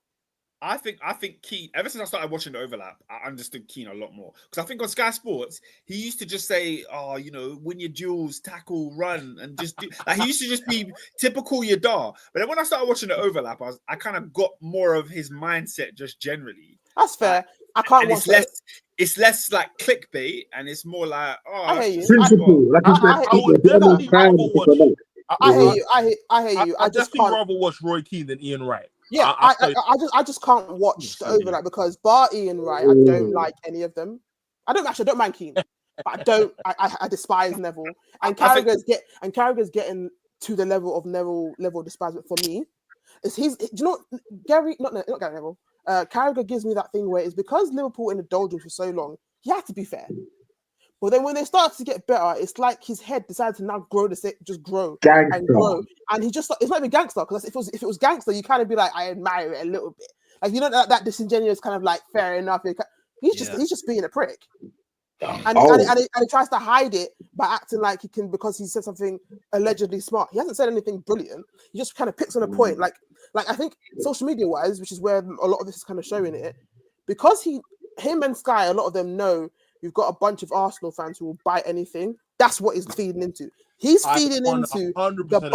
I think Keane, ever since I started watching the overlap, I understood Keane a lot more. Because I think on Sky Sports, he used to just say, win your duels, tackle, run, and just do. Like, he used to just be typical Yadar. But then when I started watching the overlap, I kind of got more of his mindset just generally. That's fair. I can't watch it's less like clickbait, and it's more like, I hear you. Principle. I hear you. I just can't rather watch Roy Keane than Ian Wright. Yeah, I just can't watch the overlap because bar Ian Wright, I don't like any of them. I don't mind Keane, but I despise Neville. And Carragher's getting to the level of Neville despisement for me. Gary, not Gary Neville. Carragher gives me that thing where it's because Liverpool in the doldrums for so long, he had to be fair. But then when they start to get better, it's like his head decided to now grow and grow. And it's not even gangster, because if it was gangster, you kind of be like, I admire it a little bit. Like, that disingenuous kind of like, fair enough. He's just being a prick. And he tries to hide it by acting like he can, because he said something allegedly smart. He hasn't said anything brilliant. He just kind of picks on a point. Like I think social media wise, which is where a lot of this is kind of showing it, because him and Sky, a lot of them know you've got a bunch of Arsenal fans who will bite anything. That's what he's feeding into. He's feeding into the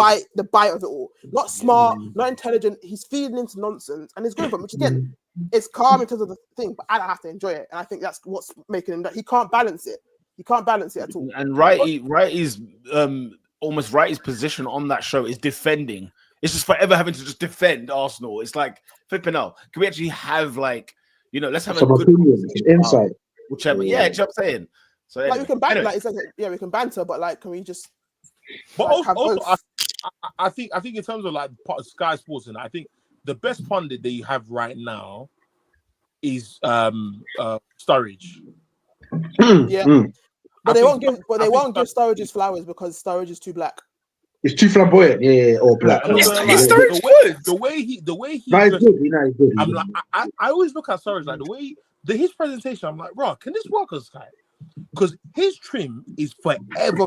bite of it all. Not smart, not intelligent. He's feeding into nonsense, and he's going for it, which again, it's calm in terms of the thing, but I don't have to enjoy it. And I think that's what's making him that he can't balance it. He can't balance it at all. And Wrighty's almost Wrighty's position on that show is defending. It's just forever having to just defend Arsenal. It's like flipping out. Can we actually have let's have some a good insight. Whichever, yeah, you know what I'm saying. So anyway. We can banter, we can banter, but can we just? But also I think in terms of part of Sky Sports, and I think the best pundit that you have right now is Sturridge. But they won't give Sturridge his flowers because Sturridge is too black. It's too flamboyant, or black. The way he. He's good. I'm like, I always look at Sturridge like the way his presentation. I'm like, bro, can this work on Sky? Because his trim is forever.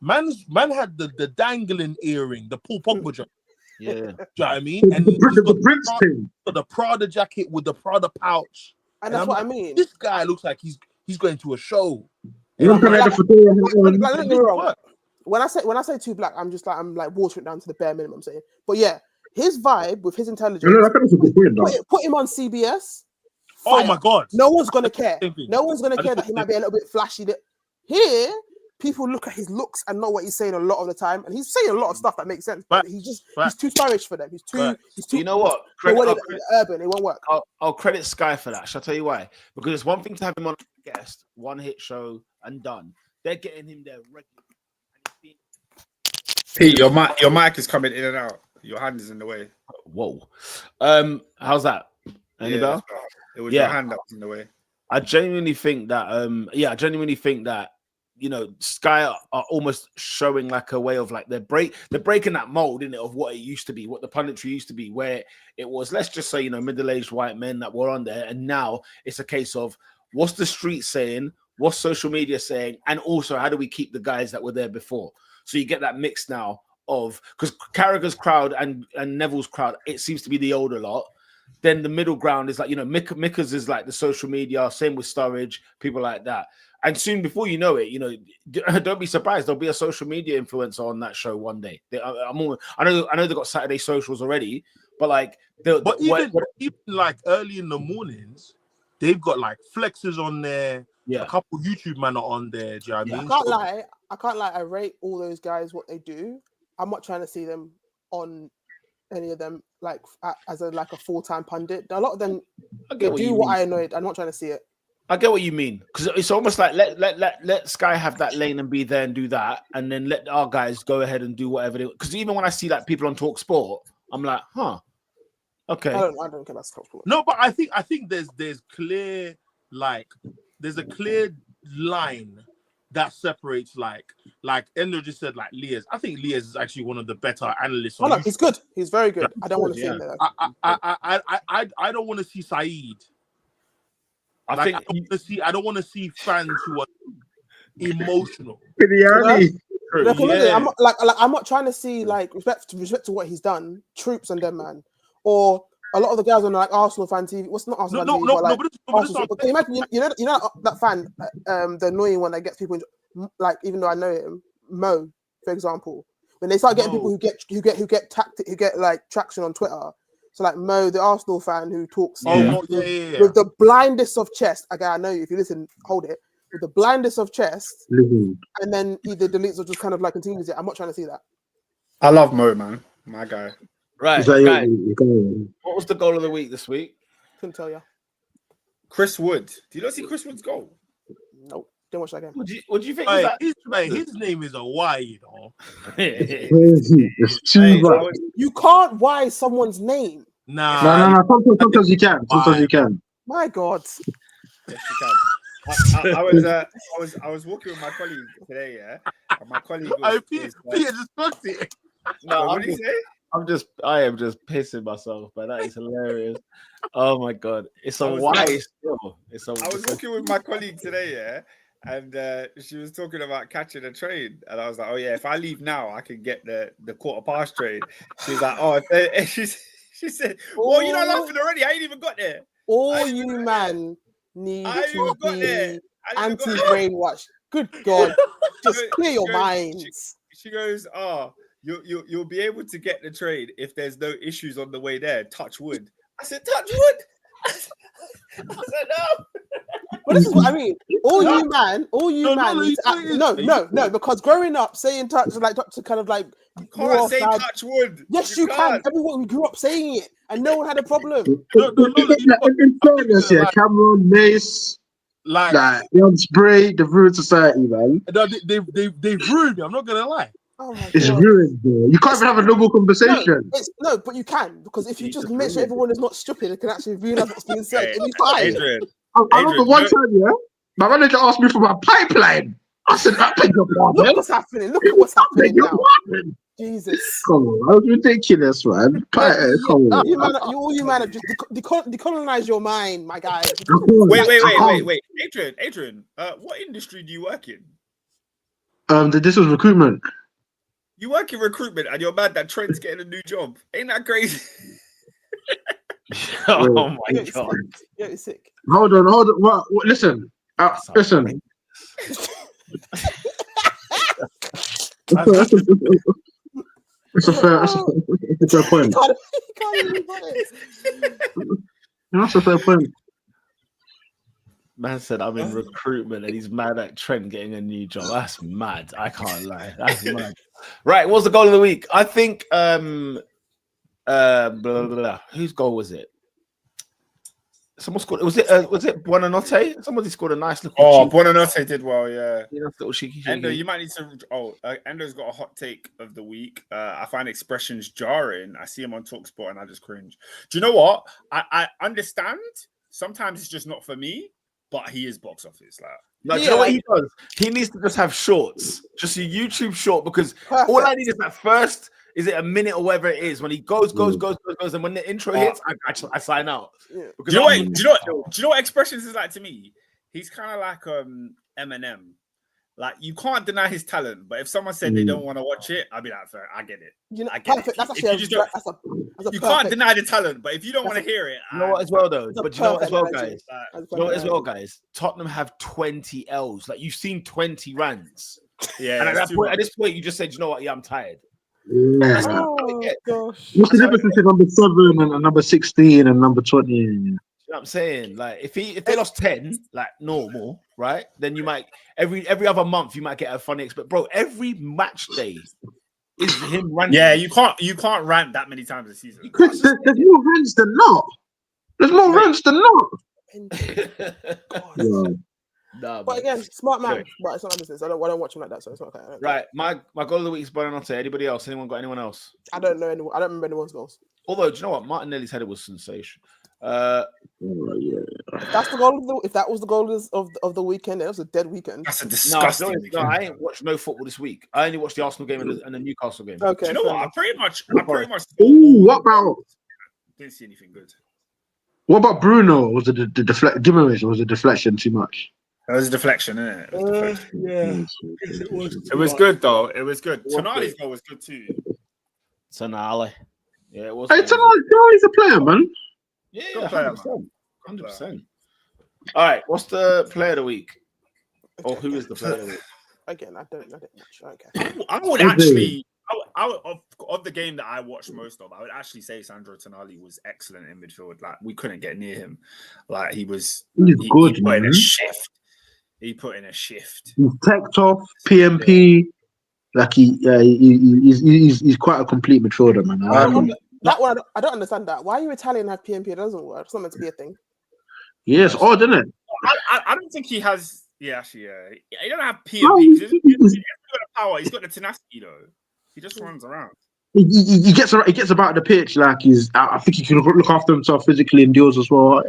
Man had the dangling earring, the Paul Pogba jacket. Yeah. Do you know what I mean? And he's The Prince thing. got the Prada jacket with the Prada pouch. And that's I'm what like, I mean. This guy looks like he's going to a show. You don't Like, the fedora hat on. don't get me wrong. What? When I say too black, I'm like watering it down to the bare minimum. I'm saying, but yeah, his vibe with his intelligence. No, I think it's a good point, though. Put him on CBS. Oh fire. my God. No one's gonna care. Same thing. No one's gonna I care just- that he might be a little bit flashy. Here, people look at his looks and know what he's saying a lot of the time, and he's saying a lot of stuff that makes sense. But he's too stylish for them. He's too. You know what? Urban. It won't work. I'll credit Sky for that. Shall I tell you why? Because it's one thing to have him on a guest, one hit show, and done. They're getting him there regularly. Pete, your mic is coming in and out. Your hand is in the way. Whoa. How's that? Any better? It was your hand that was in the way. I genuinely think that Sky are almost showing like a way of like they're breaking that mold in it of what it used to be, what the punditry used to be, where it was, let's just say, middle-aged white men that were on there, and now it's a case of what's the street saying, what's social media saying, and also how do we keep the guys that were there before? So you get that mix now of, because Carragher's crowd and Neville's crowd, it seems to be the older lot. Then the middle ground is like, Mika's is like the social media, same with Sturridge, people like that. And soon, before you know it, don't be surprised. There'll be a social media influencer on that show one day. I know they've got Saturday socials already, but like, even like early in the mornings, they've got like flexes on there. Yeah, a couple YouTube men are on there. Do you know what I mean? I can't lie. I rate all those guys what they do. I'm not trying to see them on any of them like as a full-time pundit. A lot of them do what I annoyed. I'm not trying to see it. I get what you mean, because it's almost like let Sky have that lane and be there and do that, and then let our guys go ahead and do whatever they. Because even when I see like people on Talk Sport, I'm like, okay. I don't care about Talk Sport. No, but I think there's clear there's a clear line that separates like Endo just said, like Liaz. I think Liaz is actually one of the better analysts. No, he's good. He's very good. I don't want to see him there. I don't want to see Saeed. I don't want to see fans who are emotional. I'm not trying to see like respect to what he's done, Troops and them, man, or a lot of the guys on like Arsenal fan TV. What's not Arsenal fan TV? But can you imagine? You know that fan, the annoying one that gets people like, even though I know him, Mo, for example, when they start getting people who get like traction on Twitter. So like Mo, the Arsenal fan who talks with the blindest of chest. Again, I know you, if you listen, hold it. With the blindest of chest, and then either deletes or just kind of like continues it. I'm not trying to see that. I love Mo, man. My guy. Right. Guys, what was the goal of the week this week? Couldn't tell you. Chris Wood. Do you not see Chris Wood's goal? Nope. Didn't watch that game. What do you think? His name is a Y, You can't Y someone's name. Nah. Sometimes you can. Sometimes you can. My God. Yes, you can. I was walking with my colleague today, yeah. And my colleague was, Peter just fucked it. No, what did he say? I am just pissing myself, but that is hilarious. Oh my God. It's a Y still. I was walking with my colleague today, yeah. And she was talking about catching a train, and I was like, "Oh yeah, if I leave now, I can get the quarter past train." She's like, "Oh," she said, "Well, you're not laughing already. I ain't even got there." All you man need to be anti-brainwashed. Good God, just clear your minds. She goes, "Oh, you'll be able to get the train if there's no issues on the way there. Touch wood." I said, "Touch wood." I said, "No." But this is what I mean. All you man. No, because growing up saying touch to kind of like you can't say touch wood. Yes, you can. Everyone grew up saying it, and no one had a problem. In fairness, Cameron, Mace, like Young Spray, the ruined society, man. No, they've ruined me. I'm not gonna lie. Oh my it's God. ruined, bro. You can't even have a normal conversation. No, but you can, because if you just make sure everyone is not stupid, it can actually realize what's being said. It'll be fine. I remember one time, my manager asked me for my pipeline. I said, I beg your pardon. Look what's happening. Look at what's happening now. Jesus. Come on, that was ridiculous, man. Come on. You man, just decolonize your mind, my guy. Wait. Adrian, what industry do you work in? This was recruitment. You work in recruitment and you're mad that Trent's getting a new job. Ain't that crazy? Oh my god! Yeah, it's sick. Hold on. What, listen. Listen. It's a fair point. That's a fair point. Man said I'm in recruitment and he's mad at Trent getting a new job. That's mad. I can't lie. That's mad. Right, what's the goal of the week? I think blah, blah, blah. Whose goal was it? Someone scored. Was it Buonanotte? Somebody scored a nice little. Oh, Buonanotte did well. Yeah. Little cheeky. Endo, you might need to. Endo's got a hot take of the week. I find expressions jarring. I see him on TalkSport and I just cringe. Do you know what? I understand. Sometimes it's just not for me, but he is box office. Like, you know what he does? He needs to just have shorts, just a YouTube short, because all I need is that first. Is it a minute or whatever it is? When he goes, and when the intro hits, I sign out. Yeah. Do you know what expressions is like to me? He's kind of like Eminem. Like, you can't deny his talent, but if someone said they don't want to watch it, I'd be like, fair, I get it. I get it. That's actually you can't deny the talent, but if you don't want to hear it, you know what as well though. But you know what as well, guys. You know what as well, guys. Tottenham have 20 L's. Like, you've seen 20 rants. Yeah. And at this point, you just said, you know what? Yeah, I'm tired. Yeah. Oh gosh. What's the difference between number 7 and number 16 and number 20? You know what I'm saying? Like, if they lost 10, like normal, right? Then you might every other month you might get a funny but bro, every match day is him ranting. Yeah, you can't rant that many times a season. There's more rants than not. There's more rants than not. Yeah. Nah, But again, smart man. But it's not my business. I don't watch him like that, so it's not okay. Right, my goal of the week is Buonanotte. Anybody else? Anyone got anyone else? I don't know anyone. I don't remember anyone's goals. Although, do you know what? Martinelli's header was sensation. If that's the goal if that was the goal of the weekend, it was a dead weekend. That's a disgusting weekend. No, I ain't watched no football this week. I only watched the Arsenal game and the Newcastle game. Okay. Do you know what? I pretty much. Ooh, what about? Didn't see anything good. What about Bruno? Was it the Guimarães? Was the deflection too much? That was a deflection, isn't it? Yeah. It was good though. It was good. Tonali's goal was good too. Tonali. Yeah, it was. Hey, Tonali's a player, man. Yeah, 100%. All right, what's the player of the week? Or who is the player of the week? Again, I don't know that much. Okay. I would actually, of the game that I watched most of, I would actually say Sandro Tonali was excellent in midfield. Like, we couldn't get near him. Like, he good. He put in a shift. He put in a shift. He's teched off, PMP. Like he's quite a complete midfielder, man. That one, I don't understand that. Why are you Italian have PMP? It doesn't work. It's not meant to be a thing. Yeah, it's odd, isn't it? I don't think he has. Yeah, actually, he don't have PMP. He's got the power. He's got the tenacity, though. He just runs around. He gets about the pitch like he's. I think he can look after himself physically and deals as well.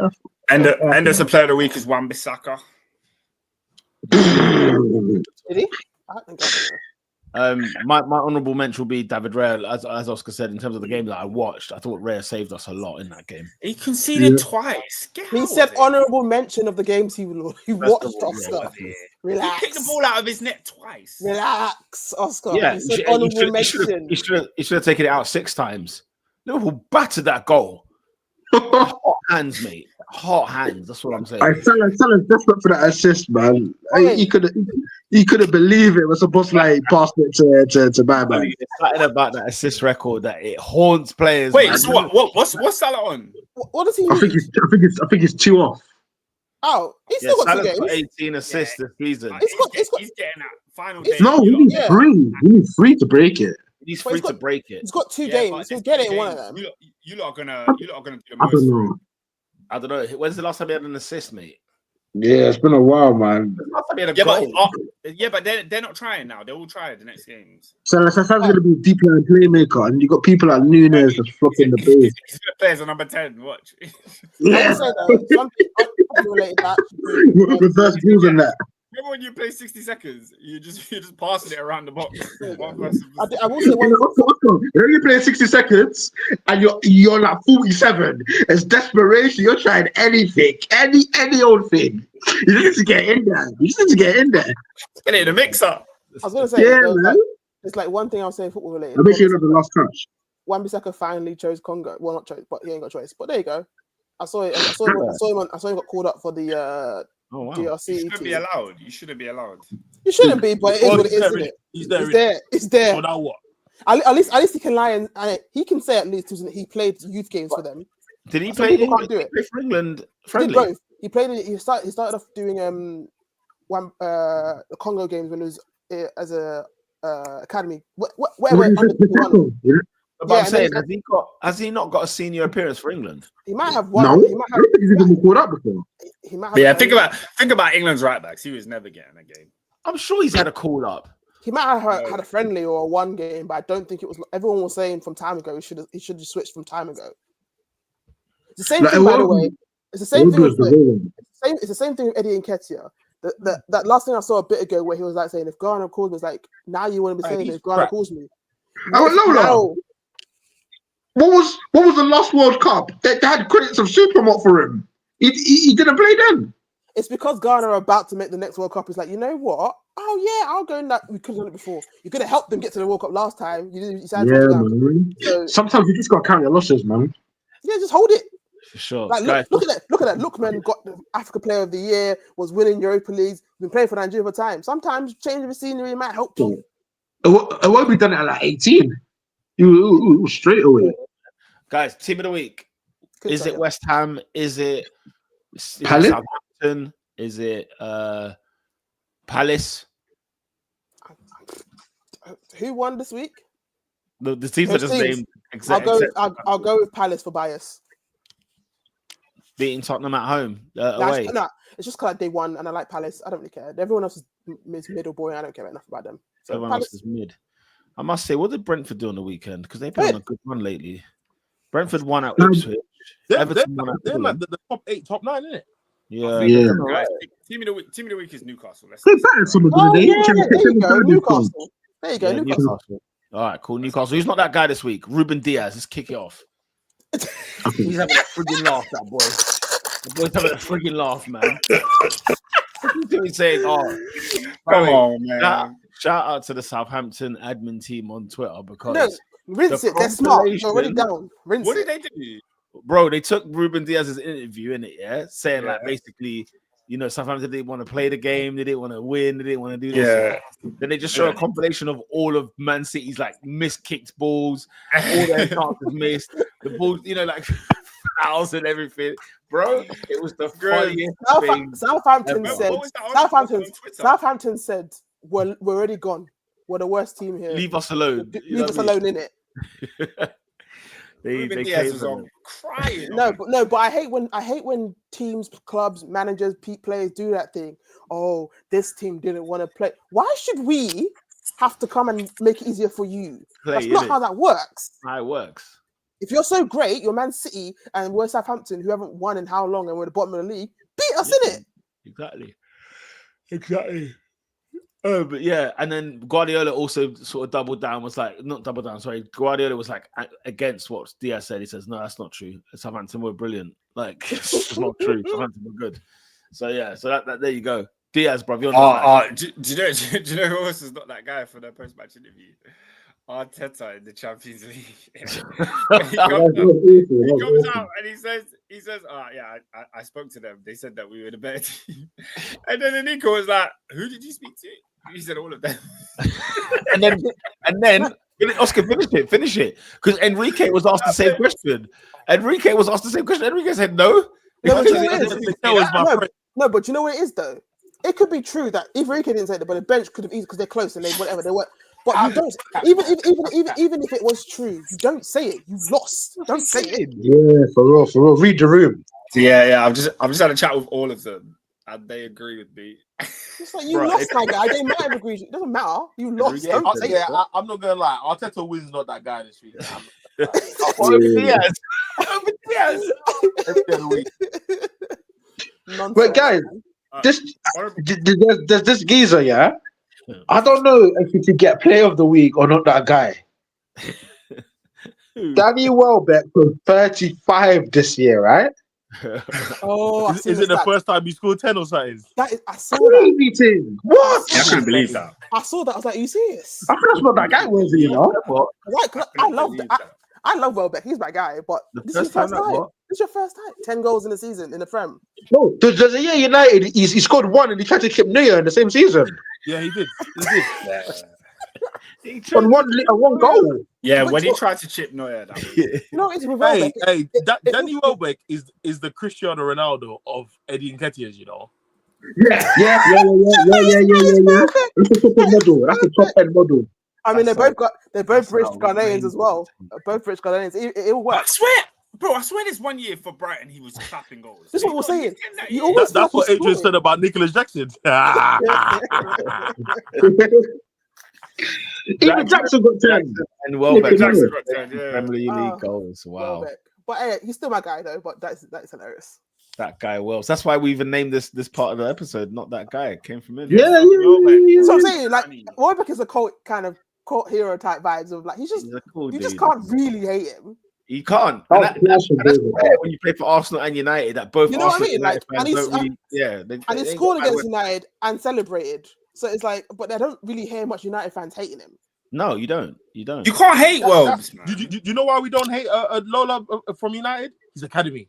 And as a player of the week is Wan-Bissaka. Did he? I don't think I know. My honourable mention will be David Raya. As Oscar said, in terms of the game that I watched, I thought Raya saved us a lot in that game. He conceded twice. He said honourable mention of the games he watched, Oscar. Relax. He picked the ball out of his net twice. Relax, Oscar. Yeah, he said honourable mention. He should have taken it out 6 times. Liverpool battered that goal. Hot hands, mate. Hot hands. That's what I'm saying. Salah's desperate for that assist, man. He couldn't believe it. Was supposed to like pass it to Bye-Bye. There's something about that assist record that it haunts players. Wait, man. so what's Salah on? What does he? I think it's 2 off. Oh, he's still got 2 Salah's got games. 18 assists this season. He's getting that final day. No, he needs 3. He needs 3 to break it. He's free to break it. He's got 2 games. He'll get it in one of them. You lot are gonna do the most. I don't know. When's the last time he had an assist, mate? Yeah, it's been a while, man. Last time he had a goal. But they're not trying now. They will try the next games. So that's going to be a deep line playmaker, and you got people like Nunes that's flopping the ball. He's gonna play as a number 10. Watch. Yeah. Reverse balls and that. Remember when you play 60 seconds, you're just passing it around the box. One person. I will say one. When you play 60 seconds and you're like 47, it's desperation. You're trying anything, any old thing. You just need to get in there. Get it in the mixer. was gonna say, Yeah, there was man. it's like one thing I'll say football related. I bet you not the last touch. Wan-Bissaka finally chose Congo. Well, not chose, but he ain't got choice. But there you go. I saw it. I saw him got called up for the Oh wow. DRC. You shouldn't be team. allowed. You shouldn't be allowed. You shouldn't be, but it is what it is, isn't it? He's there. It's there. It's there. So now what? At least he can lie and he can say at least he played youth games for them. Did he Some play? people can't do it. Play for England He did friendly? both. He played. He started off doing the Congo games when he was as a academy. Where under 21. But Yeah, I'm and saying, then has he not got a senior appearance for England? He might have one. No, He might I don't think he's even been called up before. But yeah, think about England's right backs. He was never getting a game. I'm sure he's had a call up. He might have had a friendly or a one game, but I don't think it was. Everyone was saying from time ago he should have switched from time ago. It's the same Like, thing, by the Iwobi- way. It's the same thing. Iwobi was the real one. It's the same thing with Eddie Nketiah. That last thing I saw a bit ago where he was like saying, if Ghana calls me, it's like, now you want to be saying he's if Ghana crap. calls me. Oh, Lola. What was the last World Cup? They had credits of Supermot for him. He didn't play then. It's because Ghana are about to make the next World Cup. It's like, you know what? Oh yeah, I'll go in that. We could have done it before. You could have helped them get to the World Cup last time. You signed Yeah, Tottenham. man. So, Sometimes you just got to count your losses, man. yeah, just hold it. For sure. Like, Guys, look at that. Look at that. Lookman got the Africa Player of the Year, was winning Europa Leagues, been playing for Nigeria for time. Sometimes change of scenery might help you. It won't be done at like 18. You straight away. guys, team of the week. Good Is try, it yeah. West Ham? Is it Palace? Southampton? Is it Palace? Who won this week? The teams are Those just teams. named. I'll go with Palace for bias. Beating Tottenham at home Nah, away. it's just because they won and I like Palace. I don't really care. Everyone else is middle boy. I don't care enough about them. So Everyone Palace, else is mid. I must say, what did Brentford do on the weekend? Because they've been on a good run lately. Brentford won at Ipswich. They're Everton won at like Fulham. the top 8, top 9, isn't it? Yeah. Yeah. Guys, team of the week is Newcastle. They battered some of them today. there you go, Newcastle. There you go, Yeah, Newcastle. Newcastle. All right, cool. Newcastle. Who's not that guy this week? Ruben Diaz. Let's kick it off. He's having a frigging laugh, that boy. The boy's having a frigging laugh, man. He's saying, "Oh, Come on, man. shout out to the Southampton admin team on Twitter because No, rinse the it. They're smart. They're compilation- already down. Rinse What it. did they do? bro, they took Ruben Diaz's interview in it, yeah, saying like Yeah. basically, you know, sometimes they didn't want to play the game, they didn't want to win, they didn't want to do this. Yeah. Then they just show a Yeah. compilation of all of Man City's like missed kicked balls, all their chances missed, the balls, you know, like fouls and everything, bro. It was the funniest thing. Southampton ever. said. What was that article on Twitter? Southampton said, "We're already gone. We're the worst team here. Leave us alone. You know Leave us what I mean? alone in it." Ruben they Diaz came was for on them. crying. But I hate when teams, clubs, managers, players do that thing. Oh, this team didn't want to play. Why should we have to come and make it easier for you? That's not innit? how that works. How it works. If you're so great, you're Man City and we're Southampton, who haven't won in how long, and we're the bottom of the league. Beat us in it. Exactly. Oh, but yeah, and then Guardiola also sort of doubled down. Was like, not doubled down. Sorry, Guardiola was like against what Diaz said. He says, "No, that's not true. Southampton were brilliant. Like, it's not true. Southampton were good." So yeah, so that there you go. Diaz, bro. You're not Do you know who else is not that guy for the post-match interview? Arteta in the Champions League. he comes out and he says, yeah, I spoke to them. They said that we were the better team. And then Nico was like, who did you speak to? He said all of them. and then Oscar, finish it. Because Enrique was asked the same question. Enrique said no. No, but you know what it is? No, but you know what it is though? It could be true that if Enrique didn't say that, but the bench could have easily because they're close and they whatever they were. But you don't. Even if it was true, you don't say it. You lost. Don't say it. Yeah, for real. Read the room. Yeah. I've just had a chat with all of them, and they agree with me. It's like you lost, my guy. They might have agreed. It doesn't matter. You lost. Yeah, Don't say it. I'm not gonna lie. Arteta wins not that guy this week. But guys, there's this geezer, yeah. I don't know if he could get Player of the Week or not. That guy, Danny Welbeck, was 35 this year, right? Oh, I've seen Is it the stat. first time you scored 10 or something? That is, I saw that. Crazy thing. What? I couldn't believe that. I saw that. I was like, "Are you serious?" I think that's what that guy was, you know. Like, I love that. I love Welbeck. He's my guy. But this is your first time. This is your first time. 10 goals in the season in the Prem. No, there's a year United. He scored one and he tried to chip Neuer in the same season. Yeah, he did. On one goal. Yeah, when he tried to chip Neuer, that was... You know, it's with Welbeck. Danny Welbeck is the Cristiano Ronaldo of Eddie Nketiah's, you know. Yeah. That's a top end model. That's a top end model. I mean, they're both rich Ghanaians as well. Both rich Ghanaians. It will work. I swear this one year for Brighton, he was clapping goals. This is what we're saying. That's what Adrian said about Nicolas Jackson. Even Jackson got 10. And Welbeck Jackson got 10, yeah. Premier League goals. Wow. Welbeck. But hey, he's still my guy though. But that is hilarious. That guy Wells. That's why we even named this part of the episode. Not that guy. It came from him. Yeah. So I'm saying, like, Welbeck is a cult hero type vibes of like he's just can't really hate him. You can't. Oh, That's when you play for Arsenal and United, that both you know Arsenal what I mean? United Like, fans he scored against United and celebrated. So it's like, but I don't really hear much United fans hating him. No, you don't. You can't hate Welbs, man. Do you know why we don't hate Lola from United? His academy.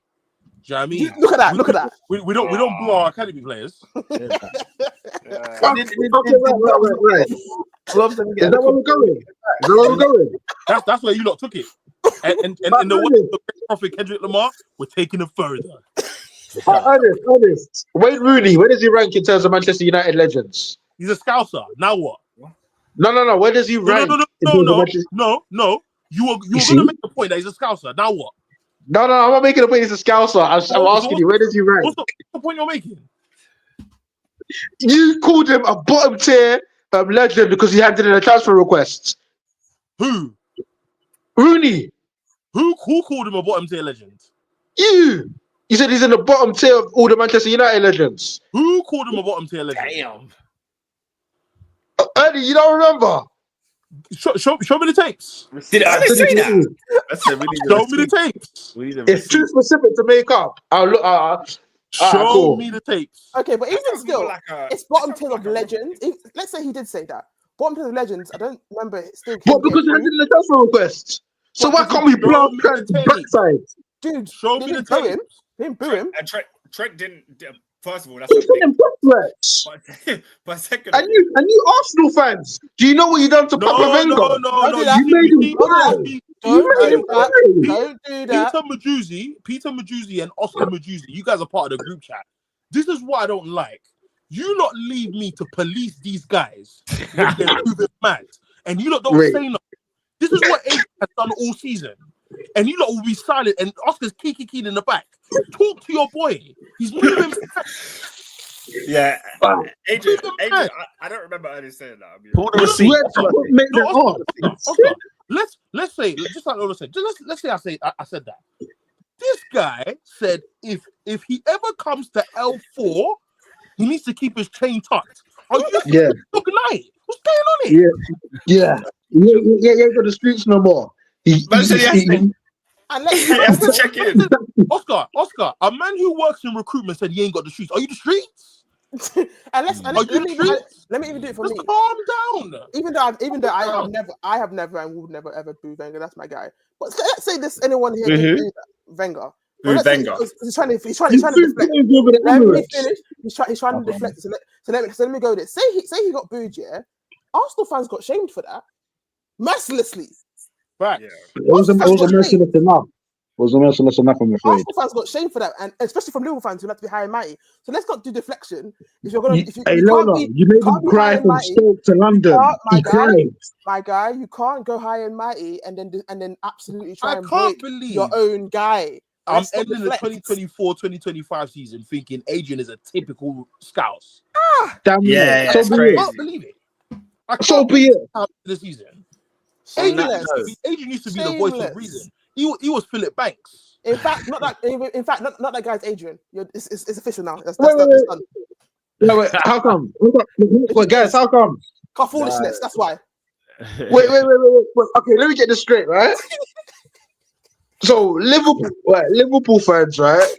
Do you know what I mean? Look at that. We don't blow our academy players. Right. Is that where we're going? That's where you lot took it. And in the words of Prophet Kendrick Lamar, we're taking it further. Honest. Wayne Rooney, where does he rank in terms of Manchester United legends? He's a scouser. Now what? No. Where does he rank? No. You were gonna make the point that he's a scouser. Now what? No, I'm not making a point. He's a scouser. I'm asking you, where does he rank? What's the point you're making? You called him a bottom tier legend because he handed in a transfer request. Who? Rooney. Who called him a bottom tier legend? You said he's in the bottom tier of all the Manchester United legends. Who called him a bottom tier legend? Damn. Eddie, you don't remember? Show me the tapes. Did I say that? Show me the tapes. It's too specific to make up. I'll look. Show me the tapes. Okay, but even still, it's bottom tier of legends. Let's say he did say that. Bottom tier of legends, I don't remember it still. What, because he handed in a transfer request? So why can't we blow Trent's backside? Dude, show me the tapes. They didn't boo him. And Trent didn't. First of all, that's he's getting threats. But second, and you Arsenal fans, do you know what you done to Papa Wenger? No. You made him cry. Don't do that. Peter Majuzzi and Oscar Majuzzi, you guys are part of the group chat. This is what I don't like. You lot leave me to police these guys when they're moving mad, and you lot don't say nothing. This is what Adrian has done all season, and you lot will be silent. And Oscar's keen in the back. Talk to your boy. He's moving. Yeah, Adrian, I don't remember Ernie saying that. Pull the receipt. Oscar, let's say, just like Lola said, let's say I said that. This guy said if he ever comes to L4, he needs to keep his chain tucked. Are you fucking lying? What's going on here? Yeah. He ain't got the streets no more. He has to check in. Oscar, a man who works in recruitment said he ain't got the streets. Are you the streets? Let me even do it for me. Calm down. Even though I have never and will never ever boo Wenger. That's my guy. But let's say this anyone here can do that, Wenger. Wenger. He's trying to deflect. Let me finish. He's trying to deflect. So let me go there. Say he got booed. Yeah, Arsenal fans got shamed for that mercilessly. Right. Yeah. It was a merciless enough. It was a merciless enough, I'm afraid. Arsenal fans got shamed for that, and especially from Liverpool fans who like to be high and mighty. So let's not do deflection. If you're gonna, you made him cry from Stoke to London. My guy, you can't go high and mighty and then absolutely try and break your own guy. I'm ending the 2024-2025 season thinking Adrian is a typical Scouse. Damn yeah, I can't believe it. So be it. This season. Adrian used to be the voice of reason. He was Philip Banks. In fact, not that guy's Adrian. It's official now. That's done. Wait, how come? Wait, guys, how come? Foolishness. That's why. Wait. Okay, let me get this straight, right? So Liverpool fans, right?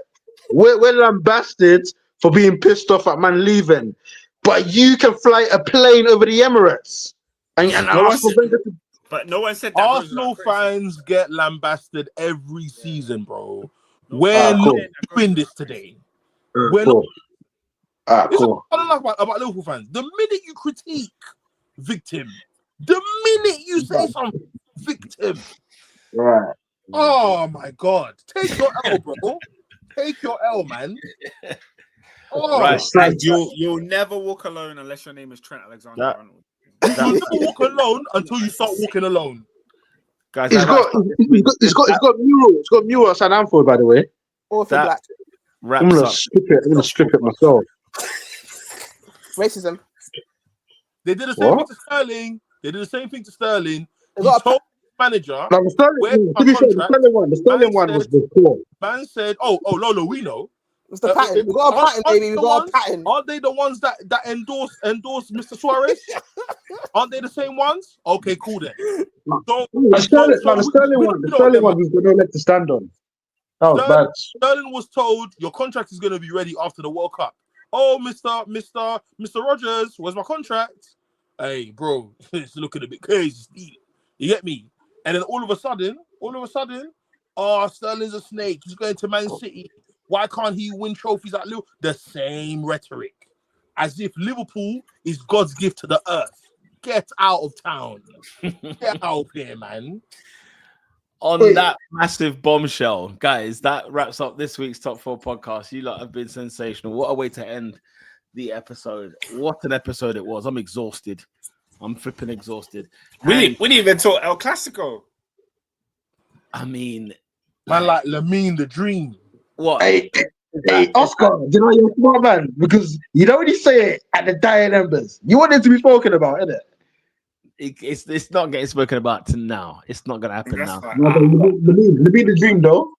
We're lambasted for being pissed off at man leaving, but you can fly a plane over the Emirates and ask for Wenger to. But no one said that. Arsenal fans get lambasted every season, bro. No, We're cool. not doing this today. We're Cool. not. Cool. I don't like about Liverpool fans. The minute you critique victim, the minute you say something victim, Right. oh my God, take your L, bro. Take your L, man. Oh, Right. And you'll never walk alone unless your name is Trent Alexander-Arnold. You never walk alone until you start walking alone. Guys, It's got mural. It's got mural outside Anfield, by the way. Or for That- black wraps I'm gonna up. strip it. I'm gonna strip it myself. racism. They did the same What? thing to Sterling. They did the same thing to Sterling. They He got a told the manager, Now the Sterling, Where's to my be fair, the contract? Sterling one was the core. man said, "Oh, Lolo, we know." It's the pattern. We got a pattern, baby. We got a pattern. Aren't they the ones that endorse Mr. Suarez? Aren't they the same ones? Okay, cool then. So, The Sterling one was the no leg to stand on. That was bad. Sterling was told your contract is going to be ready after the World Cup. Oh, Mr. Rogers, where's my contract? Hey, bro, it's looking a bit crazy. You get me? And then all of a sudden, oh, Sterling's a snake. He's going to Man City. Why can't he win trophies at Liverpool? The same rhetoric, as if Liverpool is God's gift to the earth. Get out of town. Get out of here, man. On that massive bombshell, guys, that wraps up this week's Top 4 podcast. You lot have been sensational. What a way to end the episode. What an episode it was. I'm exhausted. I'm flipping exhausted. We didn't even talk El Clasico. I mean, Man, like Lamine the Dream. what? Hey, Oscar, do you know you're a smart man? Because you don't really say it at the dying embers. You want it to be spoken about, innit? It's not getting spoken about to now. It's not going to happen now. The be the dream, though.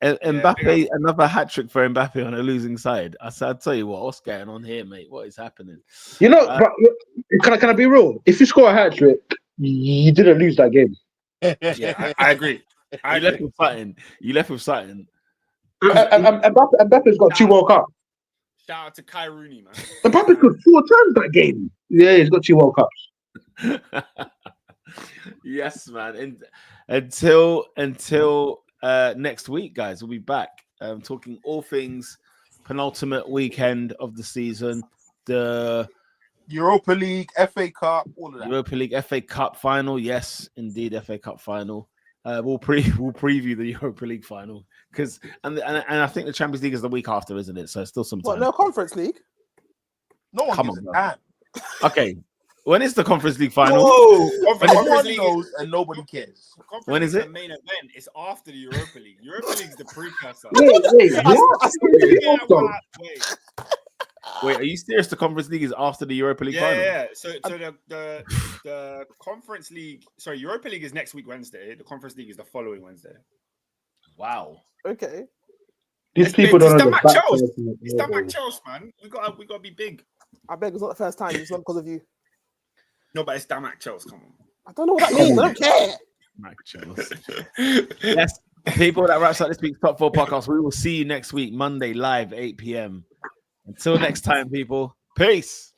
Mbappe, another hat trick for Mbappe on a losing side. I said, I'll tell you what's going on here, mate. What is happening? You know, but can I be real? If you score a hat trick, you didn't lose that game. Yeah, I agree. You left with something. Mbappe's got 2 World Cups. Shout out to Kai Rooney, man. Mbappe scored 4 times that game. Yeah, he's got 2 World Cups. Yes, man. And until next week, guys, we'll be back talking all things penultimate weekend of the season, the Europa League, FA Cup, all of that. Europa League, FA Cup final. Yes, indeed, FA Cup final. We'll preview the Europa League final because and I think the Champions League is the week after, isn't it? So it's still some time. What, no Conference League? No one Come gives on, a bro. damn. Okay, when is the Conference League final? Whoa! Everyone knows and nobody cares. When is it? The main event is after the Europa League. Europa League's the precursor. Wait, what? Wait, are you serious? The Conference League is after the Europa League final? Yeah. So the Conference League, sorry, Europa League is next week Wednesday. The Conference League is the following Wednesday. Wow. Okay. These people don't know the backstory. It's that Mac Charles, man. We gotta be big. I beg, it's not the first time. It's not because of you. No, but it's Mac Charles. Come on. I don't know what that means. I don't care. Mac Charles. Yes, people, that wraps up this week's Top 4 podcast. We will see you next week, Monday, live, 8 p.m. Until next time, people. Peace.